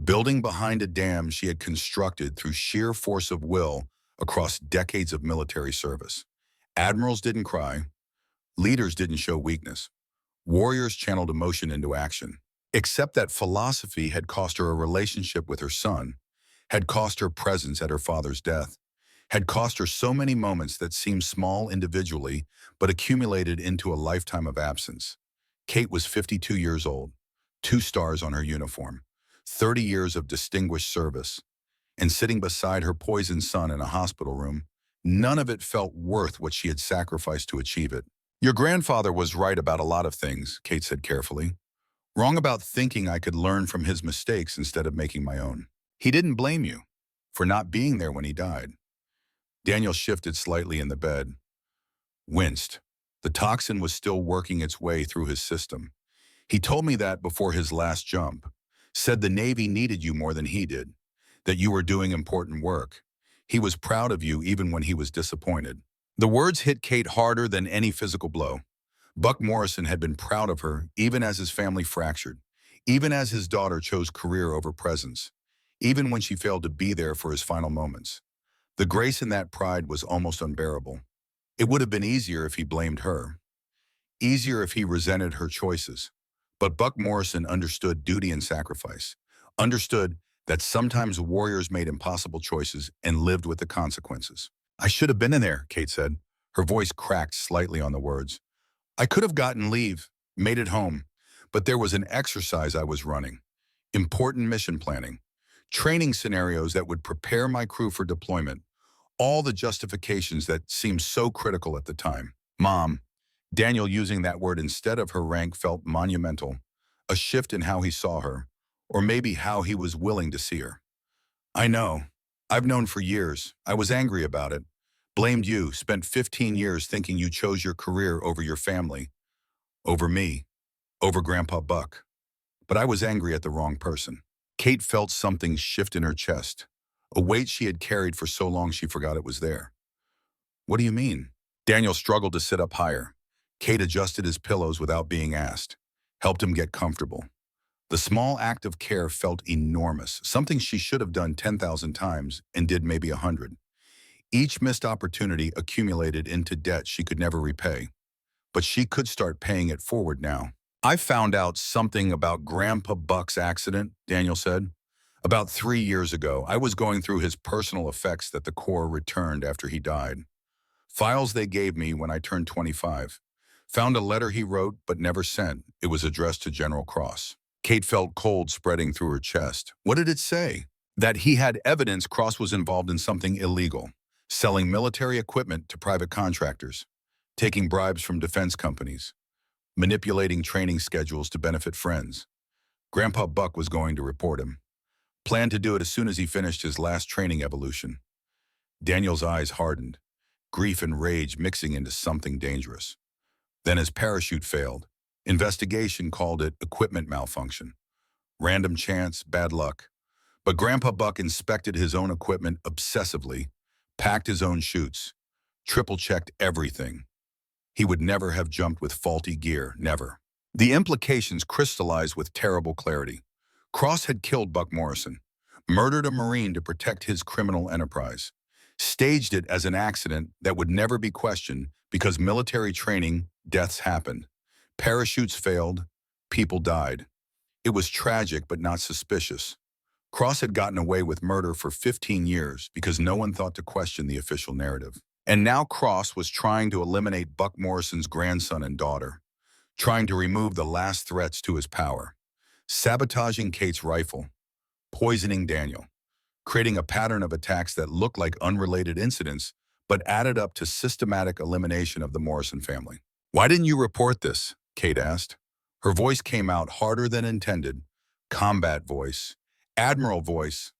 building behind a dam she had constructed through sheer force of will across decades of military service. Admirals didn't cry. Leaders didn't show weakness. Warriors channeled emotion into action. Except that philosophy had cost her a relationship with her son, had cost her presence at her father's death, had cost her so many moments that seemed small individually but accumulated into a lifetime of absence. Kate was 52 years old, 2 stars on her uniform, 30 years of distinguished service, and sitting beside her poisoned son in a hospital room, none of it felt worth what she had sacrificed to achieve it. Your grandfather was right about a lot of things, Kate said carefully. Wrong about thinking I could learn from his mistakes instead of making my own. He didn't blame you for not being there when he died. Daniel shifted slightly in the bed, winced. The toxin was still working its way through his system. He told me that before his last jump. Said the Navy needed you more than he did, that you were doing important work. He was proud of you even when he was disappointed. The words hit Kate harder than any physical blow. Buck Morrison had been proud of her even as his family fractured, even as his daughter chose career over presence, even when she failed to be there for his final moments. The grace in that pride was almost unbearable. It would have been easier if he blamed her, easier if he resented her choices. But Buck Morrison understood duty and sacrifice, understood that sometimes warriors made impossible choices and lived with the consequences. I should have been in there, Kate said. Her voice cracked slightly on the words. I could have gotten leave, made it home, but there was an exercise I was running, important mission planning, training scenarios that would prepare my crew for deployment, all the justifications that seemed so critical at the time. Mom, Daniel using that word instead of her rank felt monumental, a shift in how he saw her, or maybe how he was willing to see her. I know. I've known for years. I was angry about it. Blamed you, spent 15 years thinking you chose your career over your family, over me, over Grandpa Buck. But I was angry at the wrong person. Kate felt something shift in her chest, a weight she had carried for so long she forgot it was there. What do you mean? Daniel struggled to sit up higher. Kate adjusted his pillows without being asked, helped him get comfortable. The small act of care felt enormous, something she should have done 10,000 times and did maybe 100. Each missed opportunity accumulated into debt she could never repay, but she could start paying it forward now. I found out something about Grandpa Buck's accident, Daniel said. About 3 years ago, I was going through his personal effects that the Corps returned after he died. Files they gave me when I turned 25. Found a letter he wrote but never sent. It was addressed to General Cross. Kate felt cold spreading through her chest. What did it say? That he had evidence Cross was involved in something illegal, selling military equipment to private contractors, taking bribes from defense companies, manipulating training schedules to benefit friends. Grandpa Buck was going to report him. Planned to do it as soon as he finished his last training evolution. Daniel's eyes hardened, grief and rage mixing into something dangerous. Then his parachute failed. Investigation called it equipment malfunction. Random chance, bad luck. But Grandpa Buck inspected his own equipment obsessively, packed his own chutes, triple-checked everything. He would never have jumped with faulty gear, never. The implications crystallized with terrible clarity. Cross had killed Buck Morrison, murdered a Marine to protect his criminal enterprise, staged it as an accident that would never be questioned because military training, deaths happened. Parachutes failed, people died. It was tragic but not suspicious. Cross had gotten away with murder for 15 years because no one thought to question the official narrative. And now Cross was trying to eliminate Buck Morrison's grandson and daughter, trying to remove the last threats to his power, sabotaging Kate's rifle, poisoning Daniel, creating a pattern of attacks that looked like unrelated incidents but added up to systematic elimination of the Morrison family. Why didn't you report this? Kate asked. Her voice came out harder than intended, combat voice, admiral voice,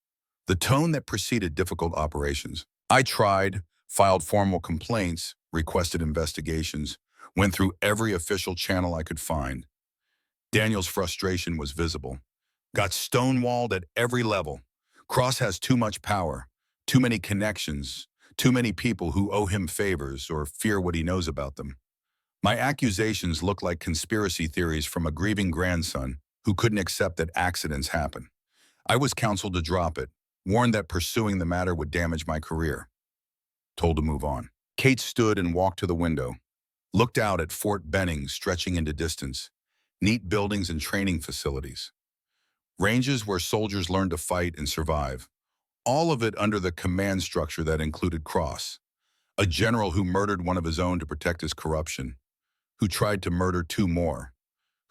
the tone that preceded difficult operations. I tried, filed formal complaints, requested investigations, went through every official channel I could find. Daniel's frustration was visible. Got stonewalled at every level. Cross has too much power, too many connections, too many people who owe him favors or fear what he knows about them. My accusations look like conspiracy theories from a grieving grandson who couldn't accept that accidents happen. I was counseled to drop it, warned that pursuing the matter would damage my career. Told to move on. Kate stood and walked to the window, looked out at Fort Benning stretching into distance, neat buildings and training facilities. Ranges where soldiers learned to fight and survive. All of it under the command structure that included Cross, a general who murdered one of his own to protect his corruption, who tried to murder 2 more,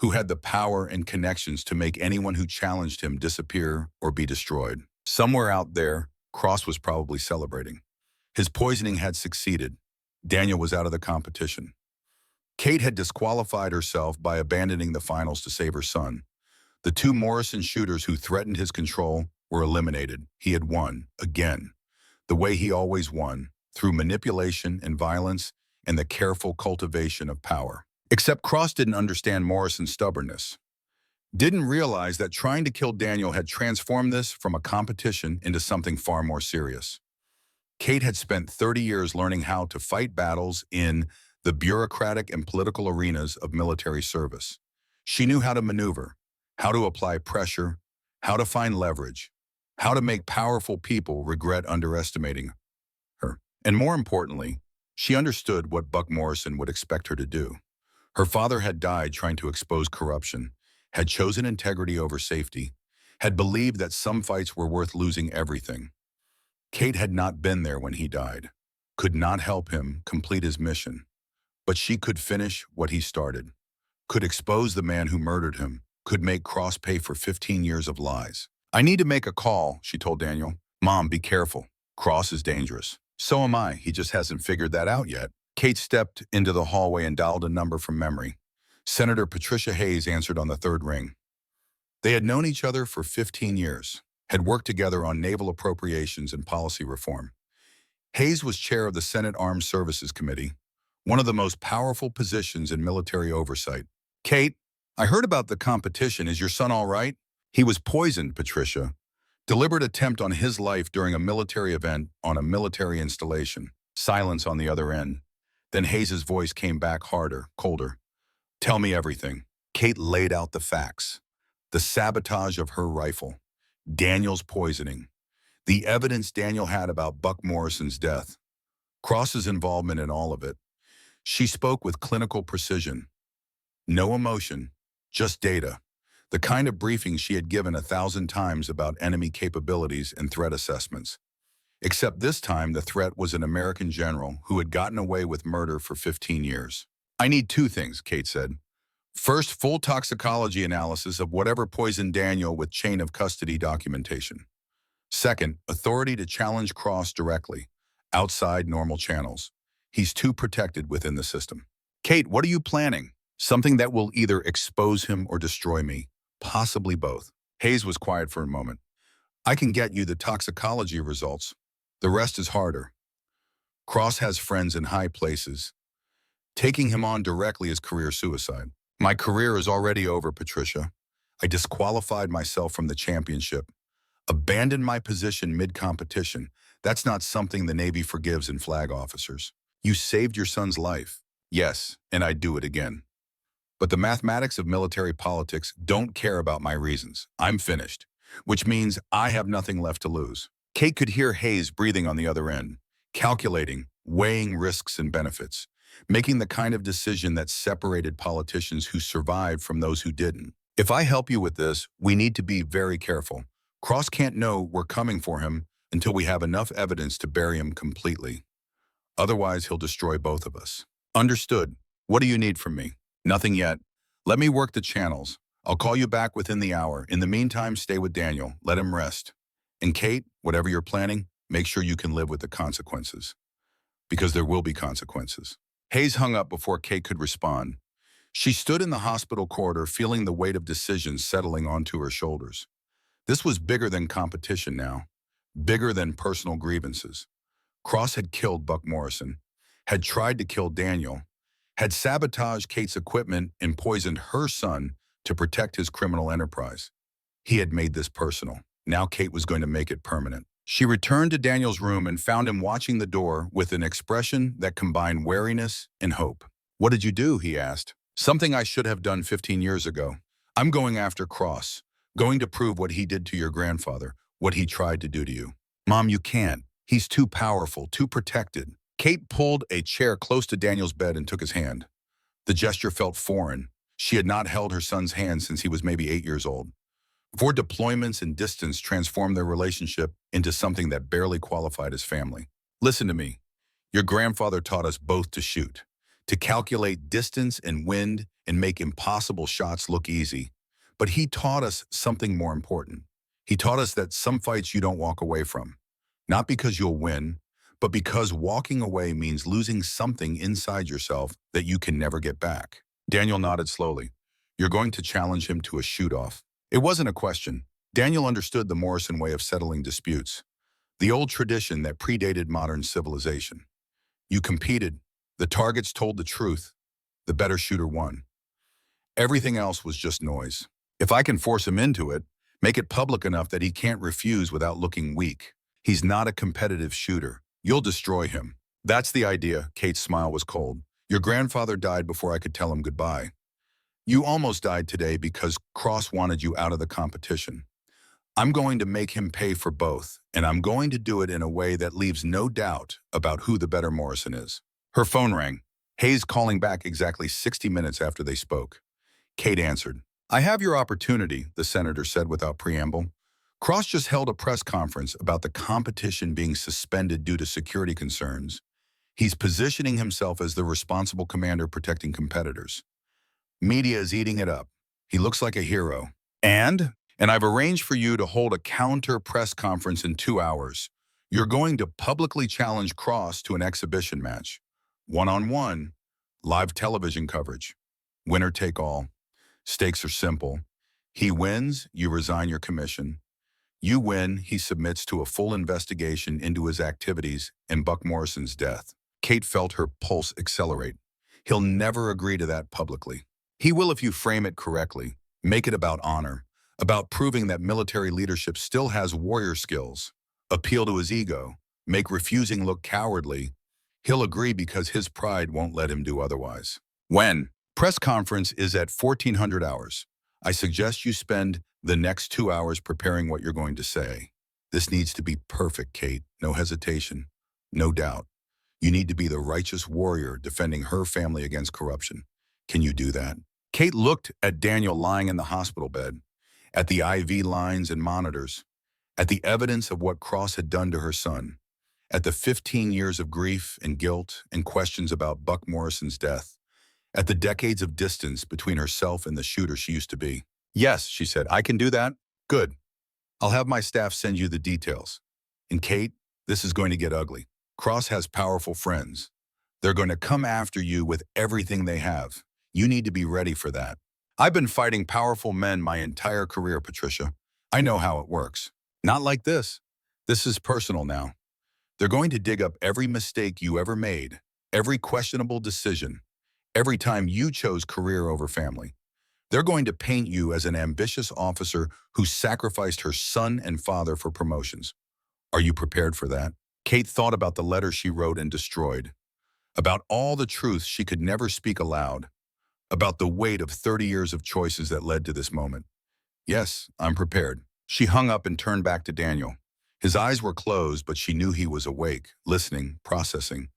who had the power and connections to make anyone who challenged him disappear or be destroyed. Somewhere out there, Cross was probably celebrating. His poisoning had succeeded. Daniel was out of the competition. Kate had disqualified herself by abandoning the finals to save her son. The 2 Morrison shooters who threatened his control were eliminated. He had won, again, the way he always won, through manipulation and violence and the careful cultivation of power. Except Cross didn't understand Morrison's stubbornness. Didn't realize that trying to kill Daniel had transformed this from a competition into something far more serious. Kate had spent 30 years learning how to fight battles in the bureaucratic and political arenas of military service. She knew how to maneuver, how to apply pressure, how to find leverage, how to make powerful people regret underestimating her. And more importantly, she understood what Buck Morrison would expect her to do. Her father had died trying to expose corruption, had chosen integrity over safety, had believed that some fights were worth losing everything. Kate had not been there when he died, could not help him complete his mission, but she could finish what he started, could expose the man who murdered him, could make Cross pay for 15 years of lies. I need to make a call, she told Daniel. Mom, be careful. Cross is dangerous. So am I. He just hasn't figured that out yet. Kate stepped into the hallway and dialed a number from memory. Senator Patricia Hayes answered on the 3rd ring. They had known each other for 15 years, had worked together on naval appropriations and policy reform. Hayes was chair of the Senate Armed Services Committee, one of the most powerful positions in military oversight. Kate, I heard about the competition. Is your son all right? He was poisoned, Patricia. Deliberate attempt on his life during a military event on a military installation. Silence on the other end. Then Hayes's voice came back harder, colder. Tell me everything. Kate laid out the facts. The sabotage of her rifle. Daniel's poisoning. The evidence Daniel had about Buck Morrison's death. Cross's involvement in all of it. She spoke with clinical precision. No emotion, just data. The kind of briefing she had given 1,000 times about enemy capabilities and threat assessments. Except this time, the threat was an American general who had gotten away with murder for 15 years. I need two things, Kate said. First, full toxicology analysis of whatever poisoned Daniel with chain of custody documentation. Second, authority to challenge Cross directly, outside normal channels. He's too protected within the system. Kate, what are you planning? Something that will either expose him or destroy me, possibly both. Hayes was quiet for a moment. I can get you the toxicology results. The rest is harder. Cross has friends in high places. Taking him on directly is career suicide. My career is already over, Patricia. I disqualified myself from the championship. Abandoned my position mid-competition. That's not something the Navy forgives in flag officers. You saved your son's life. Yes, and I'd do it again. But the mathematics of military politics don't care about my reasons. I'm finished, which means I have nothing left to lose. Kate could hear Hayes breathing on the other end, calculating, weighing risks and benefits, making the kind of decision that separated politicians who survived from those who didn't. If I help you with this, we need to be very careful. Cross can't know we're coming for him until we have enough evidence to bury him completely. Otherwise, he'll destroy both of us. Understood. What do you need from me? Nothing yet. Let me work the channels. I'll call you back within the hour. In the meantime, stay with Daniel. Let him rest. And Kate, whatever you're planning, make sure you can live with the consequences. Because there will be consequences. Hayes hung up before Kate could respond. She stood in the hospital corridor, feeling the weight of decisions settling onto her shoulders. This was bigger than competition now. Bigger than personal grievances. Cross had killed Buck Morrison, had tried to kill Daniel, had sabotaged Kate's equipment and poisoned her son to protect his criminal enterprise. He had made this personal. Now Kate was going to make it permanent. She returned to Daniel's room and found him watching the door with an expression that combined wariness and hope. What did you do? He asked. Something I should have done 15 years ago. I'm going after Cross, going to prove what he did to your grandfather, what he tried to do to you. Mom, you can't. He's too powerful, too protected. Kate pulled a chair close to Daniel's bed and took his hand. The gesture felt foreign. She had not held her son's hand since he was maybe 8 years old. Before deployments and distance transformed their relationship into something that barely qualified as family. Listen to me. Your grandfather taught us both to shoot, to calculate distance and wind and make impossible shots look easy. But he taught us something more important. He taught us that some fights you don't walk away from. Not because you'll win, but because walking away means losing something inside yourself that you can never get back. Daniel nodded slowly. You're going to challenge him to a shoot-off. It wasn't a question. Daniel understood the Morrison way of settling disputes, the old tradition that predated modern civilization. You competed. The targets told the truth. The better shooter won. Everything else was just noise. If I can force him into it, make it public enough that he can't refuse without looking weak. He's not a competitive shooter. You'll destroy him. That's the idea. Kate's smile was cold. Your grandfather died before I could tell him goodbye. You almost died today because Cross wanted you out of the competition. I'm going to make him pay for both, and I'm going to do it in a way that leaves no doubt about who the better Morrison is. Her phone rang. Hayes calling back exactly 60 minutes after they spoke. Kate answered. I have your opportunity, the senator said without preamble. Cross just held a press conference about the competition being suspended due to security concerns. He's positioning himself as the responsible commander protecting competitors. Media is eating it up. He looks like a hero. And I've arranged for you to hold a counter press conference in 2 hours. You're going to publicly challenge Cross to an exhibition match. One-on-one, live television coverage. Winner take all. Stakes are simple. He wins, you resign your commission. You win, he submits to a full investigation into his activities and Buck Morrison's death. Kate felt her pulse accelerate. He'll never agree to that publicly. He will if you frame it correctly. Make it about honor, about proving that military leadership still has warrior skills. Appeal to his ego, make refusing look cowardly. He'll agree because his pride won't let him do otherwise. When? Press conference is at 1400 hours. I suggest you spend the next 2 hours preparing what you're going to say. This needs to be perfect, Kate. No hesitation, no doubt. You need to be the righteous warrior defending her family against corruption. Can you do that? Kate looked at Daniel lying in the hospital bed, at the IV lines and monitors, at the evidence of what Cross had done to her son, at the 15 years of grief and guilt and questions about Buck Morrison's death, at the decades of distance between herself and the shooter she used to be. Yes, she said, I can do that. Good. I'll have my staff send you the details. And Kate, this is going to get ugly. Cross has powerful friends. They're going to come after you with everything they have. You need to be ready for that. I've been fighting powerful men my entire career, Patricia. I know how it works. Not like this. This is personal now. They're going to dig up every mistake you ever made, every questionable decision, every time you chose career over family. They're going to paint you as an ambitious officer who sacrificed her son and father for promotions. Are you prepared for that? Kate thought about the letter she wrote and destroyed, about all the truths she could never speak aloud, about the weight of 30 years of choices that led to this moment. Yes, I'm prepared. She hung up and turned back to Daniel. His eyes were closed, but she knew he was awake, listening, processing,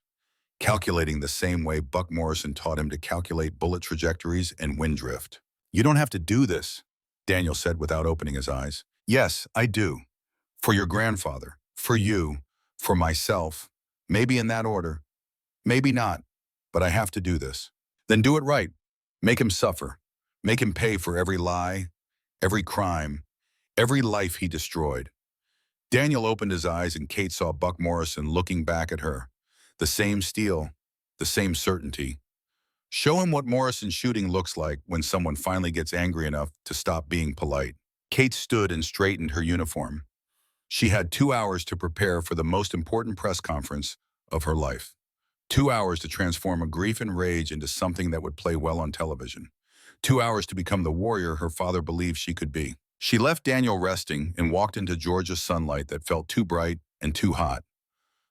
calculating the same way Buck Morrison taught him to calculate bullet trajectories and wind drift. You don't have to do this, Daniel said without opening his eyes. Yes, I do. For your grandfather, for you, for myself, maybe in that order, maybe not, but I have to do this. Then do it right. Make him suffer. Make him pay for every lie, every crime, every life he destroyed. Daniel opened his eyes and Kate saw Buck Morrison looking back at her. The same steel, the same certainty. Show him what Morrison shooting looks like when someone finally gets angry enough to stop being polite. Kate stood and straightened her uniform. She had 2 hours to prepare for the most important press conference of her life. 2 hours to transform a grief and rage into something that would play well on television. 2 hours to become the warrior her father believed she could be. She left Daniel resting and walked into Georgia's sunlight that felt too bright and too hot.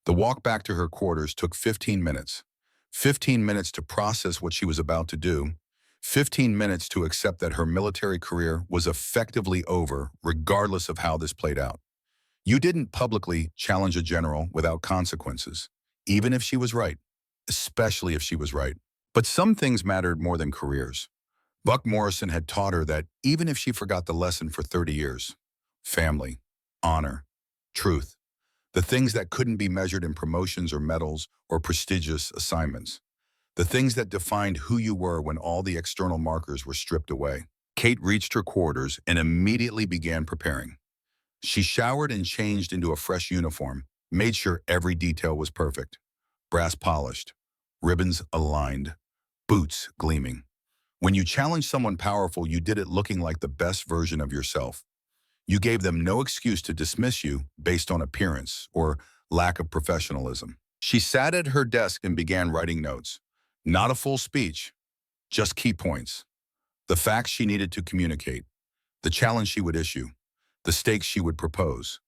The walk back to her quarters took 15 minutes. 15 minutes to process what she was about to do. 15 minutes to accept that her military career was effectively over, regardless of how this played out. You didn't publicly challenge a general without consequences, even if she was right, especially if she was right. But some things mattered more than careers. Buck Morrison had taught her that even if she forgot the lesson for 30 years, family, honor, truth, the things that couldn't be measured in promotions or medals or prestigious assignments, the things that defined who you were when all the external markers were stripped away. Kate reached her quarters and immediately began preparing. She showered and changed into a fresh uniform, made sure every detail was perfect. Brass polished, ribbons aligned, boots gleaming. When you challenged someone powerful, you did it looking like the best version of yourself. You gave them no excuse to dismiss you based on appearance or lack of professionalism. She sat at her desk and began writing notes. Not a full speech, just key points. The facts she needed to communicate, the challenge she would issue, the stakes she would propose.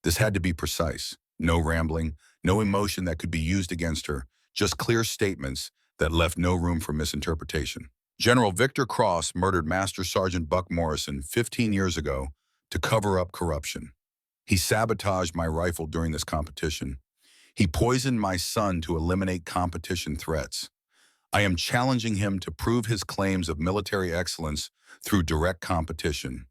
This had to be precise. No rambling, no emotion that could be used against her, just clear statements that left no room for misinterpretation. General Victor Cross murdered Master Sergeant Buck Morrison 15 years ago to cover up corruption. He sabotaged my rifle during this competition. He poisoned my son to eliminate competition threats. I am challenging him to prove his claims of military excellence through direct competition.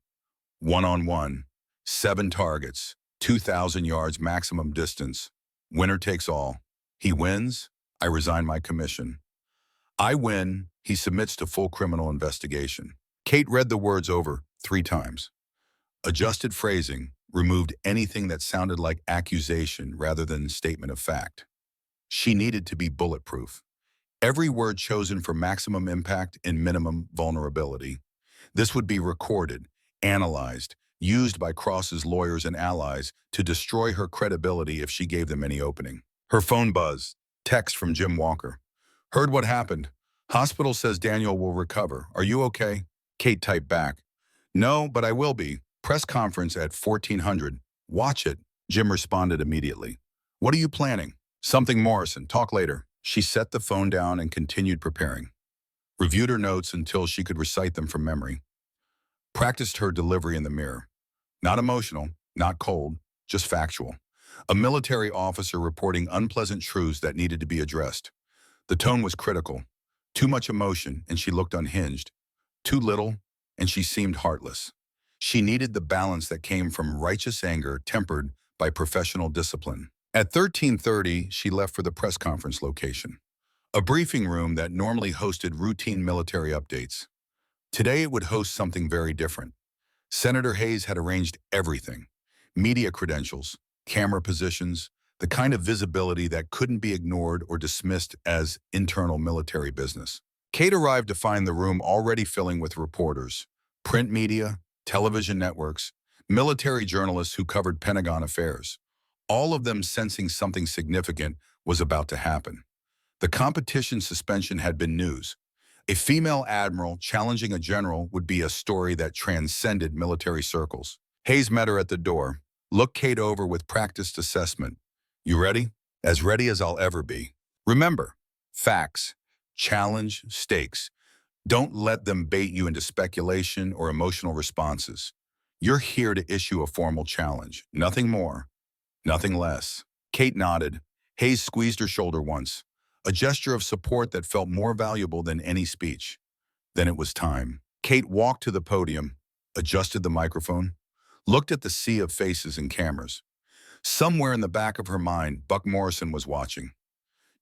One-on-one, 7 targets, 2,000 yards maximum distance. Winner takes all. He wins, I resign my commission. I win, he submits to full criminal investigation. Kate read the words over 3 times. Adjusted phrasing, removed anything that sounded like accusation rather than statement of fact. She needed to be bulletproof. Every word chosen for maximum impact and minimum vulnerability. This would be recorded, analyzed, used by Cross's lawyers and allies to destroy her credibility if she gave them any opening. Her phone buzzed. Text from Jim Walker. Heard what happened. Hospital says Daniel will recover. Are you okay? Kate typed back. No, but I will be. Press conference at 1400. Watch it. Jim responded immediately. What are you planning? Something Morrison. Talk later. She set the phone down and continued preparing. Reviewed her notes until she could recite them from memory. Practiced her delivery in the mirror. Not emotional, not cold, just factual. A military officer reporting unpleasant truths that needed to be addressed. The tone was critical. Too much emotion, and she looked unhinged. Too little, and she seemed heartless. She needed the balance that came from righteous anger tempered by professional discipline. At 13:30, she left for the press conference location, a briefing room that normally hosted routine military updates. Today it would host something very different. Senator Hayes had arranged everything: media credentials, camera positions, the kind of visibility that couldn't be ignored or dismissed as internal military business. Kate arrived to find the room already filling with reporters, print media, television networks, military journalists who covered Pentagon affairs, all of them sensing something significant was about to happen. The competition suspension had been news. A female admiral challenging a general would be a story that transcended military circles. Hayes met her at the door, looked Kate over with practiced assessment. You ready? As ready as I'll ever be. Remember, facts, challenge, stakes. Don't let them bait you into speculation or emotional responses. You're here to issue a formal challenge, nothing more, nothing less. Kate nodded. Hayes squeezed her shoulder once, a gesture of support that felt more valuable than any speech. Then it was time. Kate walked to the podium, adjusted the microphone, looked at the sea of faces and cameras. Somewhere in the back of her mind, Buck Morrison was watching,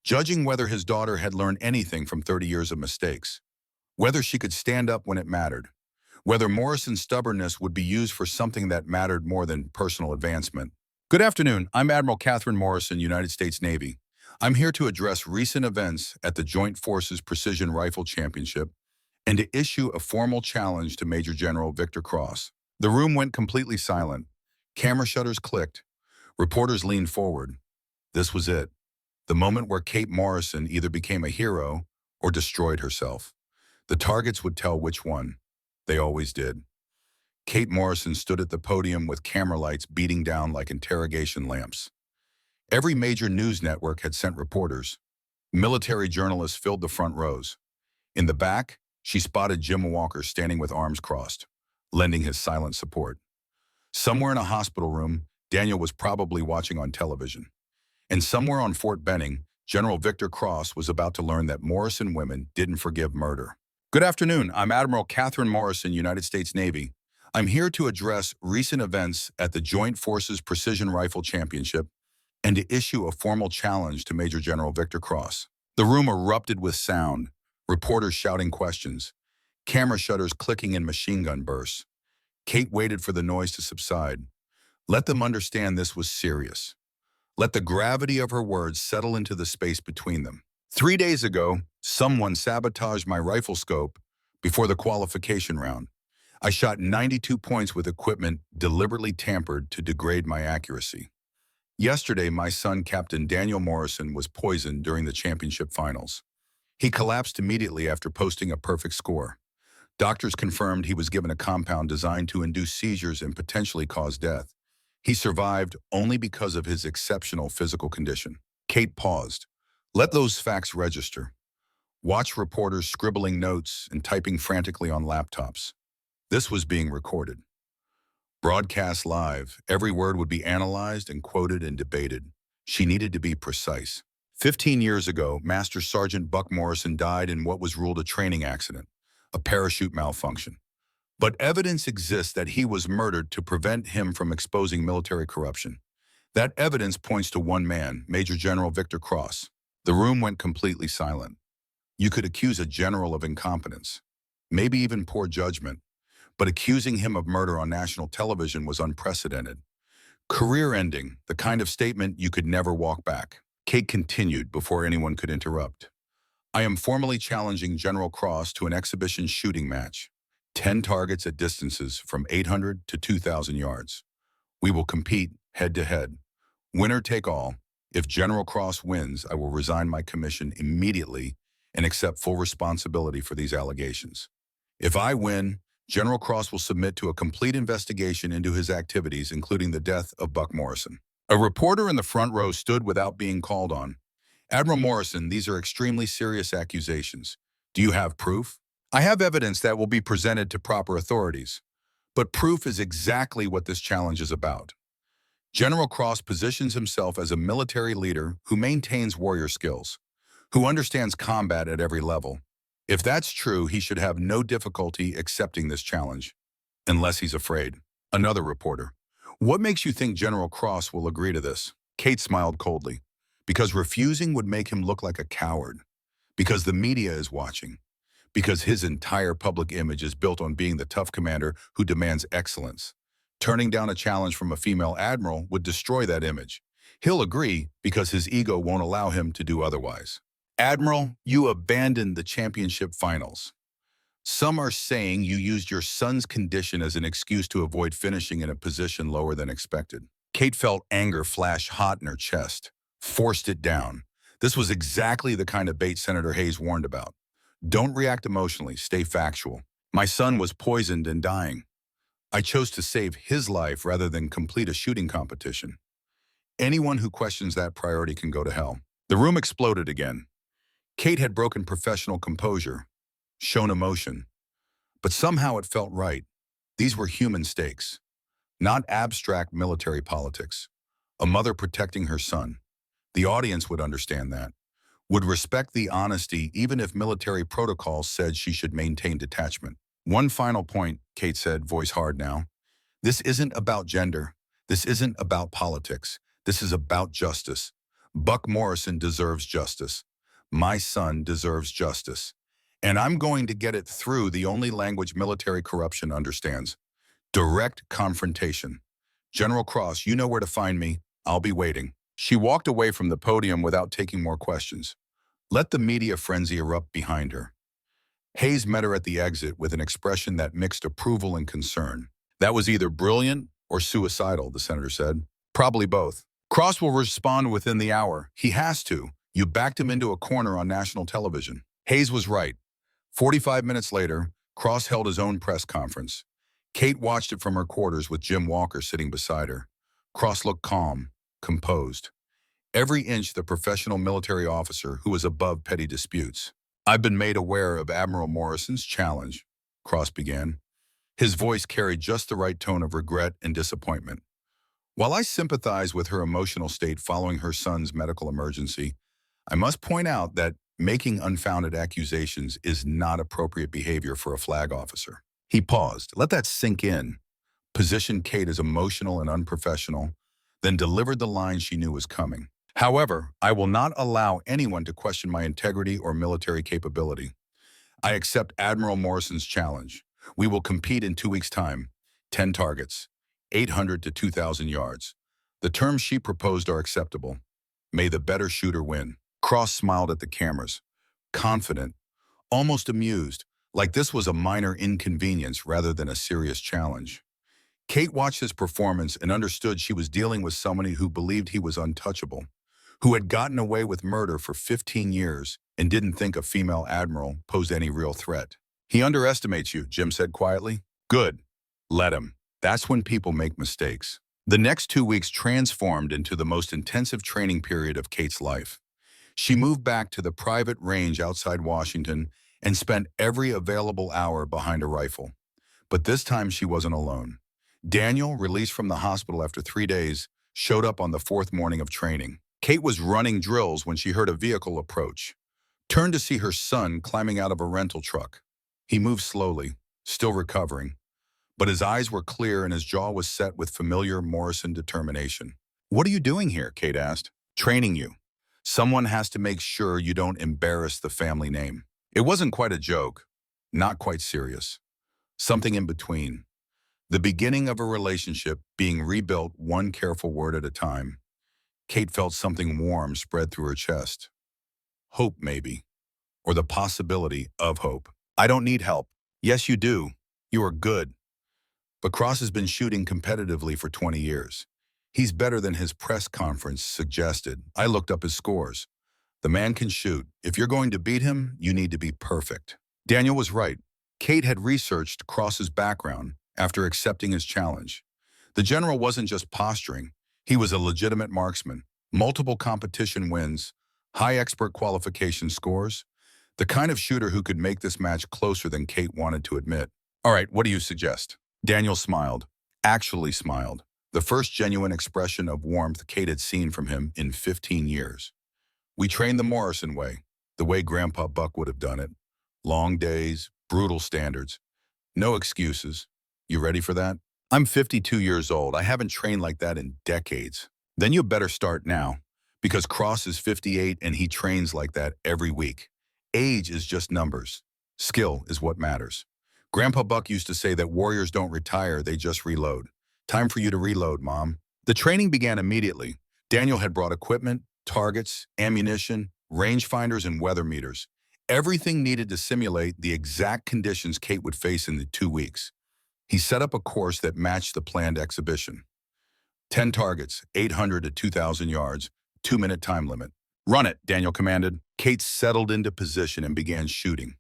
judging whether his daughter had learned anything from 30 years of mistakes, whether she could stand up when it mattered, whether Morrison's stubbornness would be used for something that mattered more than personal advancement. Good afternoon. I'm Admiral Katherine Morrison, United States Navy. I'm here to address recent events at the Joint Forces Precision Rifle Championship and to issue a formal challenge to Major General Victor Cross. The room went completely silent. Camera shutters clicked. Reporters leaned forward. This was it. The moment where Kate Morrison either became a hero or destroyed herself. The targets would tell which one. They always did. Kate Morrison stood at the podium with camera lights beating down like interrogation lamps. Every major news network had sent reporters. Military journalists filled the front rows. In the back, she spotted Jim Walker standing with arms crossed, lending his silent support. Somewhere in a hospital room, Daniel was probably watching on television. And somewhere on Fort Benning, General Victor Cross was about to learn that Morrison women didn't forgive murder. Good afternoon. I'm Admiral Katherine Morrison, United States Navy. I'm here to address recent events at the Joint Forces Precision Rifle Championship and to issue a formal challenge to Major General Victor Cross. The room erupted with sound, reporters shouting questions, camera shutters clicking in machine gun bursts. Kate waited for the noise to subside. Let them understand this was serious. Let the gravity of her words settle into the space between them. 3 days ago, someone sabotaged my rifle scope before the qualification round. I shot 92 points with equipment deliberately tampered to degrade my accuracy. Yesterday, my son, Captain Daniel Morrison, was poisoned during the championship finals. He collapsed immediately after posting a perfect score. Doctors confirmed he was given a compound designed to induce seizures and potentially cause death. He survived only because of his exceptional physical condition. Kate paused. Let those facts register. Watch reporters scribbling notes and typing frantically on laptops. This was being recorded. Broadcast live, every word would be analyzed and quoted and debated. She needed to be precise. 15 years ago, Master Sergeant Buck Morrison died in what was ruled a training accident, a parachute malfunction. But evidence exists that he was murdered to prevent him from exposing military corruption. That evidence points to one man, Major General Victor Cross. The room went completely silent. You could accuse a general of incompetence, maybe even poor judgment, but accusing him of murder on national television was unprecedented. Career-ending, the kind of statement you could never walk back. Kate continued before anyone could interrupt. I am formally challenging General Cross to an exhibition shooting match. 10 targets at distances from 800 to 2,000 yards. We will compete head-to-head. Winner take all. If General Cross wins, I will resign my commission immediately and accept full responsibility for these allegations. If I win, General Cross will submit to a complete investigation into his activities, including the death of Buck Morrison. A reporter in the front row stood without being called on. Admiral Morrison, these are extremely serious accusations. Do you have proof? I have evidence that will be presented to proper authorities. But proof is exactly what this challenge is about. General Cross positions himself as a military leader who maintains warrior skills, who understands combat at every level. If that's true, he should have no difficulty accepting this challenge, unless he's afraid. Another reporter. What makes you think General Cross will agree to this? Kate smiled coldly. Because refusing would make him look like a coward. Because the media is watching. Because his entire public image is built on being the tough commander who demands excellence. Turning down a challenge from a female admiral would destroy that image. He'll agree because his ego won't allow him to do otherwise. Admiral, you abandoned the championship finals. Some are saying you used your son's condition as an excuse to avoid finishing in a position lower than expected. Kate felt anger flash hot in her chest, forced it down. This was exactly the kind of bait Senator Hayes warned about. Don't react emotionally, stay factual. My son was poisoned and dying. I chose to save his life rather than complete a shooting competition. Anyone who questions that priority can go to hell. The room exploded again. Kate had broken professional composure, shown emotion, but somehow it felt right. These were human stakes, not abstract military politics. A mother protecting her son. The audience would understand that, would respect the honesty even if military protocols said she should maintain detachment. One final point, Kate said, voice hard now. This isn't about gender. This isn't about politics. This is about justice. Buck Morrison deserves justice. My son deserves justice. And I'm going to get it through the only language military corruption understands. Direct confrontation. General Cross, you know where to find me. I'll be waiting. She walked away from the podium without taking more questions. Let the media frenzy erupt behind her. Hayes met her at the exit with an expression that mixed approval and concern. That was either brilliant or suicidal, the senator said. Probably both. Cross will respond within the hour. He has to. You backed him into a corner on national television. Hayes was right. 45 minutes later, Cross held his own press conference. Kate watched it from her quarters with Jim Walker sitting beside her. Cross looked calm, composed. Every inch the professional military officer who was above petty disputes. I've been made aware of Admiral Morrison's challenge, Cross began. His voice carried just the right tone of regret and disappointment. While I sympathize with her emotional state following her son's medical emergency, I must point out that making unfounded accusations is not appropriate behavior for a flag officer. He paused, let that sink in, positioned Kate as emotional and unprofessional, then delivered the line she knew was coming. However, I will not allow anyone to question my integrity or military capability. I accept Admiral Morrison's challenge. We will compete in 2 weeks' time. 10 targets, 800 to 2,000 yards. The terms she proposed are acceptable. May the better shooter win. Cross smiled at the cameras, confident, almost amused, like this was a minor inconvenience rather than a serious challenge. Kate watched his performance and understood she was dealing with someone who believed he was untouchable, who had gotten away with murder for 15 years and didn't think a female admiral posed any real threat. He underestimates you, Jim said quietly. Good. Let him. That's when people make mistakes. The next 2 weeks transformed into the most intensive training period of Kate's life. She moved back to the private range outside Washington and spent every available hour behind a rifle. But this time she wasn't alone. Daniel, released from the hospital after 3 days, showed up on the 4th morning of training. Kate was running drills when she heard a vehicle approach. Turned to see her son climbing out of a rental truck. He moved slowly, still recovering, but his eyes were clear and his jaw was set with familiar Morrison determination. What are you doing here? Kate asked. Training you. Someone has to make sure you don't embarrass the family name. It wasn't quite a joke, not quite serious. Something in between. The beginning of a relationship being rebuilt one careful word at a time. Kate felt something warm spread through her chest. Hope, maybe. Or the possibility of hope. I don't need help. Yes, you do. You are good, but Cross has been shooting competitively for 20 years. He's better than his press conference suggested. I looked up his scores. The man can shoot. If you're going to beat him, you need to be perfect. Daniel was right. Kate had researched Cross's background after accepting his challenge. The general wasn't just posturing. He was a legitimate marksman. Multiple competition wins, high expert qualification scores, the kind of shooter who could make this match closer than Kate wanted to admit. All right, what do you suggest? Daniel smiled. Actually smiled. The first genuine expression of warmth Kate had seen from him in 15 years. We trained the Morrison way, the way Grandpa Buck would have done it. Long days, brutal standards. No excuses. You ready for that? I'm 52 years old. I haven't trained like that in decades. Then you better start now, because Cross is 58 and he trains like that every week. Age is just numbers. Skill is what matters. Grandpa Buck used to say that warriors don't retire, they just reload. Time for you to reload, Mom. The training began immediately. Daniel had brought equipment, targets, ammunition, rangefinders, and weather meters. Everything needed to simulate the exact conditions Kate would face in the 2 weeks. He set up a course that matched the planned exhibition. 10 targets, 800 to 2,000 yards, 2-minute time limit. Run it, Daniel commanded. Kate settled into position and began shooting.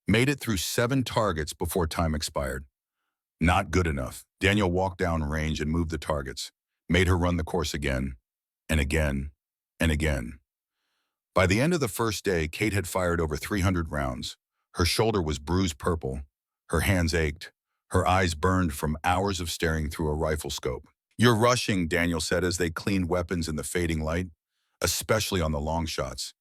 Made it through 7 targets before time expired. Not good enough. Daniel walked down range and moved the targets. Made her run the course again, and again, and again. By the end of the first day, Kate had fired over 300 rounds. Her shoulder was bruised purple. Her hands ached. Her eyes burned from hours of staring through a rifle scope. You're rushing, Daniel said as they cleaned weapons in the fading light, especially on the long shots.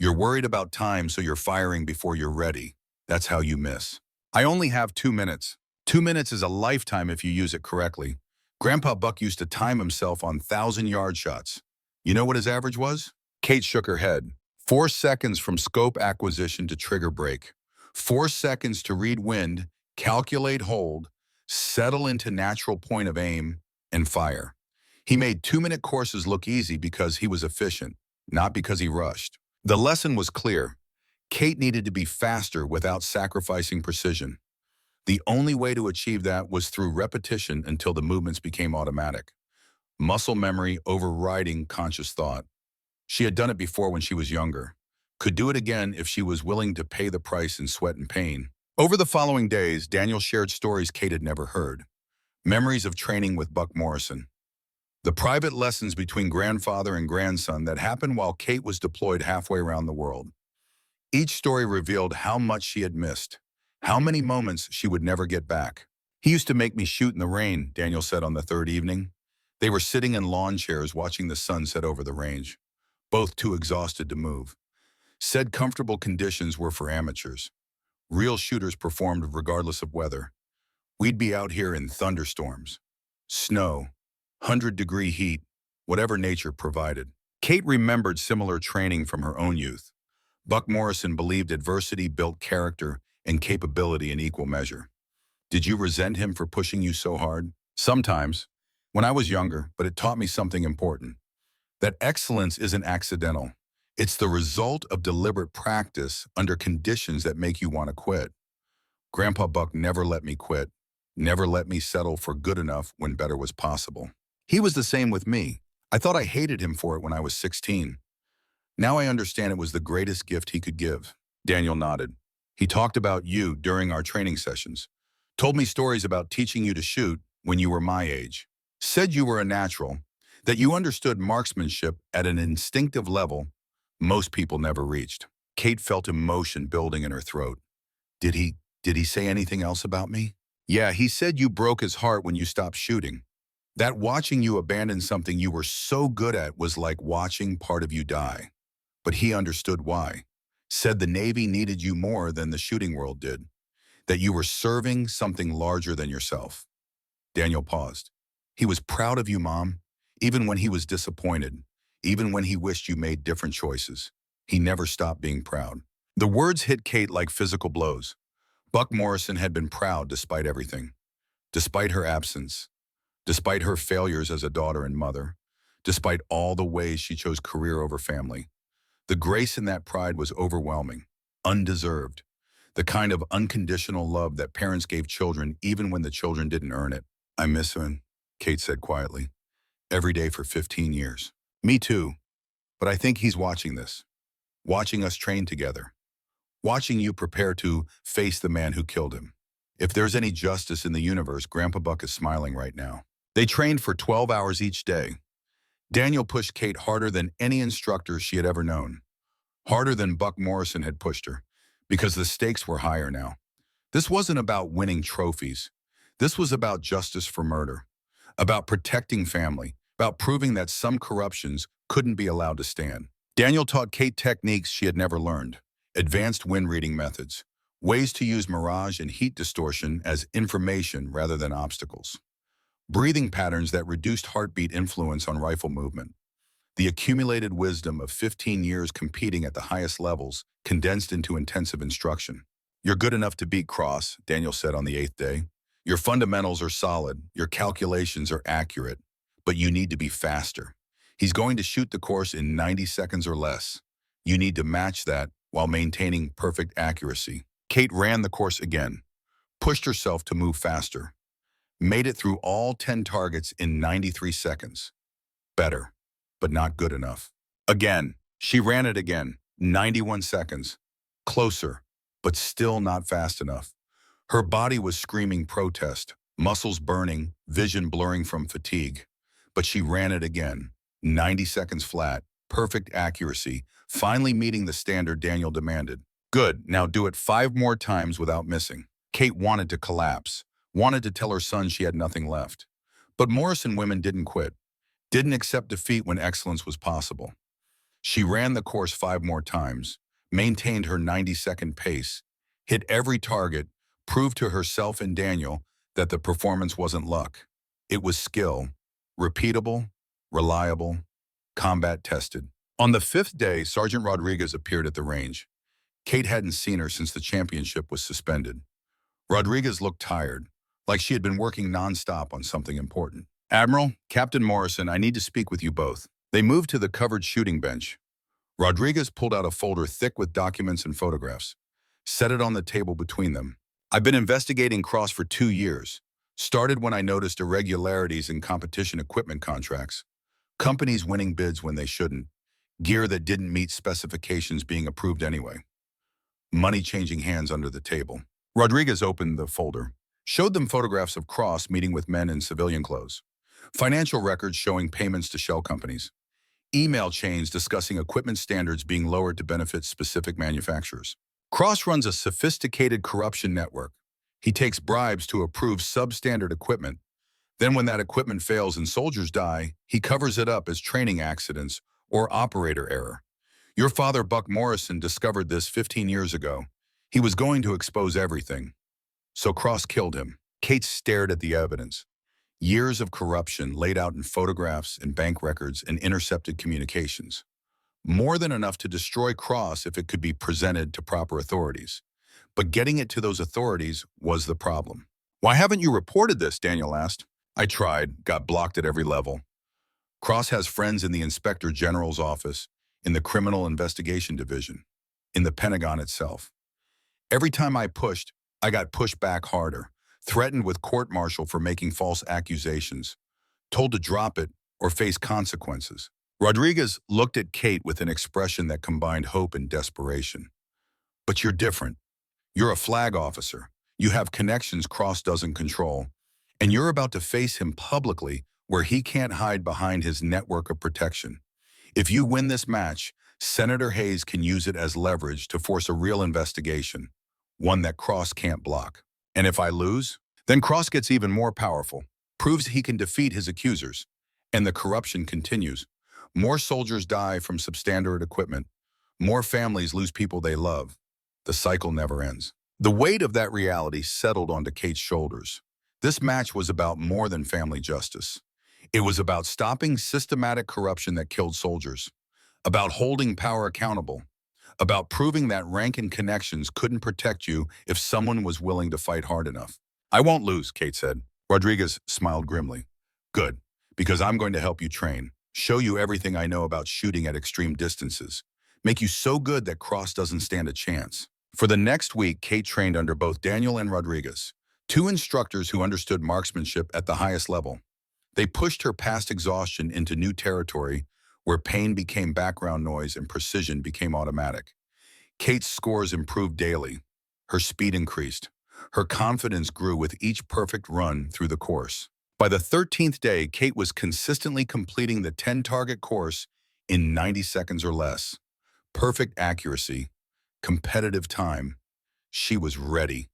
You're worried about time, so you're firing before you're ready. That's how you miss. I only have 2 minutes. 2 minutes is a lifetime if you use it correctly. Grandpa Buck used to time himself on 1,000-yard shots. You know what his average was? Kate shook her head. 4 seconds from scope acquisition to trigger break. 4 seconds to read wind, calculate hold, settle into natural point of aim, and fire. He made 2-minute courses look easy because he was efficient, not because he rushed. The lesson was clear. Kate needed to be faster without sacrificing precision. The only way to achieve that was through repetition until the movements became automatic. Muscle memory overriding conscious thought. She had done it before when she was younger. Could do it again if she was willing to pay the price in sweat and pain. Over the following days, Daniel shared stories Kate had never heard. Memories of training with Buck Morrison. The private lessons between grandfather and grandson that happened while Kate was deployed halfway around the world. Each story revealed how much she had missed, how many moments she would never get back. He used to make me shoot in the rain, Daniel said on the 3rd evening. They were sitting in lawn chairs watching the sun set over the range, both too exhausted to move. Said comfortable conditions were for amateurs. Real shooters performed regardless of weather. We'd be out here in thunderstorms, snow, 100-degree heat, whatever nature provided. Kate remembered similar training from her own youth. Buck Morrison believed adversity built character and capability in equal measure. Did you resent him for pushing you so hard? Sometimes, when I was younger, but it taught me something important. That excellence isn't accidental. It's the result of deliberate practice under conditions that make you want to quit. Grandpa Buck never let me quit, never let me settle for good enough when better was possible. He was the same with me. I thought I hated him for it when I was 16. Now I understand it was the greatest gift he could give. Daniel nodded. He talked about you during our training sessions. Told me stories about teaching you to shoot when you were my age. Said you were a natural, that you understood marksmanship at an instinctive level most people never reached. Kate felt emotion building in her throat. Did he say anything else about me? Yeah, he said you broke his heart when you stopped shooting. That watching you abandon something you were so good at was like watching part of you die. But he understood why. Said the Navy needed you more than the shooting world did. That you were serving something larger than yourself. Daniel paused. He was proud of you, Mom, even when he was disappointed, even when he wished you made different choices. He never stopped being proud. The words hit Kate like physical blows. Buck Morrison had been proud despite everything. Despite her absence. Despite her failures as a daughter and mother. Despite all the ways she chose career over family. The grace in that pride was overwhelming, undeserved. The kind of unconditional love that parents gave children even when the children didn't earn it. I miss him, Kate said quietly. Every day for 15 years. Me too, but I think he's watching this. Watching us train together. Watching you prepare to face the man who killed him. If there's any justice in the universe, Grandpa Buck is smiling right now. They trained for 12 hours each day. Daniel pushed Kate harder than any instructor she had ever known. Harder than Buck Morrison had pushed her, because the stakes were higher now. This wasn't about winning trophies. This was about justice for murder, about protecting family, about proving that some corruptions couldn't be allowed to stand. Daniel taught Kate techniques she had never learned, advanced wind reading methods, ways to use mirage and heat distortion as information rather than obstacles, breathing patterns that reduced heartbeat influence on rifle movement. The accumulated wisdom of 15 years competing at the highest levels condensed into intensive instruction. You're good enough to beat Cross, Daniel said on the 8th day. Your fundamentals are solid, your calculations are accurate, but you need to be faster. He's going to shoot the course in 90 seconds or less. You need to match that while maintaining perfect accuracy. Kate ran the course again, pushed herself to move faster, made it through all 10 targets in 93 seconds. Better, but not good enough. Again, she ran it again, 91 seconds. Closer, but still not fast enough. Her body was screaming protest, muscles burning, vision blurring from fatigue. But she ran it again, 90 seconds flat, perfect accuracy, finally meeting the standard Daniel demanded. Good, now do it 5 more times without missing. Kate wanted to collapse, wanted to tell her son she had nothing left. But Morrison women didn't quit, didn't accept defeat when excellence was possible. She ran the course 5 more times, maintained her 90-second pace, hit every target, proved to herself and Daniel that the performance wasn't luck. It was skill, repeatable, reliable, combat-tested. On the 5th day, Sergeant Rodriguez appeared at the range. Kate hadn't seen her since the championship was suspended. Rodriguez looked tired, like she had been working nonstop on something important. Admiral, Captain Morrison, I need to speak with you both. They moved to the covered shooting bench. Rodriguez pulled out a folder thick with documents and photographs, set it on the table between them. I've been investigating Cross for 2 years. Started when I noticed irregularities in competition equipment contracts. Companies winning bids when they shouldn't. Gear that didn't meet specifications being approved anyway. Money changing hands under the table. Rodriguez opened the folder, showed them photographs of Cross meeting with men in civilian clothes. Financial records showing payments to shell companies. Email chains discussing equipment standards being lowered to benefit specific manufacturers. Cross runs a sophisticated corruption network. He takes bribes to approve substandard equipment. Then when that equipment fails and soldiers die, he covers it up as training accidents or operator error. Your father, Buck Morrison, discovered this 15 years ago. He was going to expose everything. So Cross killed him. Kate stared at the evidence. Years of corruption laid out in photographs and bank records and intercepted communications. More than enough to destroy Cross if it could be presented to proper authorities. But getting it to those authorities was the problem. Why haven't you reported this? Daniel asked. I tried, got blocked at every level. Cross has friends in the Inspector General's office, in the Criminal Investigation Division, in the Pentagon itself. Every time I pushed, I got pushed back harder, threatened with court-martial for making false accusations, told to drop it or face consequences. Rodriguez looked at Kate with an expression that combined hope and desperation. But you're different. You're a flag officer. You have connections Cross doesn't control. And you're about to face him publicly where he can't hide behind his network of protection. If you win this match, Senator Hayes can use it as leverage to force a real investigation, one that Cross can't block. And if I lose, then Cross gets even more powerful, proves he can defeat his accusers, and the corruption continues. More soldiers die from substandard equipment. More families lose people they love. The cycle never ends. The weight of that reality settled onto Kate's shoulders. This match was about more than family justice. It was about stopping systematic corruption that killed soldiers, about holding power accountable, about proving that rank and connections couldn't protect you if someone was willing to fight hard enough. I won't lose, Kate said. Rodriguez smiled grimly. Good, because I'm going to help you train, show you everything I know about shooting at extreme distances, make you so good that Cross doesn't stand a chance. For the next week, Kate trained under both Daniel and Rodriguez, two instructors who understood marksmanship at the highest level. They pushed her past exhaustion into new territory where pain became background noise and precision became automatic. Kate's scores improved daily. Her speed increased. Her confidence grew with each perfect run through the course. By the 13th day, Kate was consistently completing the 10-target course in 90 seconds or less. Perfect accuracy, competitive time. She was ready.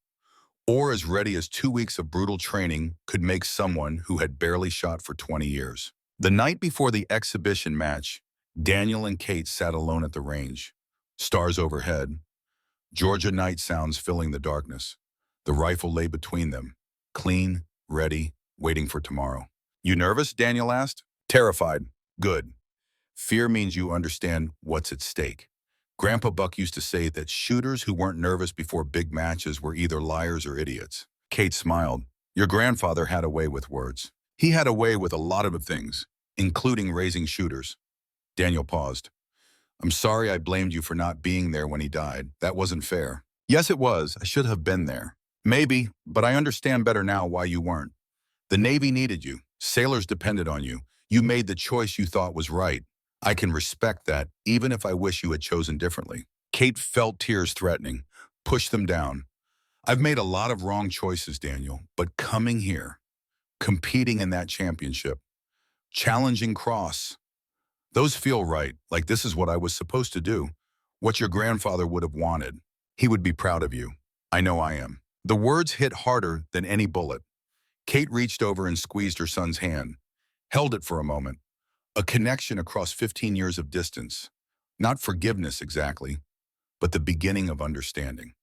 Or as ready as 2 weeks of brutal training could make someone who had barely shot for 20 years. The night before the exhibition match, Daniel and Kate sat alone at the range. Stars overhead, Georgia night sounds filling the darkness. The rifle lay between them, clean, ready, waiting for tomorrow. "You nervous?" Daniel asked. "Terrified." "Good. Fear means you understand what's at stake." Grandpa Buck used to say that shooters who weren't nervous before big matches were either liars or idiots. Kate smiled. "Your grandfather had a way with words. He had a way with a lot of things, including raising shooters." Daniel paused. "I'm sorry I blamed you for not being there when he died. That wasn't fair." "Yes, it was. I should have been there." "Maybe, but I understand better now why you weren't. The Navy needed you. Sailors depended on you. You made the choice you thought was right. I can respect that, even if I wish you had chosen differently." Kate felt tears threatening. Push them down. "I've made a lot of wrong choices, Daniel, but coming here, competing in that championship, challenging Cross, those feel right, like this is what I was supposed to do, what your grandfather would have wanted. He would be proud of you. I know I am." The words hit harder than any bullet. Kate reached over and squeezed her son's hand, held it for a moment. A connection across 15 years of distance. Not forgiveness exactly, but the beginning of understanding.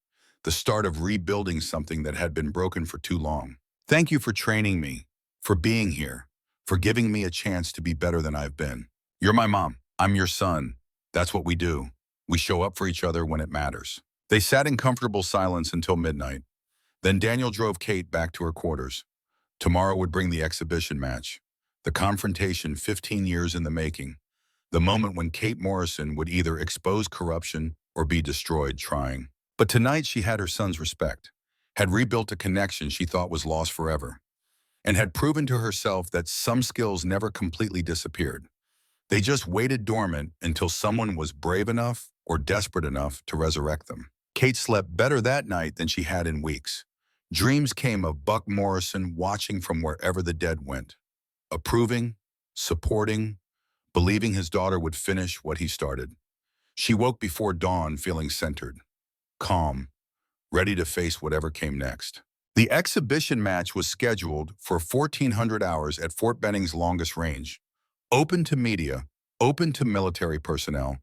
The start of rebuilding something that had been broken for too long. "Thank you for training me, for being here, for giving me a chance to be better than I've been. You're my mom. I'm your son. That's what we do. We show up for each other when it matters." They sat in comfortable silence until midnight. Then Daniel drove Kate back to her quarters. Tomorrow would bring the exhibition match. The confrontation 15 years in the making. The moment when Kate Morrison would either expose corruption or be destroyed trying. But tonight she had her son's respect, had rebuilt a connection she thought was lost forever, and had proven to herself that some skills never completely disappeared. They just waited dormant until someone was brave enough or desperate enough to resurrect them. Kate slept better that night than she had in weeks. Dreams came of Buck Morrison watching from wherever the dead went, approving, supporting, believing his daughter would finish what he started. She woke before dawn feeling centered, calm, ready to face whatever came next. The exhibition match was scheduled for 1,400 hours at Fort Benning's longest range, open to media, open to military personnel,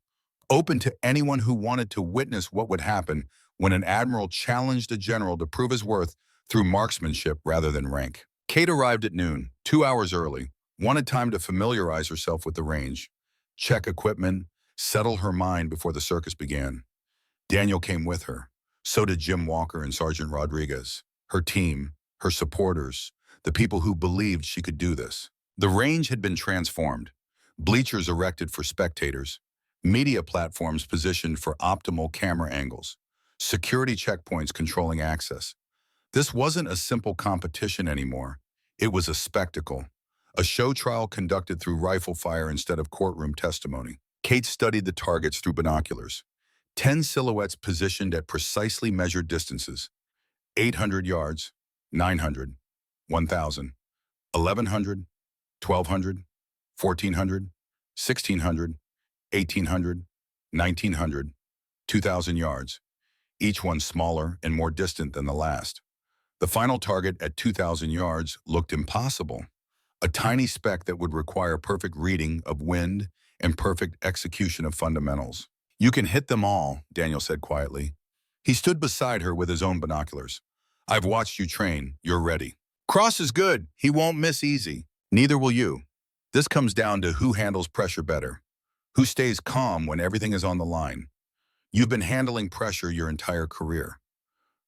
open to anyone who wanted to witness what would happen when an admiral challenged a general to prove his worth through marksmanship rather than rank. Kate arrived at noon, 2 hours early, wanted time to familiarize herself with the range, check equipment, settle her mind before the circus began. Daniel came with her. So did Jim Walker and Sergeant Rodriguez, her team, her supporters, the people who believed she could do this. The range had been transformed. Bleachers erected for spectators, media platforms positioned for optimal camera angles, security checkpoints controlling access. This wasn't a simple competition anymore. It was a spectacle, a show trial conducted through rifle fire instead of courtroom testimony. Kate studied the targets through binoculars. 10 silhouettes positioned at precisely measured distances. 800 yards, 900, 1,000, 1,100, 1,200, 1,400, 1,600, 1,800, 1,900, 2,000 yards, each one smaller and more distant than the last. The final target at 2,000 yards looked impossible, a tiny speck that would require perfect reading of wind and perfect execution of fundamentals. "You can hit them all," Daniel said quietly. He stood beside her with his own binoculars. "I've watched you train. You're ready." "Cross is good. He won't miss easy. Neither will you. This comes down to who handles pressure better, who stays calm when everything is on the line. You've been handling pressure your entire career.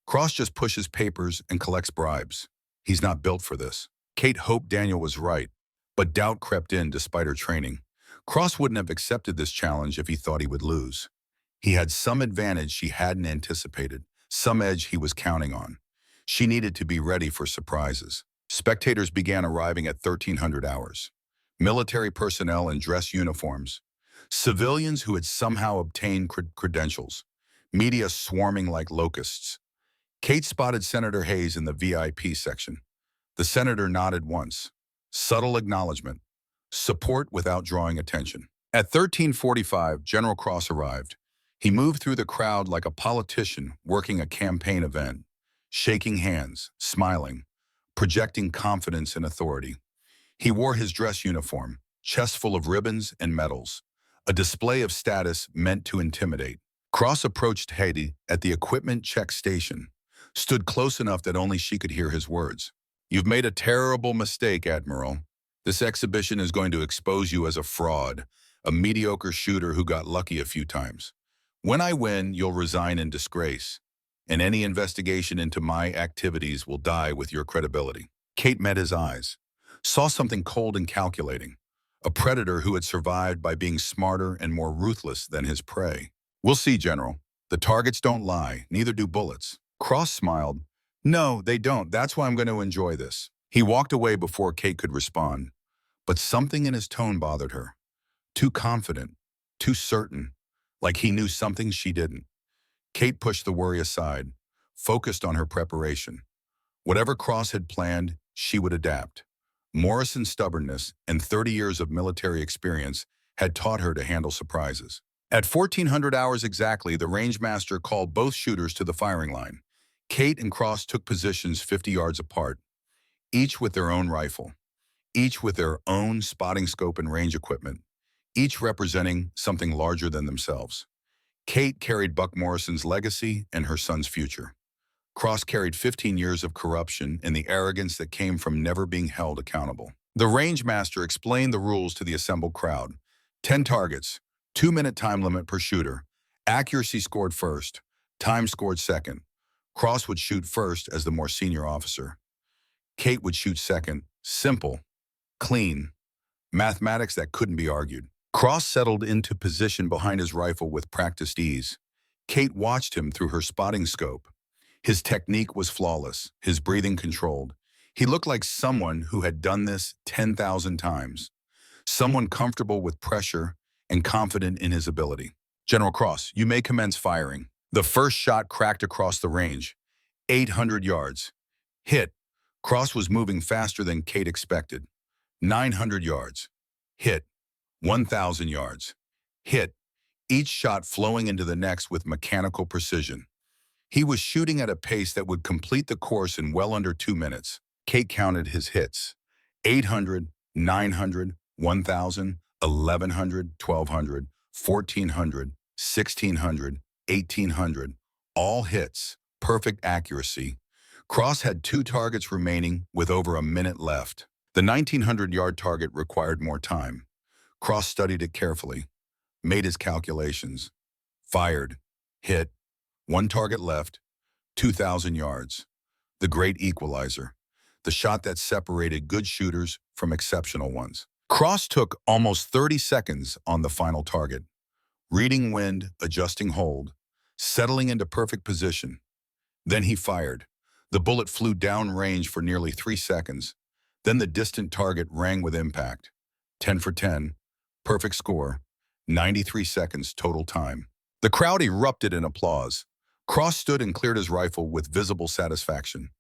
Cross just pushes papers and collects bribes. He's not built for this." Kate hoped Daniel was right, but doubt crept in despite her training. Cross wouldn't have accepted this challenge if he thought he would lose. He had some advantage she hadn't anticipated, some edge he was counting on. She needed to be ready for surprises. Spectators began arriving at 1300 hours. Military personnel in dress uniforms. Civilians who had somehow obtained credentials. Media swarming like locusts. Kate spotted Senator Hayes in the VIP section. The senator nodded once. Subtle acknowledgement. Support without drawing attention. At 1345, General Cross arrived. He moved through the crowd like a politician working a campaign event, shaking hands, smiling, projecting confidence and authority. He wore his dress uniform, chest full of ribbons and medals, a display of status meant to intimidate. Cross approached Haiti at the equipment check station, stood close enough that only she could hear his words. "You've made a terrible mistake, Admiral. This exhibition is going to expose you as a fraud, a mediocre shooter who got lucky a few times. When I win, you'll resign in disgrace, and any investigation into my activities will die with your credibility." Kate met his eyes, saw something cold and calculating, a predator who had survived by being smarter and more ruthless than his prey. "We'll see, General. The targets don't lie, neither do bullets." Cross smiled. "No, they don't. That's why I'm going to enjoy this." He walked away before Kate could respond, but something in his tone bothered her. Too confident, too certain, like he knew something she didn't. Kate pushed the worry aside, focused on her preparation. Whatever Cross had planned, she would adapt. Morrison's stubbornness and 30 years of military experience had taught her to handle surprises. At 1400 hours exactly, the rangemaster called both shooters to the firing line. Kate and Cross took positions 50 yards apart, each with their own rifle, each with their own spotting scope and range equipment, each representing something larger than themselves. Kate carried Buck Morrison's legacy and her son's future. Cross carried 15 years of corruption and the arrogance that came from never being held accountable. The rangemaster explained the rules to the assembled crowd. 10 targets, 2-minute time limit per shooter. Accuracy scored first, time scored second. Cross would shoot first as the more senior officer. Kate would shoot second. Simple, clean, mathematics that couldn't be argued. Cross settled into position behind his rifle with practiced ease. Kate watched him through her spotting scope. His technique was flawless, his breathing controlled. He looked like someone who had done this 10,000 times. Someone comfortable with pressure and confident in his ability. "General Cross, you may commence firing." The first shot cracked across the range. 800 yards. Hit. Cross was moving faster than Kate expected. 900 yards. Hit. 1,000 yards. Hit. Each shot flowing into the next with mechanical precision. He was shooting at a pace that would complete the course in well under 2 minutes. Kate counted his hits. 800, 900, 1,000, 1,100, 1,200, 1,400, 1,600, 1,800. All hits. Perfect accuracy. Cross had 2 targets remaining with over a minute left. The 1,900-yard target required more time. Cross studied it carefully, made his calculations. Fired. Hit. 1 target left. 2,000 yards. The great equalizer. The shot that separated good shooters from exceptional ones. Cross took almost 30 seconds on the final target. Reading wind, adjusting hold, settling into perfect position. Then he fired. The bullet flew downrange for nearly 3 seconds. Then the distant target rang with impact. 10 for 10. Perfect score. 93 seconds total time. The crowd erupted in applause. Cross stood and cleared his rifle with visible satisfaction.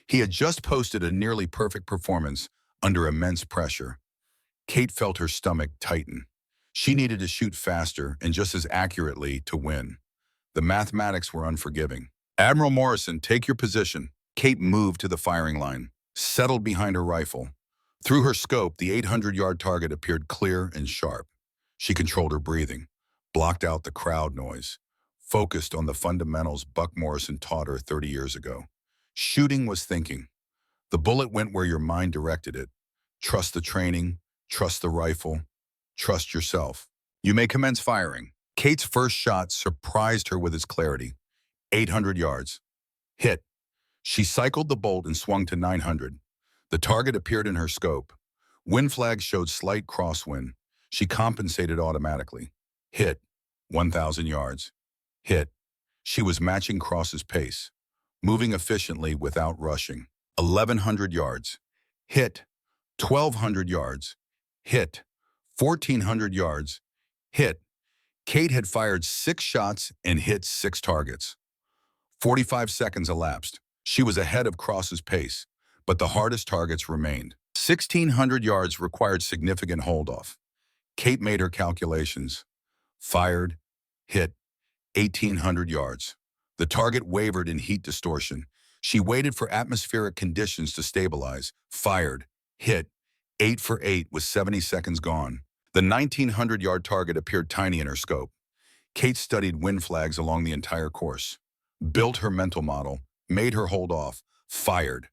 He had just posted a nearly perfect performance under immense pressure. Kate felt her stomach tighten. She needed to shoot faster and just as accurately to win. The mathematics were unforgiving. "Admiral Morrison, take your position." Kate moved to the firing line, settled behind her rifle. Through her scope, the 800-yard target appeared clear and sharp. She controlled her breathing, blocked out the crowd noise, focused on the fundamentals Buck Morrison taught her 30 years ago. Shooting was thinking. The bullet went where your mind directed it. Trust the training, trust the rifle, trust yourself. "You may commence firing." Kate's first shot surprised her with its clarity. 800 yards. Hit. She cycled the bolt and swung to 900. The target appeared in her scope. Wind flags showed slight crosswind. She compensated automatically. Hit. 1,000 yards. Hit. She was matching Cross's pace, moving efficiently without rushing. 1,100 yards. Hit. 1,200 yards. Hit. 1,400 yards. Hit. Kate had fired 6 shots and hit 6 targets. 45 seconds elapsed. She was ahead of Cross's pace, but the hardest targets remained. 1,600 yards required significant hold-off. Kate made her calculations. Fired. Hit. 1,800 yards. The target wavered in heat distortion. She waited for atmospheric conditions to stabilize. Fired. Hit. 8 for 8 with 70 seconds gone. The 1,900-yard target appeared tiny in her scope. Kate studied wind flags along the entire course, built her mental model, made her hold off, fired.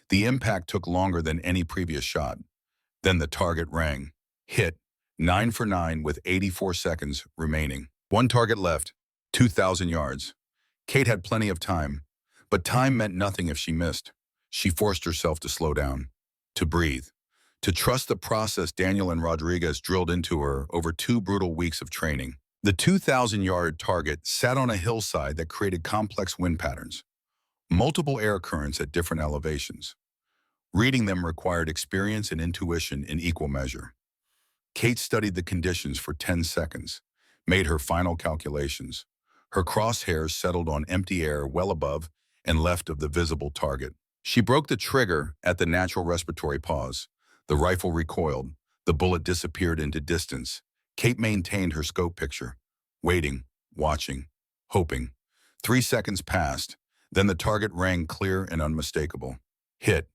The impact took longer than any previous shot. Then the target rang. Hit. 9 for 9 with 84 seconds remaining. One target left. 2,000 yards. Kate had plenty of time, but time meant nothing if she missed. She forced herself to slow down, to breathe, to trust the process Daniel and Rodriguez drilled into her over 2 brutal weeks of training. The 2,000-yard target sat on a hillside that created complex wind patterns, multiple air currents at different elevations. Reading them required experience and intuition in equal measure. Kate studied the conditions for 10 seconds, made her final calculations. Her crosshairs settled on empty air well above and left of the visible target. She broke the trigger at the natural respiratory pause. The rifle recoiled. The bullet disappeared into distance. Kate maintained her scope picture, waiting, watching, hoping. 3 seconds passed. Then the target rang clear and unmistakable. Hit.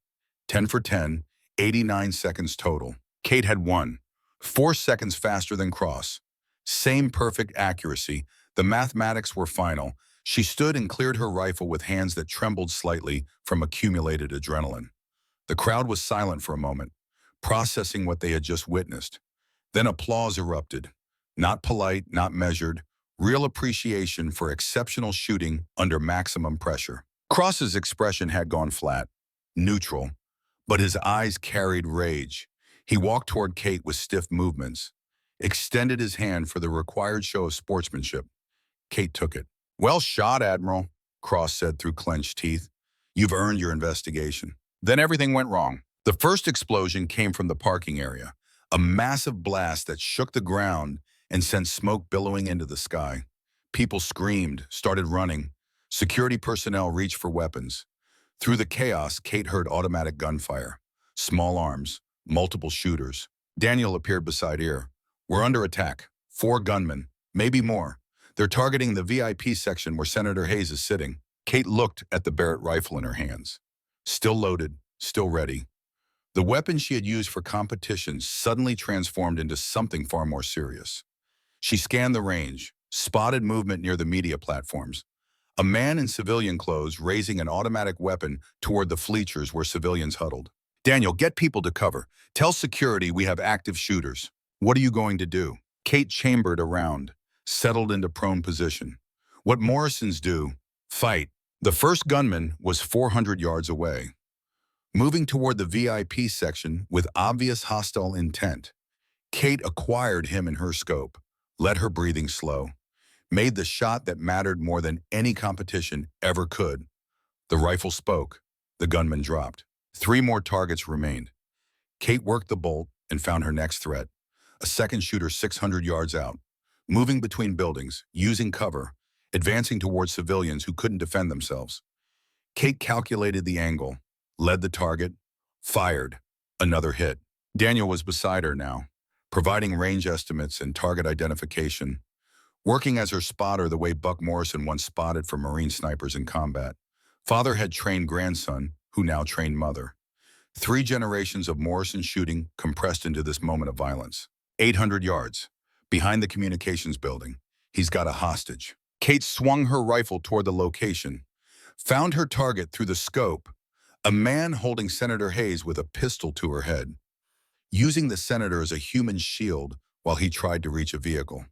10 for 10, 89 seconds total. Kate had won. 4 seconds faster than Cross. Same perfect accuracy. The mathematics were final. She stood and cleared her rifle with hands that trembled slightly from accumulated adrenaline. The crowd was silent for a moment, processing what they had just witnessed. Then applause erupted. Not polite, not measured. Real appreciation for exceptional shooting under maximum pressure. Cross's expression had gone flat, neutral, but his eyes carried rage. He walked toward Kate with stiff movements, extended his hand for the required show of sportsmanship. Kate took it. "Well shot, Admiral," Cross said through clenched teeth. "You've earned your investigation." Then everything went wrong. The first explosion came from the parking area, a massive blast that shook the ground and sent smoke billowing into the sky. People screamed, started running. Security personnel reached for weapons. Through the chaos, Kate heard automatic gunfire, small arms, multiple shooters. Daniel appeared beside her. "We're under attack. 4 gunmen, maybe more. They're targeting the VIP section where Senator Hayes is sitting." Kate looked at the Barrett rifle in her hands. Still loaded, still ready. The weapon she had used for competition suddenly transformed into something far more serious. She scanned the range, spotted movement near the media platforms. A man in civilian clothes raising an automatic weapon toward the bleachers where civilians huddled. "Daniel, get people to cover. Tell security we have active shooters." "What are you going to do?" Kate chambered around, settled into prone position. "What Morrisons do, fight." The first gunman was 400 yards away, moving toward the VIP section with obvious hostile intent. Kate acquired him in her scope, let her breathing slow, made the shot that mattered more than any competition ever could. The rifle spoke. The gunman dropped. 3 more targets remained. Kate worked the bolt and found her next threat, a second shooter 600 yards out, moving between buildings, using cover, advancing towards civilians who couldn't defend themselves. Kate calculated the angle, led the target, fired. Another hit. Daniel was beside her now, providing range estimates and target identification, working as her spotter the way Buck Morrison once spotted for Marine snipers in combat. Father had trained grandson, who now trained mother. 3 generations of Morrison shooting compressed into this moment of violence. 800 yards. Behind the communications building, he's got a hostage. Kate swung her rifle toward the location, found her target through the scope, a man holding Senator Hayes with a pistol to her head, using the senator as a human shield while he tried to reach a vehicle.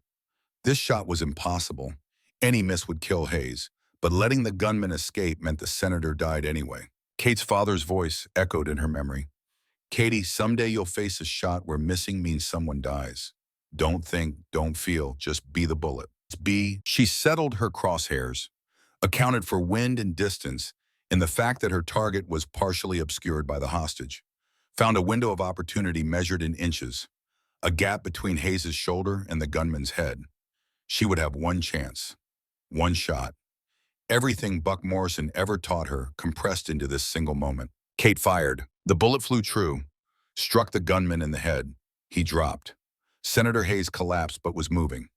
This shot was impossible. Any miss would kill Hayes, but letting the gunman escape meant the senator died anyway. Kate's father's voice echoed in her memory. "Katie, someday you'll face a shot where missing means someone dies. Don't think, don't feel, just be the bullet." B, she settled her crosshairs, accounted for wind and distance, and the fact that her target was partially obscured by the hostage. Found a window of opportunity measured in inches, a gap between Hayes' shoulder and the gunman's head. She would have one chance, one shot. Everything Buck Morrison ever taught her compressed into this single moment. Kate fired. The bullet flew true, struck the gunman in the head. He dropped. Senator Hayes collapsed but was moving,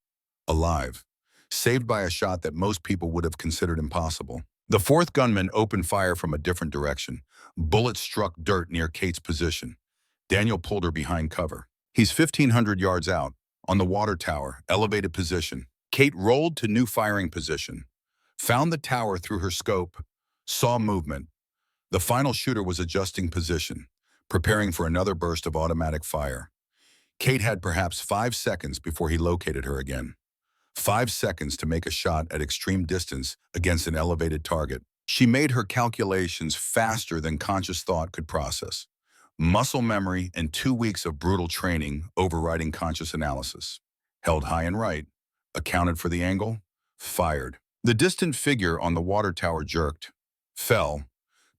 alive, saved by a shot that most people would have considered impossible. The fourth gunman opened fire from a different direction. Bullets struck dirt near Kate's position. Daniel pulled her behind cover. He's 1,500 yards out, on the water tower, elevated position. Kate rolled to new firing position, found the tower through her scope, saw movement. The final shooter was adjusting position, preparing for another burst of automatic fire. Kate had perhaps 5 seconds before he located her again. 5 seconds to make a shot at extreme distance against an elevated target. She made her calculations faster than conscious thought could process. Muscle memory and 2 weeks of brutal training overriding conscious analysis. Held high and right, accounted for the angle, fired. The distant figure on the water tower jerked, fell,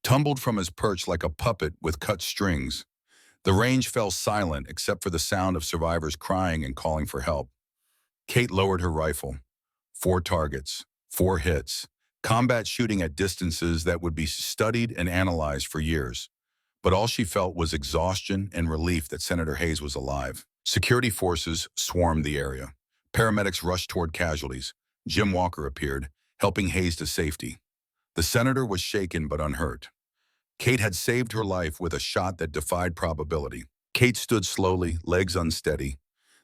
tumbled from his perch like a puppet with cut strings. The range fell silent except for the sound of survivors crying and calling for help. Kate lowered her rifle. 4 targets, 4 hits, combat shooting at distances that would be studied and analyzed for years. But all she felt was exhaustion and relief that Senator Hayes was alive. Security forces swarmed the area. Paramedics rushed toward casualties. Jim Walker appeared, helping Hayes to safety. The senator was shaken but unhurt. Kate had saved her life with a shot that defied probability. Kate stood slowly, legs unsteady.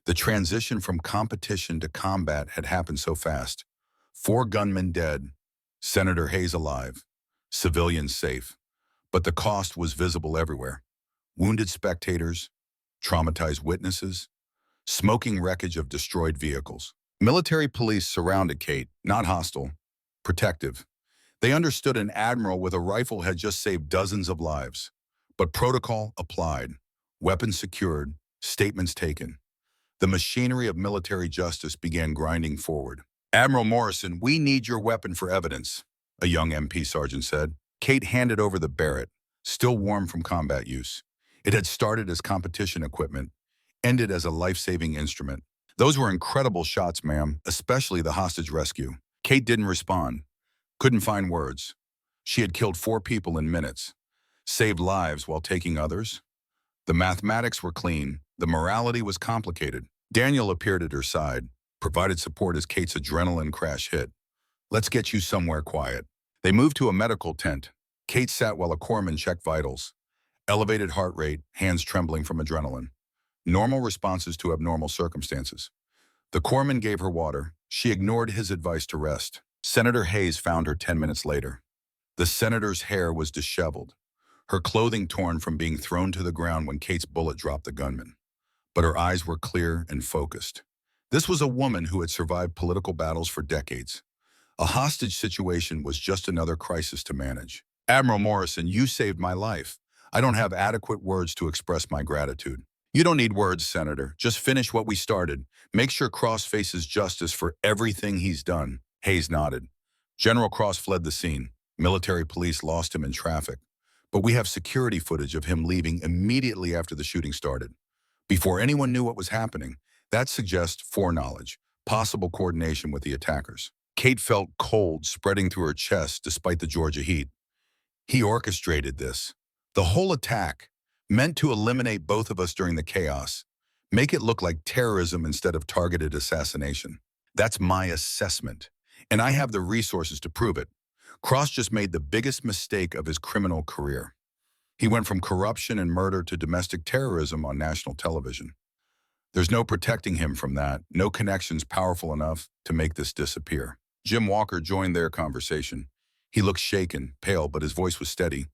The transition from competition to combat had happened so fast. 4 gunmen dead, Senator Hayes alive, civilians safe. But the cost was visible everywhere. Wounded spectators, traumatized witnesses, smoking wreckage of destroyed vehicles. Military police surrounded Kate, not hostile, protective. They understood an admiral with a rifle had just saved dozens of lives. But protocol applied, weapons secured, statements taken. The machinery of military justice began grinding forward. "Admiral Morrison, we need your weapon for evidence," a young MP sergeant said. Kate handed over the Barrett, still warm from combat use. It had started as competition equipment, ended as a life-saving instrument. "Those were incredible shots, ma'am, especially the hostage rescue." Kate didn't respond, couldn't find words. She had killed 4 people in minutes, saved lives while taking others. The mathematics were clean, the morality was complicated. Daniel appeared at her side, provided support as Kate's adrenaline crash hit. "Let's get you somewhere quiet." They moved to a medical tent. Kate sat while a corpsman checked vitals. Elevated heart rate, hands trembling from adrenaline. Normal responses to abnormal circumstances. The corpsman gave her water. She ignored his advice to rest. Senator Hayes found her 10 minutes later. The senator's hair was disheveled, her clothing torn from being thrown to the ground when Kate's bullet dropped the gunman. But her eyes were clear and focused. This was a woman who had survived political battles for decades. A hostage situation was just another crisis to manage. "Admiral Morrison, you saved my life. I don't have adequate words to express my gratitude." "You don't need words, Senator. Just finish what we started. Make sure Cross faces justice for everything he's done." Hayes nodded. General Cross fled the scene. Military police lost him in traffic. But we have security footage of him leaving immediately after the shooting started. Before anyone knew what was happening, that suggests foreknowledge, possible coordination with the attackers. Kate felt cold spreading through her chest despite the Georgia heat. He orchestrated this. The whole attack, meant to eliminate both of us during the chaos, make it look like terrorism instead of targeted assassination. That's my assessment, and I have the resources to prove it. Cross just made the biggest mistake of his criminal career. He went from corruption and murder to domestic terrorism on national television. There's no protecting him from that, no connections powerful enough to make this disappear. Jim Walker joined their conversation. He looked shaken, pale, but his voice was steady.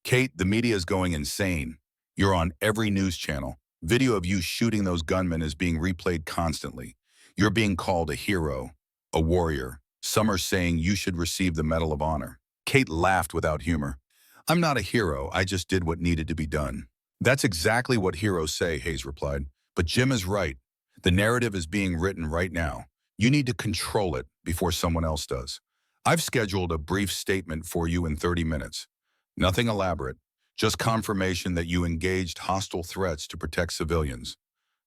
"Kate, the media is going insane. You're on every news channel. Video of you shooting those gunmen is being replayed constantly. You're being called a hero, a warrior. Some are saying you should receive the Medal of Honor." Kate laughed without humor. "I'm not a hero, I just did what needed to be done." "That's exactly what heroes say," Hayes replied. "But Jim is right. The narrative is being written right now. You need to control it before someone else does. I've scheduled a brief statement for you in 30 minutes. Nothing elaborate, just confirmation that you engaged hostile threats to protect civilians.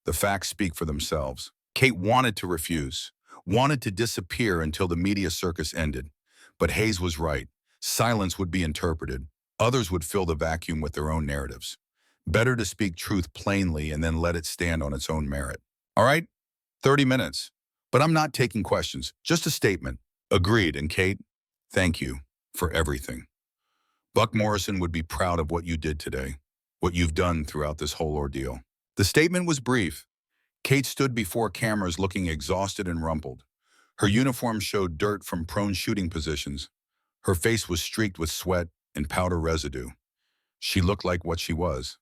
The facts speak for themselves. Kate wanted to refuse, wanted to disappear until the media circus ended. But Hayes was right. Silence would be interpreted. Others would fill the vacuum with their own narratives. Better to speak truth plainly and then let it stand on its own merit. All right? 30 minutes. But I'm not taking questions, just a statement. Agreed, and Kate, thank you for everything. Buck Morrison would be proud of what you did today, what you've done throughout this whole ordeal. The statement was brief. Kate stood before cameras looking exhausted and rumpled. Her uniform showed dirt from prone shooting positions. Her face was streaked with sweat and powder residue. She looked like what she was,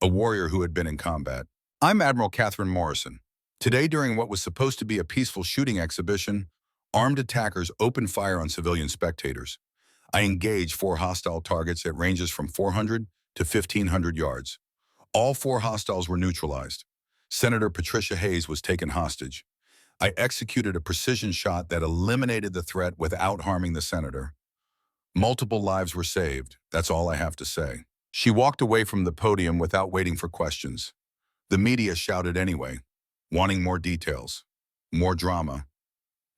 a warrior who had been in combat. I'm Admiral Katherine Morrison. Today, during what was supposed to be a peaceful shooting exhibition, armed attackers opened fire on civilian spectators. I engaged 4 hostile targets at ranges from 400 to 1,500 yards. All 4 hostiles were neutralized. Senator Patricia Hayes was taken hostage. I executed a precision shot that eliminated the threat without harming the senator. Multiple lives were saved, that's all I have to say. She walked away from the podium without waiting for questions. The media shouted anyway, wanting more details, more drama,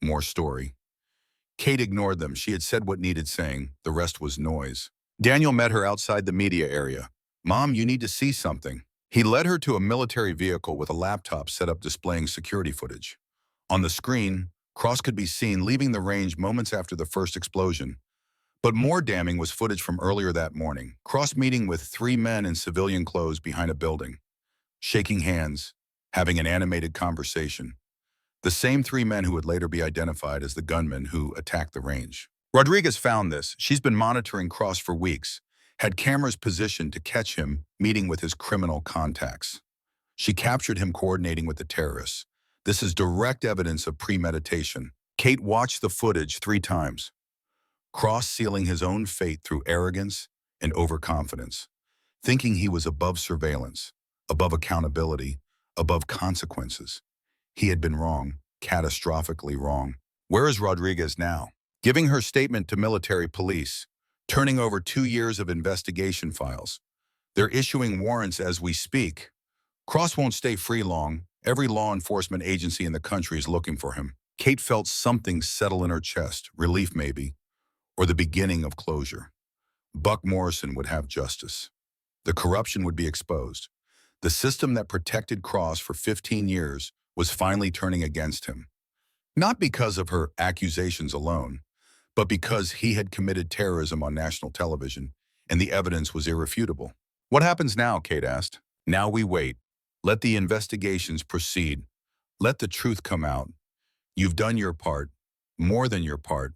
more story. Kate ignored them. She had said what needed saying. The rest was noise. Daniel met her outside the media area. Mom, you need to see something. He led her to a military vehicle with a laptop set up displaying security footage. On the screen, Cross could be seen leaving the range moments after the first explosion. But more damning was footage from earlier that morning. Cross meeting with 3 men in civilian clothes behind a building, shaking hands, having an animated conversation. The same 3 men who would later be identified as the gunmen who attacked the range. Rodriguez found this. She's been monitoring Cross for weeks, had cameras positioned to catch him meeting with his criminal contacts. She captured him coordinating with the terrorists. This is direct evidence of premeditation. Kate watched the footage 3 times. Cross sealing his own fate through arrogance and overconfidence, thinking he was above surveillance, above accountability, above consequences. He had been wrong, catastrophically wrong. Where is Rodriguez now? Giving her statement to military police, turning over 2 years of investigation files. They're issuing warrants as we speak. Cross won't stay free long. Every law enforcement agency in the country is looking for him. Kate felt something settle in her chest, relief maybe, or the beginning of closure. Buck Morrison would have justice. The corruption would be exposed. The system that protected Cross for 15 years was finally turning against him. Not because of her accusations alone, but because he had committed terrorism on national television, and the evidence was irrefutable. What happens now, Kate asked. Now we wait. Let the investigations proceed. Let the truth come out. You've done your part, more than your part.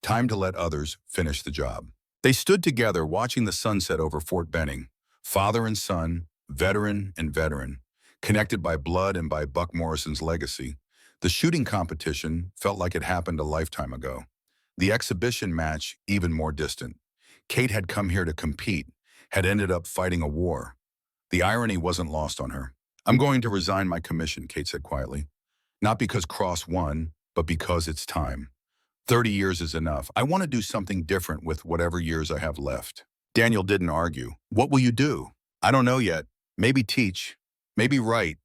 Time to let others finish the job. They stood together watching the sunset over Fort Benning, father and son, veteran and veteran, connected by blood and by Buck Morrison's legacy. The shooting competition felt like it happened a lifetime ago. The exhibition match even more distant. Kate had come here to compete, had ended up fighting a war. The irony wasn't lost on her. I'm going to resign my commission, Kate said quietly. Not because Cross won, but because it's time. 30 years is enough. I want to do something different with whatever years I have left. Daniel didn't argue. What will you do? I don't know yet. Maybe teach. Maybe write.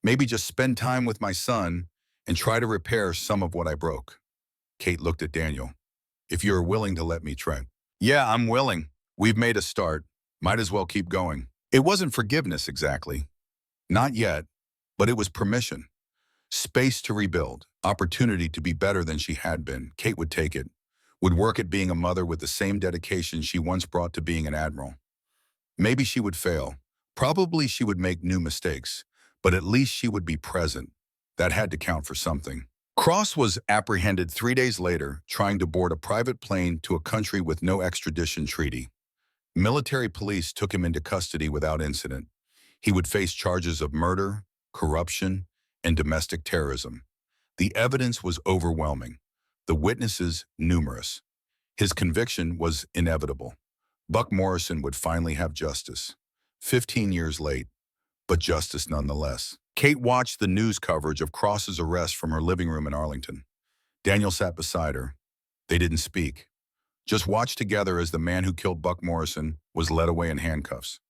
Maybe just spend time with my son and try to repair some of what I broke. Kate looked at Daniel. If you're willing to let me try. Yeah, I'm willing. We've made a start. Might as well keep going. It wasn't forgiveness exactly. Not yet, but it was permission. Space to rebuild, opportunity to be better than she had been. Kate would take it, would work at being a mother with the same dedication she once brought to being an admiral. Maybe she would fail. Probably she would make new mistakes, but at least she would be present. That had to count for something. Cross was apprehended 3 days later, trying to board a private plane to a country with no extradition treaty. Military police took him into custody without incident. He would face charges of murder, corruption, and domestic terrorism. The evidence was overwhelming. The witnesses numerous. His conviction was inevitable. Buck Morrison would finally have justice. 15 years late, but justice nonetheless. Kate watched the news coverage of Cross's arrest from her living room in Arlington. Daniel sat beside her. They didn't speak, just watched together as the man who killed Buck Morrison was led away in handcuffs.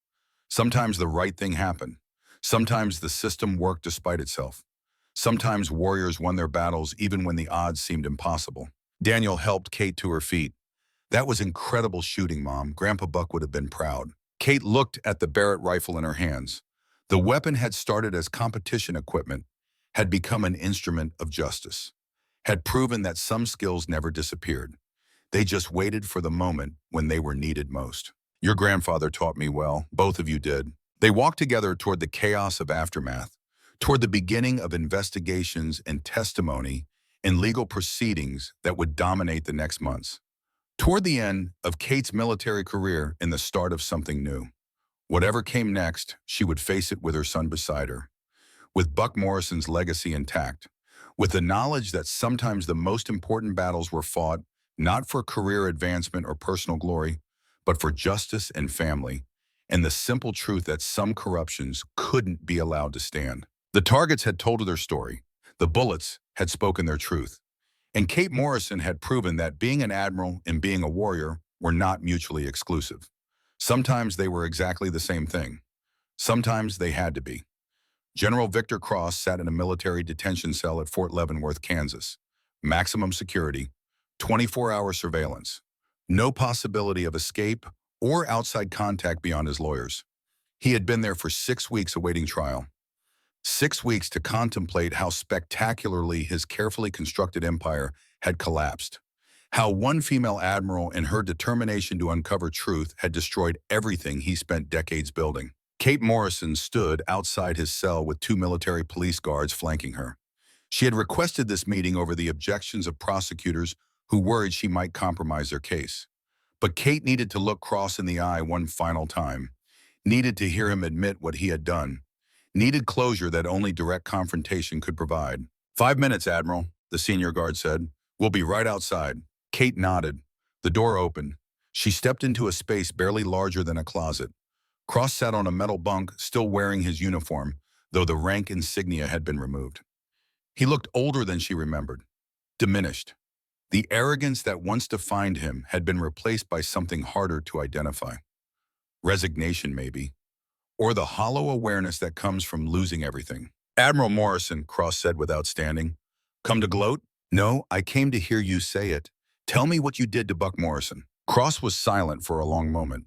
Sometimes the right thing happened. Sometimes the system worked despite itself. Sometimes warriors won their battles even when the odds seemed impossible. Daniel helped Kate to her feet. "That was incredible shooting, Mom. Grandpa Buck would have been proud." Kate looked at the Barrett rifle in her hands. The weapon had started as competition equipment, had become an instrument of justice, had proven that some skills never disappeared. They just waited for the moment when they were needed most. "Your grandfather taught me well. Both of you did." They walked together toward the chaos of aftermath, toward the beginning of investigations and testimony and legal proceedings that would dominate the next months. Toward the end of Kate's military career and the start of something new. Whatever came next, she would face it with her son beside her, with Buck Morrison's legacy intact, with the knowledge that sometimes the most important battles were fought not for career advancement or personal glory, but for justice and family, and the simple truth that some corruptions couldn't be allowed to stand. The targets had told their story. The bullets had spoken their truth. And Kate Morrison had proven that being an admiral and being a warrior were not mutually exclusive. Sometimes they were exactly the same thing. Sometimes they had to be. General Victor Cross sat in a military detention cell at Fort Leavenworth, Kansas. Maximum security, 24-hour surveillance. No possibility of escape or outside contact beyond his lawyers. He had been there for 6 weeks awaiting trial. 6 weeks to contemplate how spectacularly his carefully constructed empire had collapsed. How one female admiral and her determination to uncover truth had destroyed everything he spent decades building. Kate Morrison stood outside his cell with 2 military police guards flanking her. She had requested this meeting over the objections of prosecutors who worried she might compromise their case. But Kate needed to look Cross in the eye one final time, needed to hear him admit what he had done, needed closure that only direct confrontation could provide. "5 minutes, Admiral," the senior guard said. "We'll be right outside." Kate nodded. The door opened. She stepped into a space barely larger than a closet. Cross sat on a metal bunk, still wearing his uniform, though the rank insignia had been removed. He looked older than she remembered, diminished. The arrogance that once defined him had been replaced by something harder to identify. Resignation, maybe. Or the hollow awareness that comes from losing everything. "Admiral Morrison," Cross said without standing. "Come to gloat?" "No, I came to hear you say it. Tell me what you did to Buck Morrison." Cross was silent for a long moment,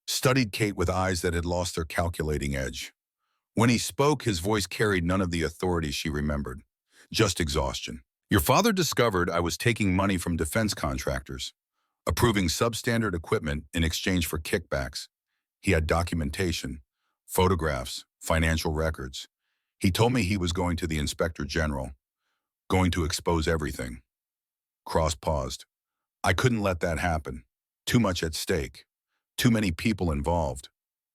studied Kate with eyes that had lost their calculating edge. When he spoke, his voice carried none of the authority she remembered, just exhaustion. "Your father discovered I was taking money from defense contractors, approving substandard equipment in exchange for kickbacks. He had documentation, photographs, financial records. He told me he was going to the Inspector General, going to expose everything." Cross paused. "I couldn't let that happen. Too much at stake. Too many people involved.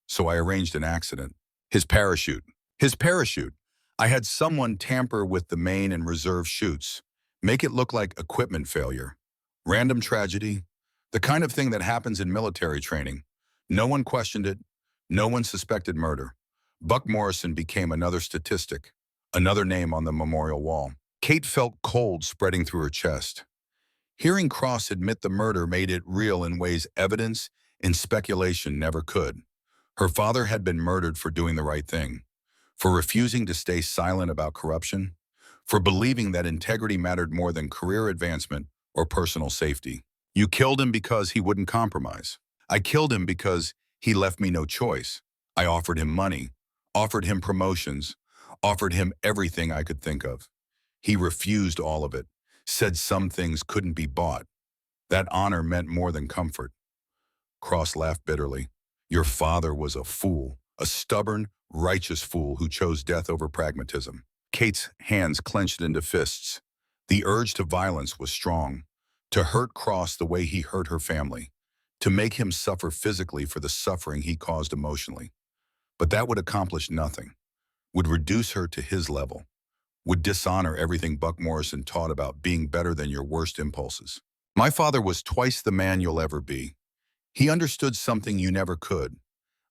So I arranged an accident. His parachute. His parachute. I had someone tamper with the main and reserve chutes, make it look like equipment failure. Random tragedy. The kind of thing that happens in military training. No one questioned it. No one suspected murder. Buck Morrison became another statistic, another name on the memorial wall." Kate felt cold spreading through her chest. Hearing Cross admit the murder made it real in ways evidence and speculation never could. Her father had been murdered for doing the right thing, for refusing to stay silent about corruption, for believing that integrity mattered more than career advancement or personal safety. "You killed him because he wouldn't compromise. I killed him because he left me no choice. I offered him money, offered him promotions, offered him everything I could think of. He refused all of it, said some things couldn't be bought. That honor meant more than comfort." Cross laughed bitterly. "Your father was a fool, a stubborn, righteous fool who chose death over pragmatism." Kate's hands clenched into fists. The urge to violence was strong, to hurt Cross the way he hurt her family, to make him suffer physically for the suffering he caused emotionally. But that would accomplish nothing, would reduce her to his level, would dishonor everything Buck Morrison taught about being better than your worst impulses. "My father was twice the man you'll ever be. He understood something you never could,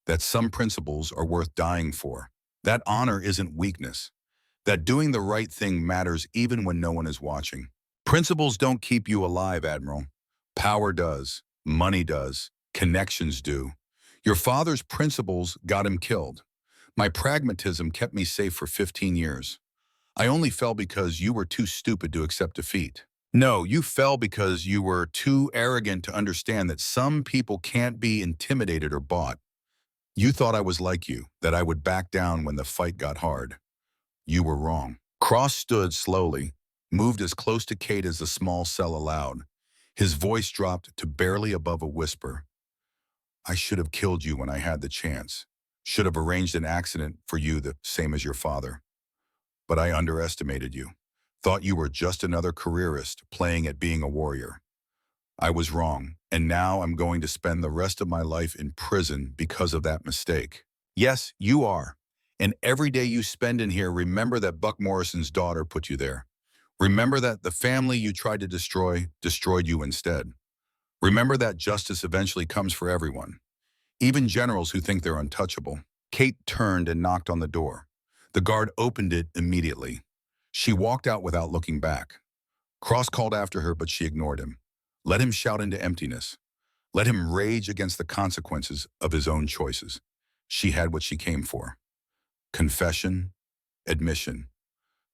that some principles are worth dying for. That honor isn't weakness. That doing the right thing matters even when no one is watching. Principles don't keep you alive, Admiral. Power does. Money does. Connections do. Your father's principles got him killed. My pragmatism kept me safe for 15 years. I only fell because you were too stupid to accept defeat. No, you fell because you were too arrogant to understand that some people can't be intimidated or bought. You thought I was like you, that I would back down when the fight got hard. You were wrong. Cross stood slowly, moved as close to Kate as the small cell allowed. His voice dropped to barely above a whisper. I should have killed you when I had the chance. Should have arranged an accident for you the same as your father. But I underestimated you. Thought you were just another careerist playing at being a warrior. I was wrong, and now I'm going to spend the rest of my life in prison because of that mistake. Yes, you are. And every day you spend in here, remember that Buck Morrison's daughter put you there. Remember that the family you tried to destroy destroyed you instead. Remember that justice eventually comes for everyone, even generals who think they're untouchable. Kate turned and knocked on the door. The guard opened it immediately. She walked out without looking back. Cross called after her, but she ignored him. Let him shout into emptiness. Let him rage against the consequences of his own choices. She had what she came for. Confession, admission.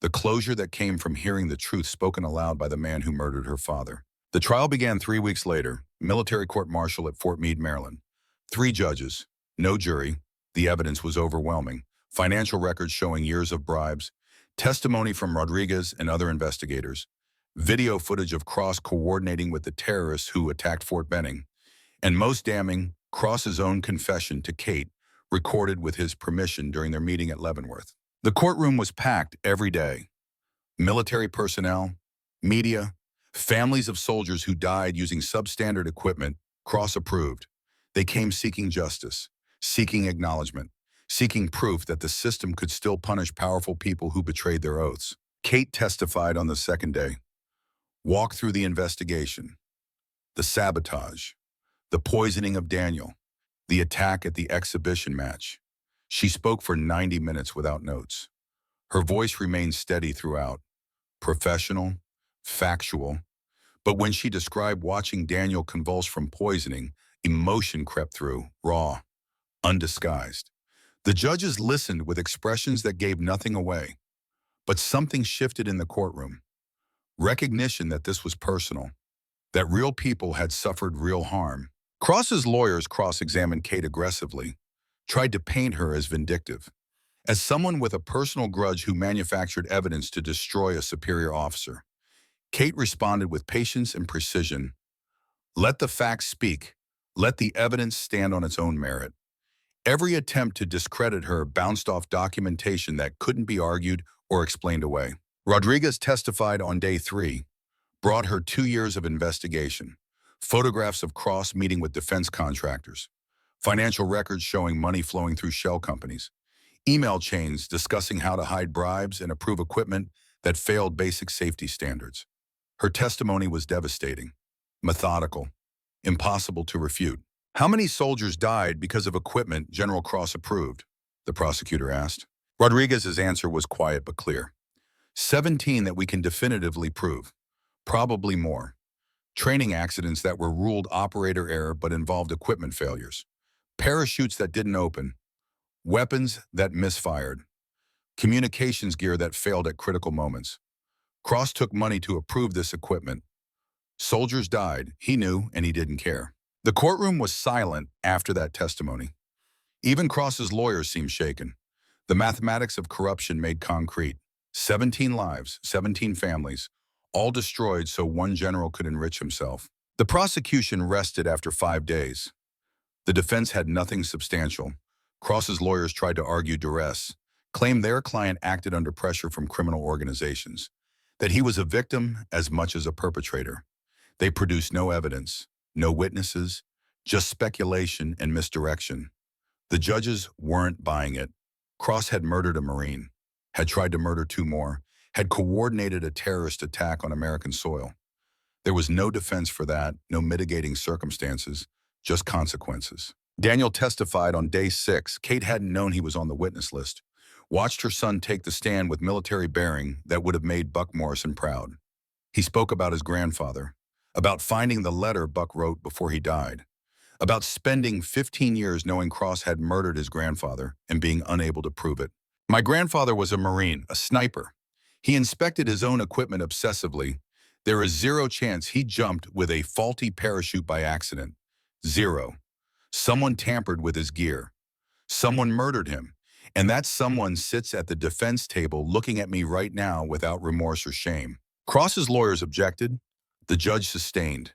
The closure that came from hearing the truth spoken aloud by the man who murdered her father. The trial began 3 weeks later, military court-martial at Fort Meade, Maryland. 3 judges, no jury. The evidence was overwhelming. Financial records showing years of bribes, testimony from Rodriguez and other investigators, video footage of Cross coordinating with the terrorists who attacked Fort Benning, and most damning, Cross's own confession to Kate, recorded with his permission during their meeting at Leavenworth. The courtroom was packed every day. Military personnel, media, families of soldiers who died using substandard equipment, Cross approved. They came seeking justice, seeking acknowledgement, seeking proof that the system could still punish powerful people who betrayed their oaths. Kate testified on the second day. Walked through the investigation, the sabotage, the poisoning of Daniel, the attack at the exhibition match. She spoke for 90 minutes without notes. Her voice remained steady throughout, professional, factual. But when she described watching Daniel convulse from poisoning, emotion crept through, raw, undisguised. The judges listened with expressions that gave nothing away. But something shifted in the courtroom. Recognition that this was personal, that real people had suffered real harm. Cross's lawyers cross-examined Kate aggressively, tried to paint her as vindictive, as someone with a personal grudge who manufactured evidence to destroy a superior officer. Kate responded with patience and precision. Let the facts speak. Let the evidence stand on its own merit. Every attempt to discredit her bounced off documentation that couldn't be argued or explained away. Rodriguez testified on day 3, brought her 2 years of investigation, photographs of Cross meeting with defense contractors, financial records showing money flowing through shell companies, email chains discussing how to hide bribes and approve equipment that failed basic safety standards. Her testimony was devastating, methodical, impossible to refute. How many soldiers died because of equipment General Cross approved? The prosecutor asked. Rodriguez's answer was quiet but clear. 17 that we can definitively prove. Probably more. Training accidents that were ruled operator error but involved equipment failures. Parachutes that didn't open. Weapons that misfired. Communications gear that failed at critical moments. Cross took money to approve this equipment. Soldiers died, he knew, and he didn't care. The courtroom was silent after that testimony. Even Cross's lawyers seemed shaken. The mathematics of corruption made concrete. 17 lives, 17 families, all destroyed so one general could enrich himself. The prosecution rested after 5 days. The defense had nothing substantial. Cross's lawyers tried to argue duress, claimed their client acted under pressure from criminal organizations, that he was a victim as much as a perpetrator. They produced no evidence, no witnesses, just speculation and misdirection. The judges weren't buying it. Cross had murdered a Marine, had tried to murder 2 more, had coordinated a terrorist attack on American soil. There was no defense for that, no mitigating circumstances, just consequences. Daniel testified on day 6. Kate hadn't known he was on the witness list. Watched her son take the stand with military bearing that would have made Buck Morrison proud. He spoke about his grandfather, about finding the letter Buck wrote before he died, about spending 15 years knowing Cross had murdered his grandfather and being unable to prove it. My grandfather was a Marine, a sniper. He inspected his own equipment obsessively. There is zero chance he jumped with a faulty parachute by accident. Zero. Someone tampered with his gear. Someone murdered him. And that someone sits at the defense table looking at me right now without remorse or shame. Cross's lawyers objected. The judge sustained.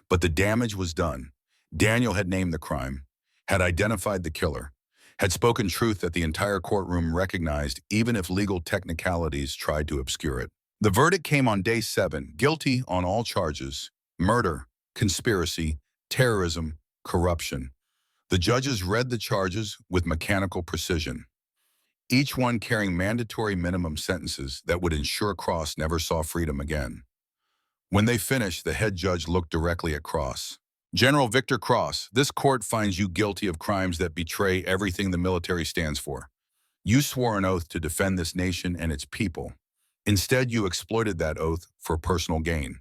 But the damage was done. Daniel had named the crime, had identified the killer, had spoken truth that the entire courtroom recognized even if legal technicalities tried to obscure it. The verdict came on day 7, guilty on all charges: murder, conspiracy, terrorism, corruption. The judges read the charges with mechanical precision, each one carrying mandatory minimum sentences that would ensure Cross never saw freedom again. When they finished, the head judge looked directly at Cross. "General Victor Cross, this court finds you guilty of crimes that betray everything the military stands for. You swore an oath to defend this nation and its people. Instead, you exploited that oath for personal gain.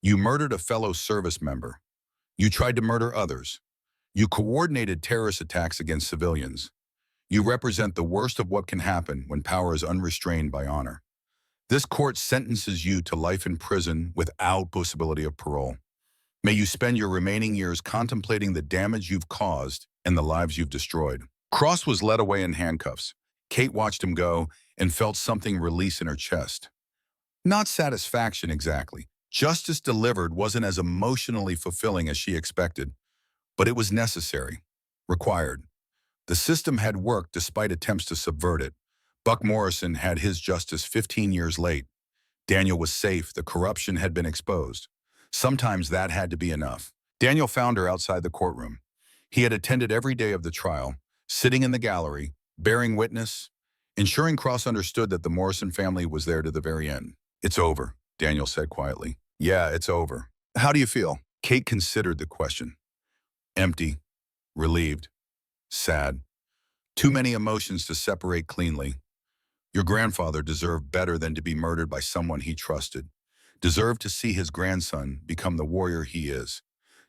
You murdered a fellow service member. You tried to murder others. You coordinated terrorist attacks against civilians. You represent the worst of what can happen when power is unrestrained by honor. This court sentences you to life in prison without possibility of parole. May you spend your remaining years contemplating the damage you've caused and the lives you've destroyed." Cross was led away in handcuffs. Kate watched him go and felt something release in her chest. Not satisfaction exactly. Justice delivered wasn't as emotionally fulfilling as she expected, but it was necessary, required. The system had worked despite attempts to subvert it. Buck Morrison had his justice 15 years late. Daniel was safe. The corruption had been exposed. Sometimes that had to be enough. Daniel found her outside the courtroom. He had attended every day of the trial, sitting in the gallery, bearing witness, ensuring Cross understood that the Morrison family was there to the very end. "It's over," Daniel said quietly. "Yeah, it's over. How do you feel?" Kate considered the question. Empty, relieved, sad. Too many emotions to separate cleanly. Your grandfather deserved better than to be murdered by someone he trusted. Deserved to see his grandson become the warrior he is.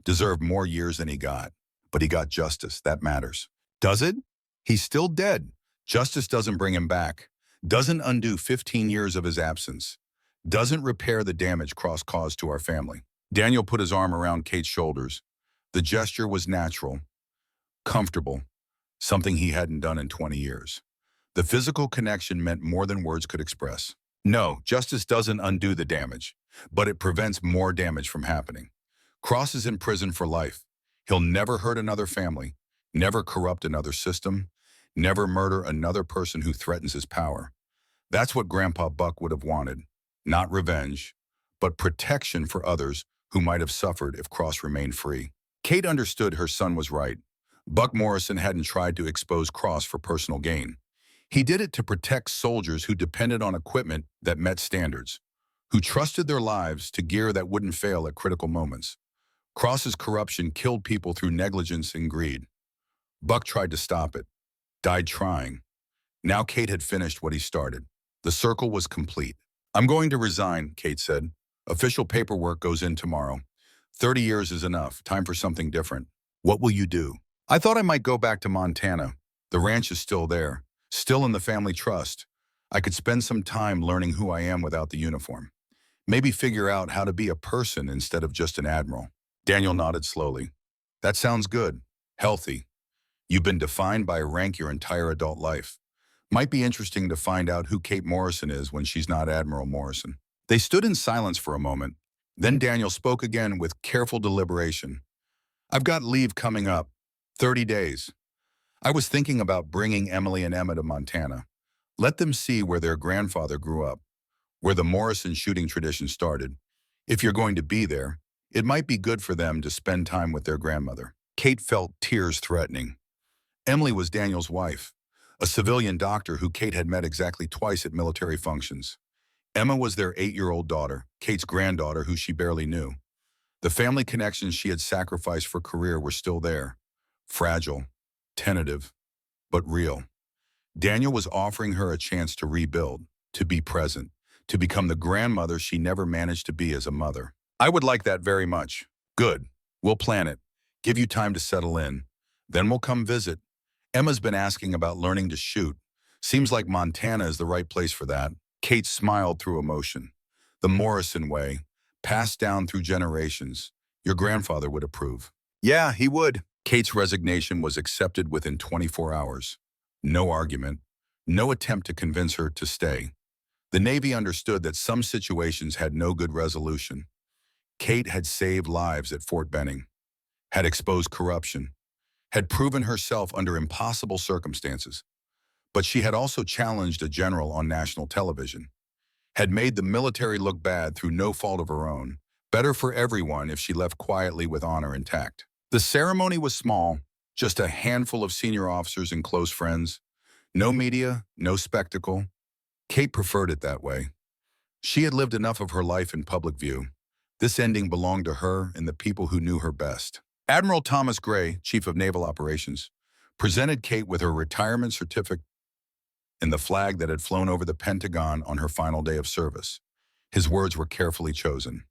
Deserved more years than he got. But he got justice. That matters. Does it? He's still dead. Justice doesn't bring him back. Doesn't undo 15 years of his absence. Doesn't repair the damage Cross caused to our family. Daniel put his arm around Kate's shoulders. The gesture was natural, comfortable, something he hadn't done in 20 years. The physical connection meant more than words could express. No, justice doesn't undo the damage, but it prevents more damage from happening. Cross is in prison for life. He'll never hurt another family, never corrupt another system, never murder another person who threatens his power. That's what Grandpa Buck would have wanted. Not revenge, but protection for others who might have suffered if Cross remained free. Kate understood her son was right. Buck Morrison hadn't tried to expose Cross for personal gain. He did it to protect soldiers who depended on equipment that met standards, who trusted their lives to gear that wouldn't fail at critical moments. Cross's corruption killed people through negligence and greed. Buck tried to stop it, died trying. Now Kate had finished what he started. The circle was complete. "I'm going to resign," Kate said. "Official paperwork goes in tomorrow. 30 years is enough. Time for something different." "What will you do?" "I thought I might go back to Montana. The ranch is still there, still in the family trust. I could spend some time learning who I am without the uniform. Maybe figure out how to be a person instead of just an admiral." Daniel nodded slowly. "That sounds good. Healthy. You've been defined by a rank your entire adult life. Might be interesting to find out who Kate Morrison is when she's not Admiral Morrison." They stood in silence for a moment. Then Daniel spoke again with careful deliberation. "I've got leave coming up. 30 days. I was thinking about bringing Emily and Emma to Montana. Let them see where their grandfather grew up, where the Morrison shooting tradition started. If you're going to be there, it might be good for them to spend time with their grandmother." Kate felt tears threatening. Emily was Daniel's wife, a civilian doctor who Kate had met exactly twice at military functions. Emma was their 8-year-old daughter, Kate's granddaughter who she barely knew. The family connections she had sacrificed for career were still there, fragile, tentative, but real. Daniel was offering her a chance to rebuild, to be present, to become the grandmother she never managed to be as a mother. I would like that very much. Good. We'll plan it. Give you time to settle in. Then we'll come visit. Emma's been asking about learning to shoot. Seems like Montana is the right place for that. Kate smiled through emotion. The Morrison way, passed down through generations. Your grandfather would approve. Yeah, he would. Kate's resignation was accepted within 24 hours. No argument. No attempt to convince her to stay. The Navy understood that some situations had no good resolution. Kate had saved lives at Fort Benning, had exposed corruption, had proven herself under impossible circumstances. But she had also challenged a general on national television, had made the military look bad through no fault of her own. Better for everyone if she left quietly with honor intact. The ceremony was small, just a handful of senior officers and close friends. No media, no spectacle. Kate preferred it that way. She had lived enough of her life in public view. This ending belonged to her and the people who knew her best. Admiral Thomas Gray, Chief of Naval Operations, presented Kate with her retirement certificate and the flag that had flown over the Pentagon on her final day of service. His words were carefully chosen.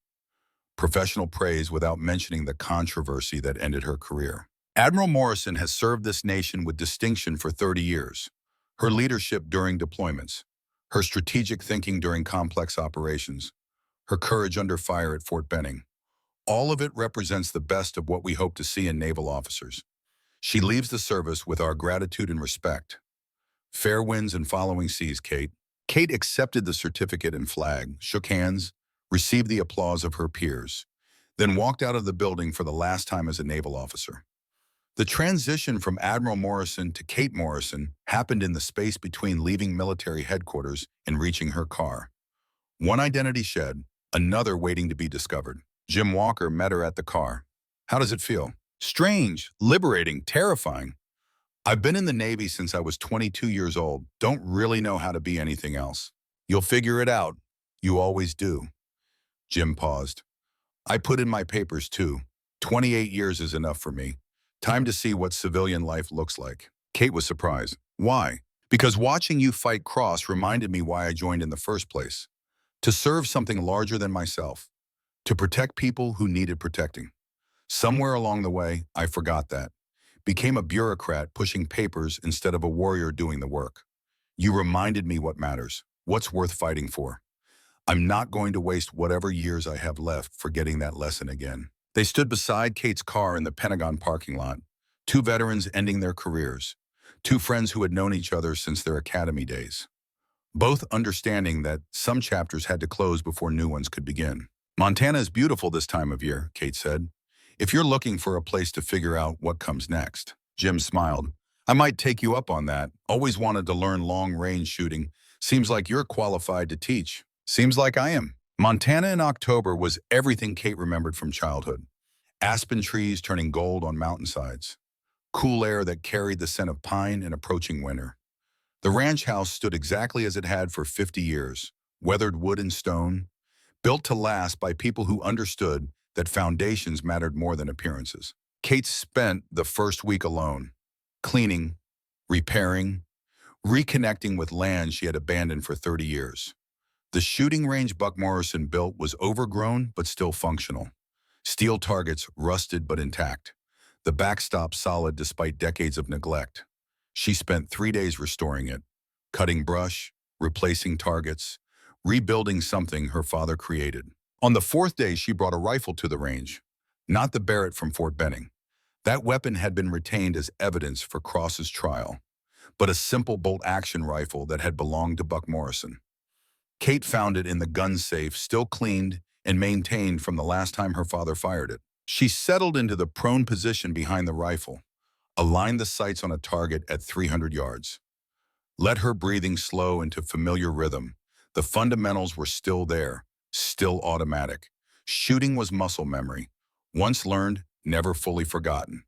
Professional praise without mentioning the controversy that ended her career. Admiral Morrison has served this nation with distinction for 30 years. Her leadership during deployments, her strategic thinking during complex operations, her courage under fire at Fort Benning. All of it represents the best of what we hope to see in naval officers. She leaves the service with our gratitude and respect. Fair winds and following seas, Kate. Kate accepted the certificate and flag, shook hands, received the applause of her peers, then walked out of the building for the last time as a naval officer. The transition from Admiral Morrison to Kate Morrison happened in the space between leaving military headquarters and reaching her car. One identity shed, another waiting to be discovered. Jim Walker met her at the car. How does it feel? Strange, liberating, terrifying. I've been in the Navy since I was 22 years old. Don't really know how to be anything else. You'll figure it out. You always do. Jim paused. I put in my papers too. 28 years is enough for me. Time to see what civilian life looks like. Kate was surprised. Why? Because watching you fight Cross reminded me why I joined in the first place. To serve something larger than myself. To protect people who needed protecting. Somewhere along the way, I forgot that. Became a bureaucrat pushing papers instead of a warrior doing the work. You reminded me what matters, what's worth fighting for. I'm not going to waste whatever years I have left forgetting that lesson again. They stood beside Kate's car in the Pentagon parking lot, two veterans ending their careers, two friends who had known each other since their academy days, both understanding that some chapters had to close before new ones could begin. Montana is beautiful this time of year, Kate said. If you're looking for a place to figure out what comes next. Jim smiled. I might take you up on that. Always wanted to learn long-range shooting. Seems like you're qualified to teach. Seems like I am. Montana in October was everything Kate remembered from childhood. Aspen trees turning gold on mountainsides. Cool air that carried the scent of pine and approaching winter. The ranch house stood exactly as it had for 50 years, weathered wood and stone, built to last by people who understood that foundations mattered more than appearances. Kate spent the first week alone, cleaning, repairing, reconnecting with land she had abandoned for 30 years. The shooting range Buck Morrison built was overgrown but still functional. Steel targets rusted but intact. The backstop solid despite decades of neglect. She spent 3 days restoring it, cutting brush, replacing targets, rebuilding something her father created. On the fourth day, she brought a rifle to the range, not the Barrett from Fort Benning. That weapon had been retained as evidence for Cross's trial, but a simple bolt-action rifle that had belonged to Buck Morrison. Kate found it in the gun safe, still cleaned and maintained from the last time her father fired it. She settled into the prone position behind the rifle, aligned the sights on a target at 300 yards. Let her breathing slow into familiar rhythm. The fundamentals were still there, still automatic. Shooting was muscle memory. Once learned, never fully forgotten.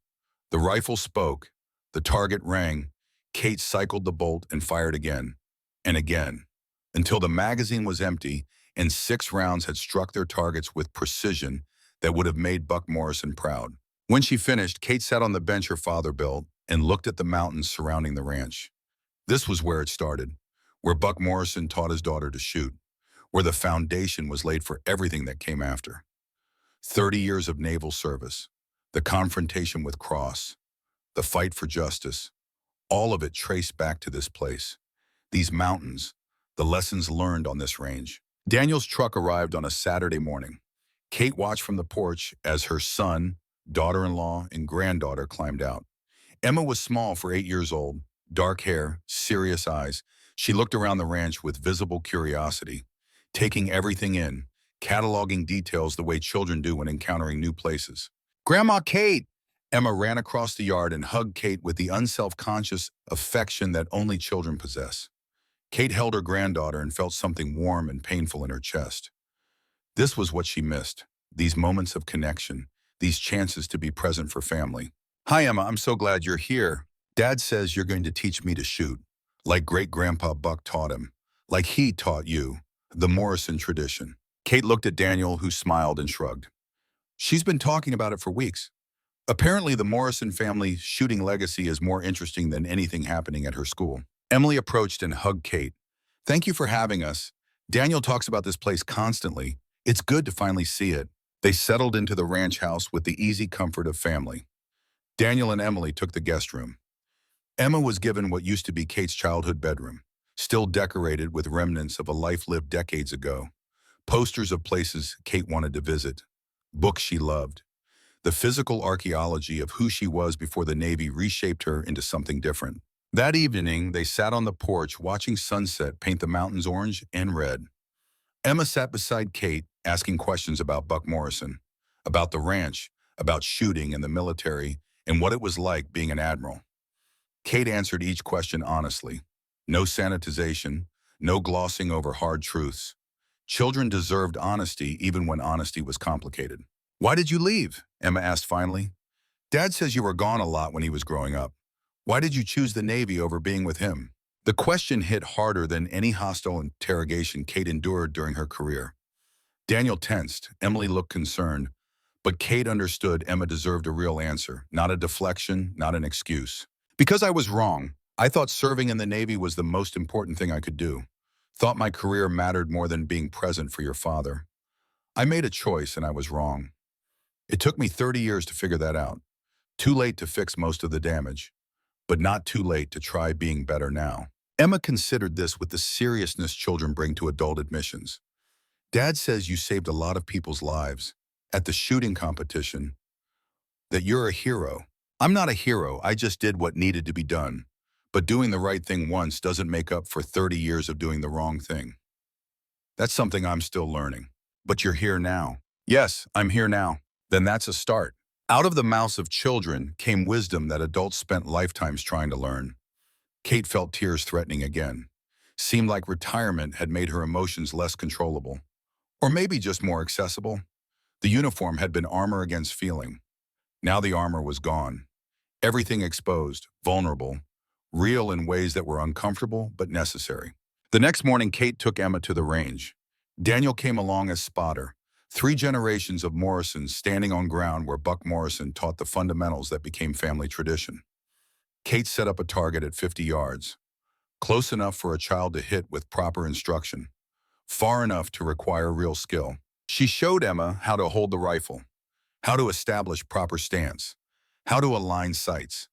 The rifle spoke. The target rang. Kate cycled the bolt and fired again, and again, until the magazine was empty and 6 rounds had struck their targets with precision that would have made Buck Morrison proud. When she finished, Kate sat on the bench her father built and looked at the mountains surrounding the ranch. This was where it started, where Buck Morrison taught his daughter to shoot, where the foundation was laid for everything that came after. 30 years of naval service, the confrontation with Cross, the fight for justice, all of it traced back to this place, these mountains, the lessons learned on this range. Daniel's truck arrived on a Saturday morning. Kate watched from the porch as her son, daughter-in-law, and granddaughter climbed out. Emma was small for 8 years old, dark hair, serious eyes. She looked around the ranch with visible curiosity, taking everything in, cataloging details the way children do when encountering new places. "Grandma Kate!" Emma ran across the yard and hugged Kate with the unself-conscious affection that only children possess. Kate held her granddaughter and felt something warm and painful in her chest. This was what she missed, these moments of connection, these chances to be present for family. "Hi, Emma, I'm so glad you're here. Dad says you're going to teach me to shoot, like great-grandpa Buck taught him, like he taught you, the Morrison tradition." Kate looked at Daniel, who smiled and shrugged. "She's been talking about it for weeks. Apparently, the Morrison family's shooting legacy is more interesting than anything happening at her school." Emily approached and hugged Kate. "Thank you for having us. Daniel talks about this place constantly. It's good to finally see it." They settled into the ranch house with the easy comfort of family. Daniel and Emily took the guest room. Emma was given what used to be Kate's childhood bedroom, still decorated with remnants of a life lived decades ago. Posters of places Kate wanted to visit, books she loved. The physical archaeology of who she was before the Navy reshaped her into something different. That evening, they sat on the porch watching sunset paint the mountains orange and red. Emma sat beside Kate, asking questions about Buck Morrison, about the ranch, about shooting and the military, and what it was like being an admiral. Kate answered each question honestly. No sanitization, no glossing over hard truths. Children deserved honesty even when honesty was complicated. "Why did you leave?" Emma asked finally. "Dad says you were gone a lot when he was growing up. Why did you choose the Navy over being with him?" The question hit harder than any hostile interrogation Kate endured during her career. Daniel tensed. Emily looked concerned. But Kate understood Emma deserved a real answer, not a deflection, not an excuse. "Because I was wrong. I thought serving in the Navy was the most important thing I could do. Thought my career mattered more than being present for your father. I made a choice and I was wrong. It took me 30 years to figure that out. Too late to fix most of the damage, but not too late to try being better now." Emma considered this with the seriousness children bring to adult admissions. "Dad says you saved a lot of people's lives at the shooting competition, that you're a hero." "I'm not a hero, I just did what needed to be done. But doing the right thing once doesn't make up for 30 years of doing the wrong thing. That's something I'm still learning." "But you're here now." "Yes, I'm here now." "Then that's a start." Out of the mouths of children came wisdom that adults spent lifetimes trying to learn. Kate felt tears threatening again. Seemed like retirement had made her emotions less controllable. Or maybe just more accessible. The uniform had been armor against feeling. Now the armor was gone. Everything exposed, vulnerable, real in ways that were uncomfortable but necessary. The next morning, Kate took Emma to the range. Daniel came along as spotter. 3 generations of Morrisons standing on ground where Buck Morrison taught the fundamentals that became family tradition. Kate set up a target at 50 yards, close enough for a child to hit with proper instruction, far enough to require real skill. She showed Emma how to hold the rifle, how to establish proper stance, how to align sights.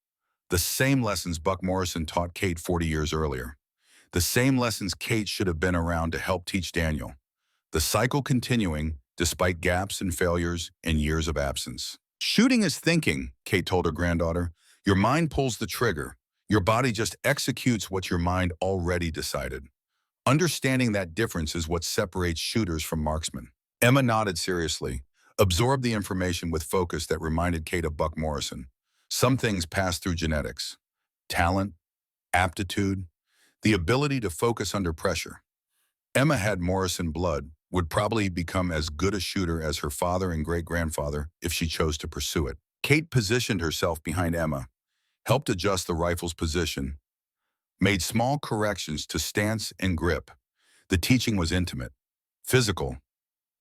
The same lessons Buck Morrison taught Kate 40 years earlier. The same lessons Kate should have been around to help teach Daniel. The cycle continuing despite gaps and failures and years of absence. "Shooting is thinking," Kate told her granddaughter. "Your mind pulls the trigger. Your body just executes what your mind already decided. Understanding that difference is what separates shooters from marksmen." Emma nodded seriously, absorbed the information with focus that reminded Kate of Buck Morrison. Some things pass through genetics. Talent, aptitude, the ability to focus under pressure. Emma had Morrison blood, would probably become as good a shooter as her father and great-grandfather if she chose to pursue it. Kate positioned herself behind Emma, helped adjust the rifle's position, made small corrections to stance and grip. The teaching was intimate, physical,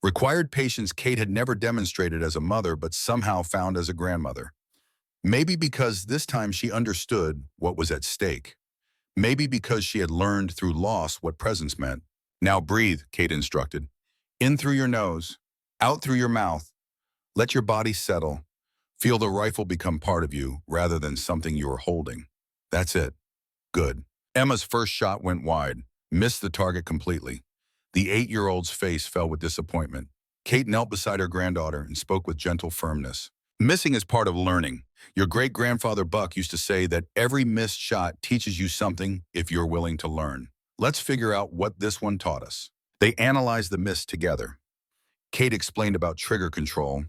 required patience Kate had never demonstrated as a mother but somehow found as a grandmother. Maybe because this time she understood what was at stake. Maybe because she had learned through loss what presence meant. Now breathe, Kate instructed. In through your nose, out through your mouth. Let your body settle. Feel the rifle become part of you rather than something you are holding. That's it. Good. Emma's first shot went wide, missed the target completely. The 8-year-old's face fell with disappointment. Kate knelt beside her granddaughter and spoke with gentle firmness. Missing is part of learning. Your great-grandfather Buck used to say that every missed shot teaches you something if you're willing to learn. Let's figure out what this one taught us. They analyzed the miss together. Kate explained about trigger control,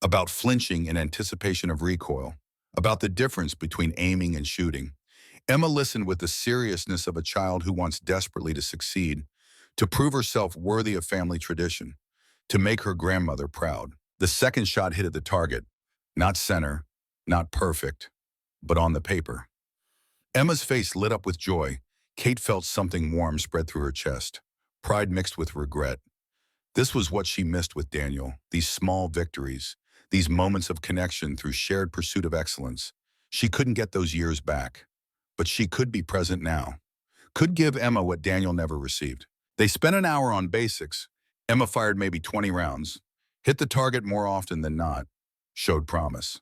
about flinching in anticipation of recoil, about the difference between aiming and shooting. Emma listened with the seriousness of a child who wants desperately to succeed, to prove herself worthy of family tradition, to make her grandmother proud. The second shot hit at the target, not center, not perfect, but on the paper. Emma's face lit up with joy. Kate felt something warm spread through her chest, pride mixed with regret. This was what she missed with Daniel, these small victories, these moments of connection through shared pursuit of excellence. She couldn't get those years back, but she could be present now, could give Emma what Daniel never received. They spent an hour on basics. Emma fired maybe 20 rounds, hit the target more often than not, showed promise.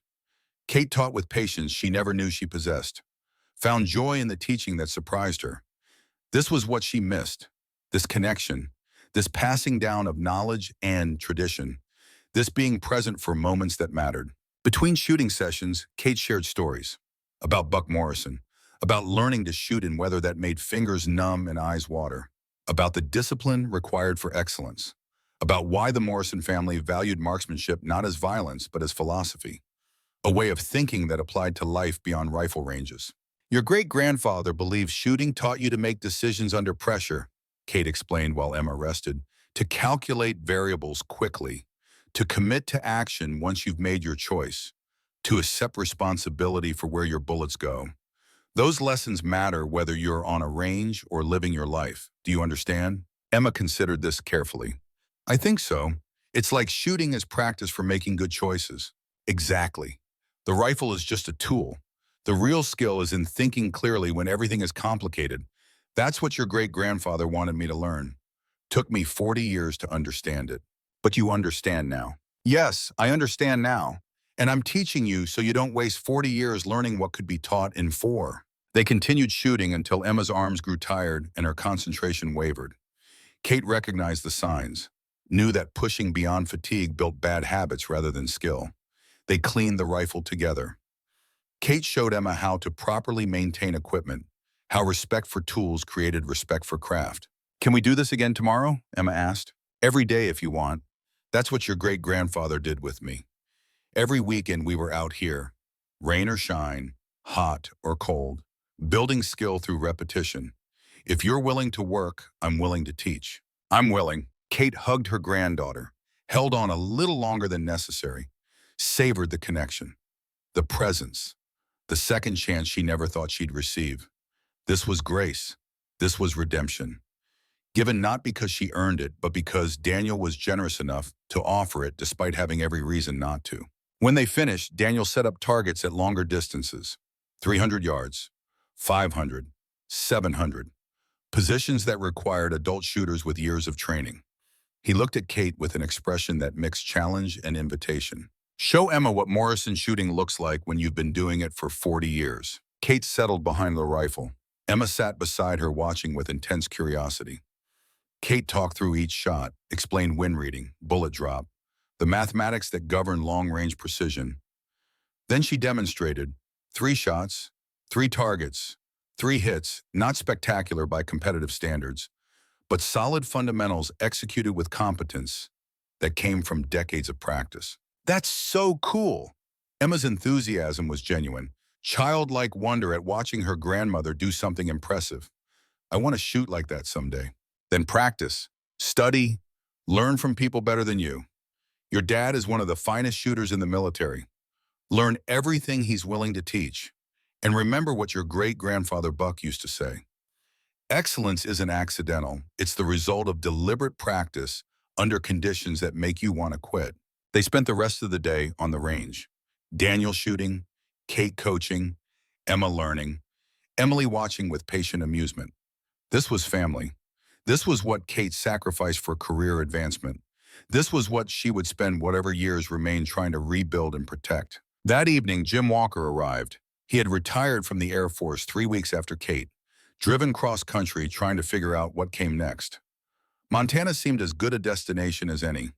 Kate taught with patience she never knew she possessed, found joy in the teaching that surprised her. This was what she missed, this connection, this passing down of knowledge and tradition, this being present for moments that mattered. Between shooting sessions, Kate shared stories about Buck Morrison, about learning to shoot in weather that made fingers numb and eyes water, about the discipline required for excellence, about why the Morrison family valued marksmanship not as violence but as philosophy, a way of thinking that applied to life beyond rifle ranges. Your great-grandfather believes shooting taught you to make decisions under pressure, Kate explained while Emma rested, to calculate variables quickly, to commit to action once you've made your choice, to accept responsibility for where your bullets go. Those lessons matter whether you're on a range or living your life. Do you understand? Emma considered this carefully. I think so. It's like shooting is practice for making good choices. Exactly. The rifle is just a tool. The real skill is in thinking clearly when everything is complicated. That's what your great-grandfather wanted me to learn. Took me 40 years to understand it. But you understand now. Yes, I understand now. And I'm teaching you so you don't waste 40 years learning what could be taught in 4. They continued shooting until Emma's arms grew tired and her concentration wavered. Kate recognized the signs, knew that pushing beyond fatigue built bad habits rather than skill. They cleaned the rifle together. Kate showed Emma how to properly maintain equipment, how respect for tools created respect for craft. Can we do this again tomorrow? Emma asked. Every day if you want. That's what your great-grandfather did with me. Every weekend we were out here, rain or shine, hot or cold, building skill through repetition. If you're willing to work, I'm willing to teach. I'm willing. Kate hugged her granddaughter, held on a little longer than necessary, savored the connection, the presence, the second chance she never thought she'd receive. This was grace. This was redemption. Given not because she earned it, but because Daniel was generous enough to offer it despite having every reason not to. When they finished, Daniel set up targets at longer distances, 300 yards, 500, 700, positions that required adult shooters with years of training. He looked at Kate with an expression that mixed challenge and invitation. Show Emma what Morrison shooting looks like when you've been doing it for 40 years. Kate settled behind the rifle. Emma sat beside her watching with intense curiosity. Kate talked through each shot, explained wind reading, bullet drop, the mathematics that govern long-range precision. Then she demonstrated 3 shots, 3 targets, 3 hits, not spectacular by competitive standards, but solid fundamentals executed with competence that came from decades of practice. That's so cool! Emma's enthusiasm was genuine, childlike wonder at watching her grandmother do something impressive. I want to shoot like that someday. Then practice, study, learn from people better than you. Your dad is one of the finest shooters in the military. Learn everything he's willing to teach. And remember what your great-grandfather Buck used to say. Excellence isn't accidental. It's the result of deliberate practice under conditions that make you want to quit. They spent the rest of the day on the range. Daniel shooting, Kate coaching, Emma learning, Emily watching with patient amusement. This was family. This was what Kate sacrificed for career advancement. This was what she would spend whatever years remained trying to rebuild and protect. That evening, Jim Walker arrived. He had retired from the Air Force 3 weeks after Kate, driven cross-country trying to figure out what came next. Montana seemed as good a destination as any.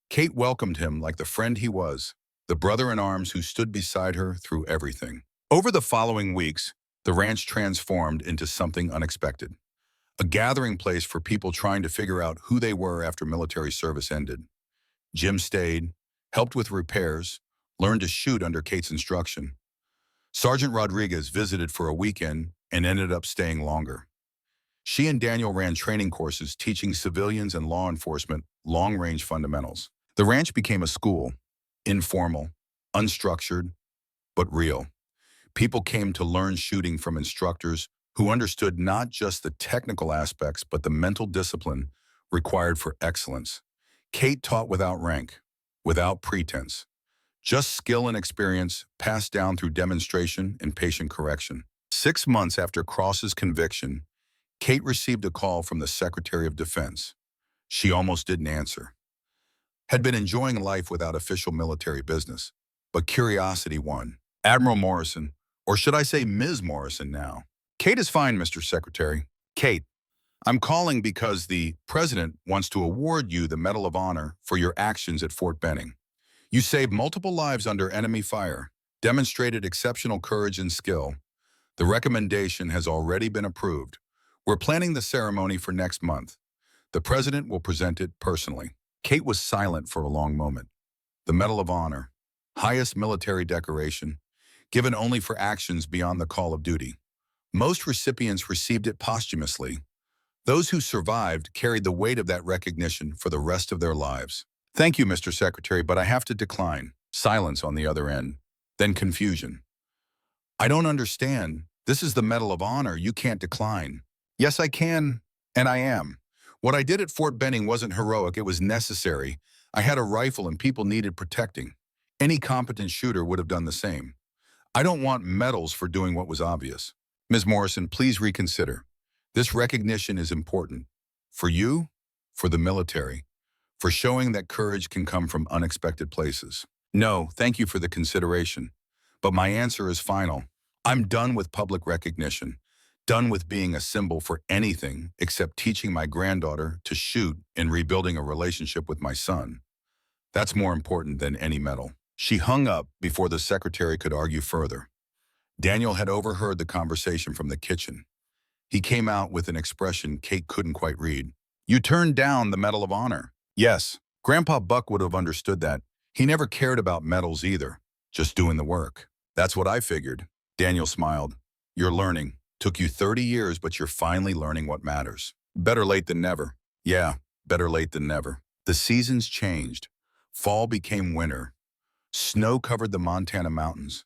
Kate welcomed him like the friend he was, the brother-in-arms who stood beside her through everything. Over the following weeks, the ranch transformed into something unexpected. A gathering place for people trying to figure out who they were after military service ended. Jim stayed, helped with repairs, learned to shoot under Kate's instruction. Sergeant Rodriguez visited for a weekend and ended up staying longer. She and Daniel ran training courses teaching civilians and law enforcement long-range fundamentals. The ranch became a school, informal, unstructured, but real. People came to learn shooting from instructors who understood not just the technical aspects but the mental discipline required for excellence. Kate taught without rank, without pretense. Just skill and experience passed down through demonstration and patient correction. 6 months after Cross's conviction, Kate received a call from the Secretary of Defense. She almost didn't answer. Had been enjoying life without official military business, but curiosity won. Admiral Morrison, or should I say Ms. Morrison now? Kate is fine, Mr. Secretary. Kate, I'm calling because the President wants to award you the Medal of Honor for your actions at Fort Benning. You saved multiple lives under enemy fire, demonstrated exceptional courage and skill. The recommendation has already been approved. We're planning the ceremony for next month. The President will present it personally. Kate was silent for a long moment. The Medal of Honor, highest military decoration, given only for actions beyond the call of duty. Most recipients received it posthumously. Those who survived carried the weight of that recognition for the rest of their lives. Thank you, Mr. Secretary, but I have to decline. Silence on the other end. Then confusion. I don't understand. This is the Medal of Honor. You can't decline. Yes, I can, and I am. What I did at Fort Benning wasn't heroic. It was necessary. I had a rifle and people needed protecting. Any competent shooter would have done the same. I don't want medals for doing what was obvious. Ms. Morrison, please reconsider. This recognition is important. For you, for the military, for showing that courage can come from unexpected places. No, thank you for the consideration. But my answer is final. I'm done with public recognition. Done with being a symbol for anything except teaching my granddaughter to shoot and rebuilding a relationship with my son. That's more important than any medal. She hung up before the secretary could argue further. Daniel had overheard the conversation from the kitchen. He came out with an expression Kate couldn't quite read. You turned down the Medal of Honor. Yes, Grandpa Buck would have understood that. He never cared about medals either, just doing the work. That's what I figured. Daniel smiled. You're learning. Took you 30 years, but you're finally learning what matters. Better late than never. Yeah, better late than never. The seasons changed. Fall became winter. Snow covered the Montana mountains.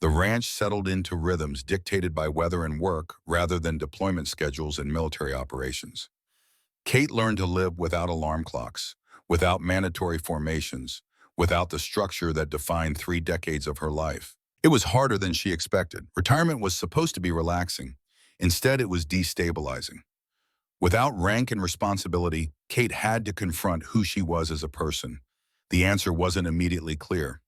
The ranch settled into rhythms dictated by weather and work rather than deployment schedules and military operations. Kate learned to live without alarm clocks, without mandatory formations, without the structure that defined 3 decades of her life. It was harder than she expected. Retirement was supposed to be relaxing. Instead, it was destabilizing. Without rank and responsibility, Kate had to confront who she was as a person. The answer wasn't immediately clear.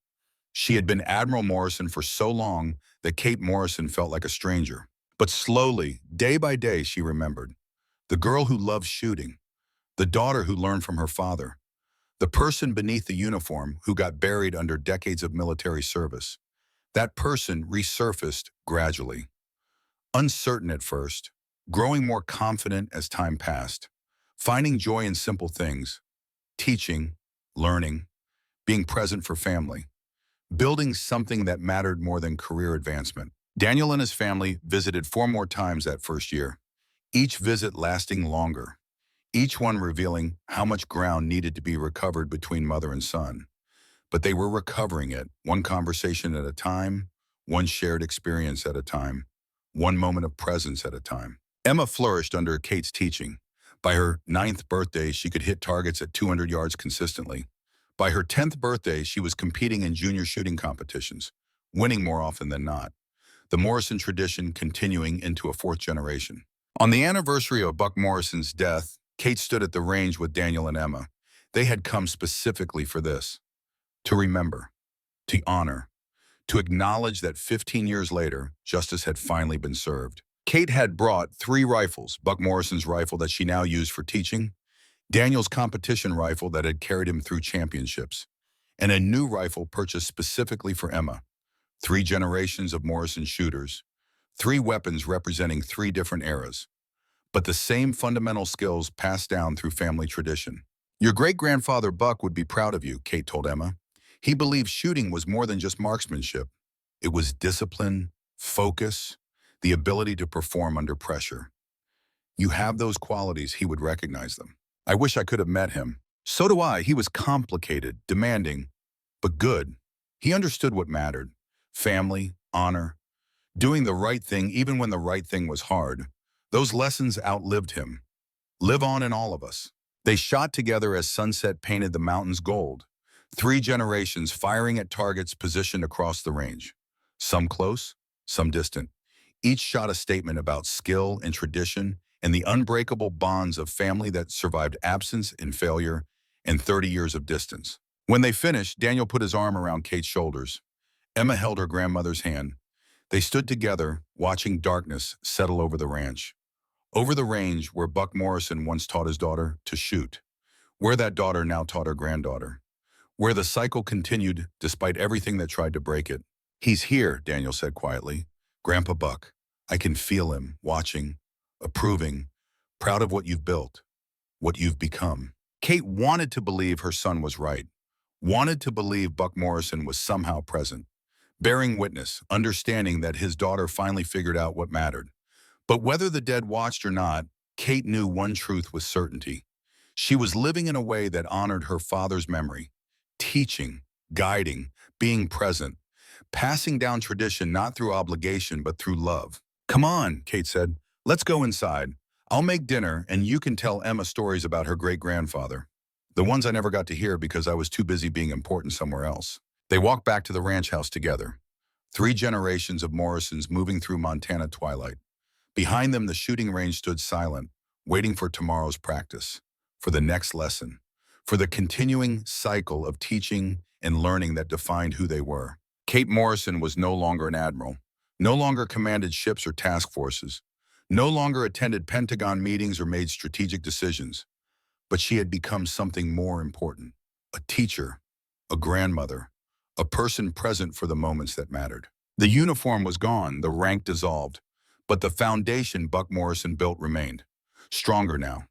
She had been Admiral Morrison for so long that Kate Morrison felt like a stranger. But slowly, day by day, she remembered. The girl who loved shooting, the daughter who learned from her father, the person beneath the uniform who got buried under decades of military service. That person resurfaced gradually. Uncertain at first, growing more confident as time passed, finding joy in simple things, teaching, learning, being present for family, building something that mattered more than career advancement. Daniel and his family visited 4 more times that first year, each visit lasting longer, each one revealing how much ground needed to be recovered between mother and son. But they were recovering it, one conversation at a time, one shared experience at a time, one moment of presence at a time. Emma flourished under Kate's teaching. By her 9th birthday, she could hit targets at 200 yards consistently. By her 10th birthday, she was competing in junior shooting competitions, winning more often than not, the Morrison tradition continuing into a fourth generation. On the anniversary of Buck Morrison's death, Kate stood at the range with Daniel and Emma. They had come specifically for this, to remember, to honor, to acknowledge that 15 years later, justice had finally been served. Kate had brought 3 rifles, Buck Morrison's rifle that she now used for teaching, Daniel's competition rifle that had carried him through championships, and a new rifle purchased specifically for Emma. 3 generations of Morrison shooters, 3 weapons representing 3 different eras, but the same fundamental skills passed down through family tradition. Your great-grandfather Buck would be proud of you, Kate told Emma. He believed shooting was more than just marksmanship. It was discipline, focus, the ability to perform under pressure. You have those qualities, he would recognize them. I wish I could have met him. So do I. He was complicated, demanding, but good. He understood what mattered. Family, honor, doing the right thing even when the right thing was hard. Those lessons outlived him. Live on in all of us. They shot together as sunset painted the mountains gold. 3 generations firing at targets positioned across the range. Some close, some distant. Each shot a statement about skill and tradition and the unbreakable bonds of family that survived absence and failure and 30 years of distance. When they finished, Daniel put his arm around Kate's shoulders. Emma held her grandmother's hand. They stood together, watching darkness settle over the ranch. Over the range where Buck Morrison once taught his daughter to shoot. Where that daughter now taught her granddaughter. Where the cycle continued despite everything that tried to break it. He's here, Daniel said quietly. Grandpa Buck. I can feel him, watching, approving, proud of what you've built, what you've become. Kate wanted to believe her son was right. Wanted to believe Buck Morrison was somehow present. Bearing witness, understanding that his daughter finally figured out what mattered. But whether the dead watched or not, Kate knew one truth with certainty. She was living in a way that honored her father's memory, teaching, guiding, being present, passing down tradition not through obligation but through love. Come on, Kate said. Let's go inside. I'll make dinner and you can tell Emma stories about her great-grandfather. The ones I never got to hear because I was too busy being important somewhere else. They walked back to the ranch house together. 3 generations of Morrisons moving through Montana twilight. Behind them, the shooting range stood silent, waiting for tomorrow's practice, for the next lesson, for the continuing cycle of teaching and learning that defined who they were. Kate Morrison was no longer an admiral, no longer commanded ships or task forces, no longer attended Pentagon meetings or made strategic decisions, but she had become something more important, a teacher, a grandmother, a person present for the moments that mattered. The uniform was gone, the rank dissolved, but the foundation Buck Morrison built remained. Stronger now,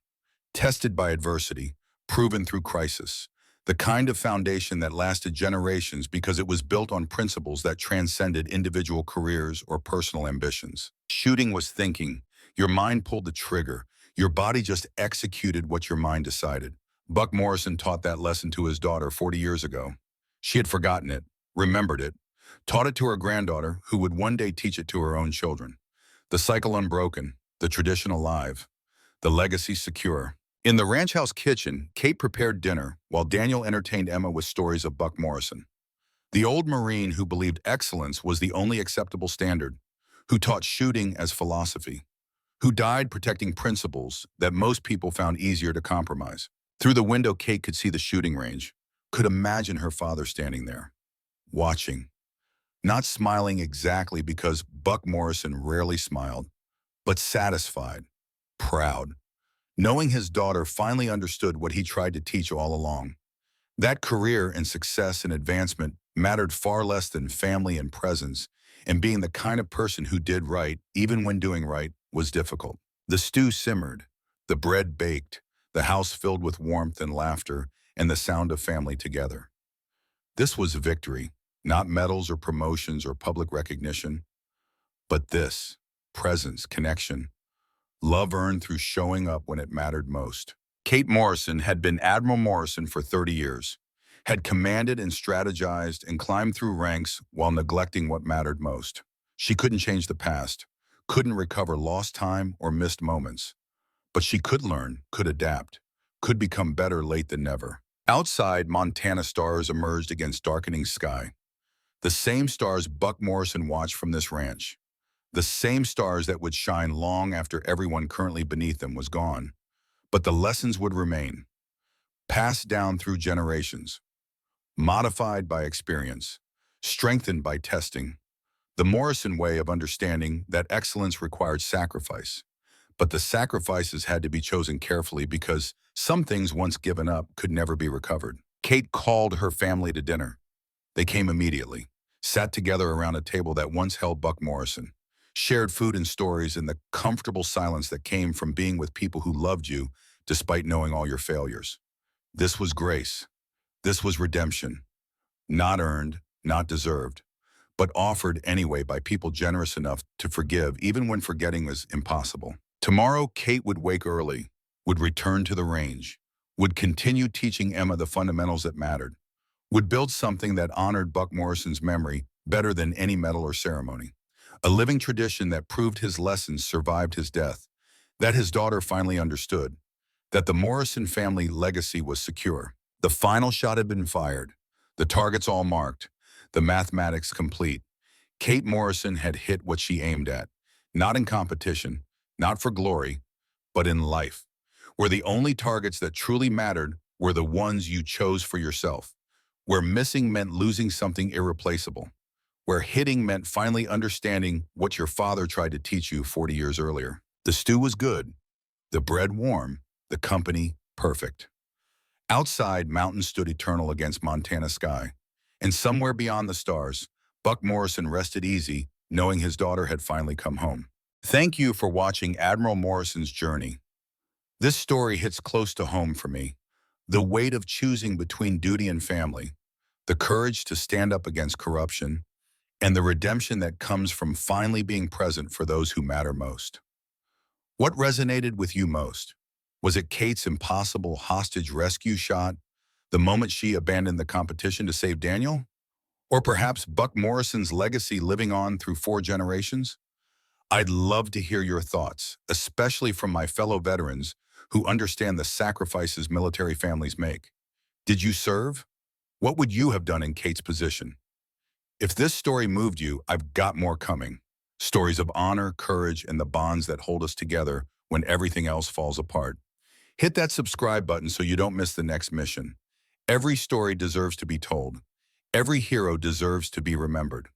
tested by adversity, proven through crisis. The kind of foundation that lasted generations because it was built on principles that transcended individual careers or personal ambitions. Shooting was thinking. Your mind pulled the trigger. Your body just executed what your mind decided. Buck Morrison taught that lesson to his daughter 40 years ago. She had forgotten it, remembered it, taught it to her granddaughter, who would one day teach it to her own children. The cycle unbroken, the tradition alive, the legacy secure. In the ranch house kitchen, Kate prepared dinner while Daniel entertained Emma with stories of Buck Morrison. The old Marine who believed excellence was the only acceptable standard, who taught shooting as philosophy, who died protecting principles that most people found easier to compromise. Through the window, Kate could see the shooting range, could imagine her father standing there, watching, not smiling exactly because Buck Morrison rarely smiled, but satisfied, proud, knowing his daughter finally understood what he tried to teach all along. That career and success and advancement mattered far less than family and presence, and being the kind of person who did right, even when doing right, was difficult. The stew simmered, the bread baked, the house filled with warmth and laughter, and the sound of family together. This was victory, not medals or promotions or public recognition, but this, presence, connection, love earned through showing up when it mattered most. Kate Morrison had been Admiral Morrison for 30 years, had commanded and strategized and climbed through ranks while neglecting what mattered most. She couldn't change the past, couldn't recover lost time or missed moments, but she could learn, could adapt, could become better late than never. Outside, Montana stars emerged against darkening sky. The same stars Buck Morrison watched from this ranch. The same stars that would shine long after everyone currently beneath them was gone. But the lessons would remain, passed down through generations, modified by experience, strengthened by testing. The Morrison way of understanding that excellence required sacrifice. But the sacrifices had to be chosen carefully because some things once given up could never be recovered. Kate called her family to dinner. They came immediately, sat together around a table that once held Buck Morrison, shared food and stories in the comfortable silence that came from being with people who loved you despite knowing all your failures. This was grace. This was redemption. Not earned, not deserved, but offered anyway by people generous enough to forgive even when forgetting was impossible. Tomorrow, Kate would wake early, would return to the range, would continue teaching Emma the fundamentals that mattered, would build something that honored Buck Morrison's memory better than any medal or ceremony. A living tradition that proved his lessons survived his death, that his daughter finally understood, that the Morrison family legacy was secure. The final shot had been fired, the targets all marked, the mathematics complete. Kate Morrison had hit what she aimed at, not in competition, not for glory, but in life, where the only targets that truly mattered were the ones you chose for yourself, where missing meant losing something irreplaceable, where hitting meant finally understanding what your father tried to teach you 40 years earlier. The stew was good, the bread warm, the company perfect. Outside, mountains stood eternal against Montana sky, and somewhere beyond the stars, Buck Morrison rested easy, knowing his daughter had finally come home. Thank you for watching Admiral Morrison's journey. This story hits close to home for me. The weight of choosing between duty and family, the courage to stand up against corruption, and the redemption that comes from finally being present for those who matter most. What resonated with you most? Was it Kate's impossible hostage rescue shot, the moment she abandoned the competition to save Daniel? Or perhaps Buck Morrison's legacy living on through 4 generations? I'd love to hear your thoughts, especially from my fellow veterans who understand the sacrifices military families make. Did you serve? What would you have done in Kate's position? If this story moved you, I've got more coming. Stories of honor, courage, and the bonds that hold us together when everything else falls apart. Hit that subscribe button so you don't miss the next mission. Every story deserves to be told. Every hero deserves to be remembered.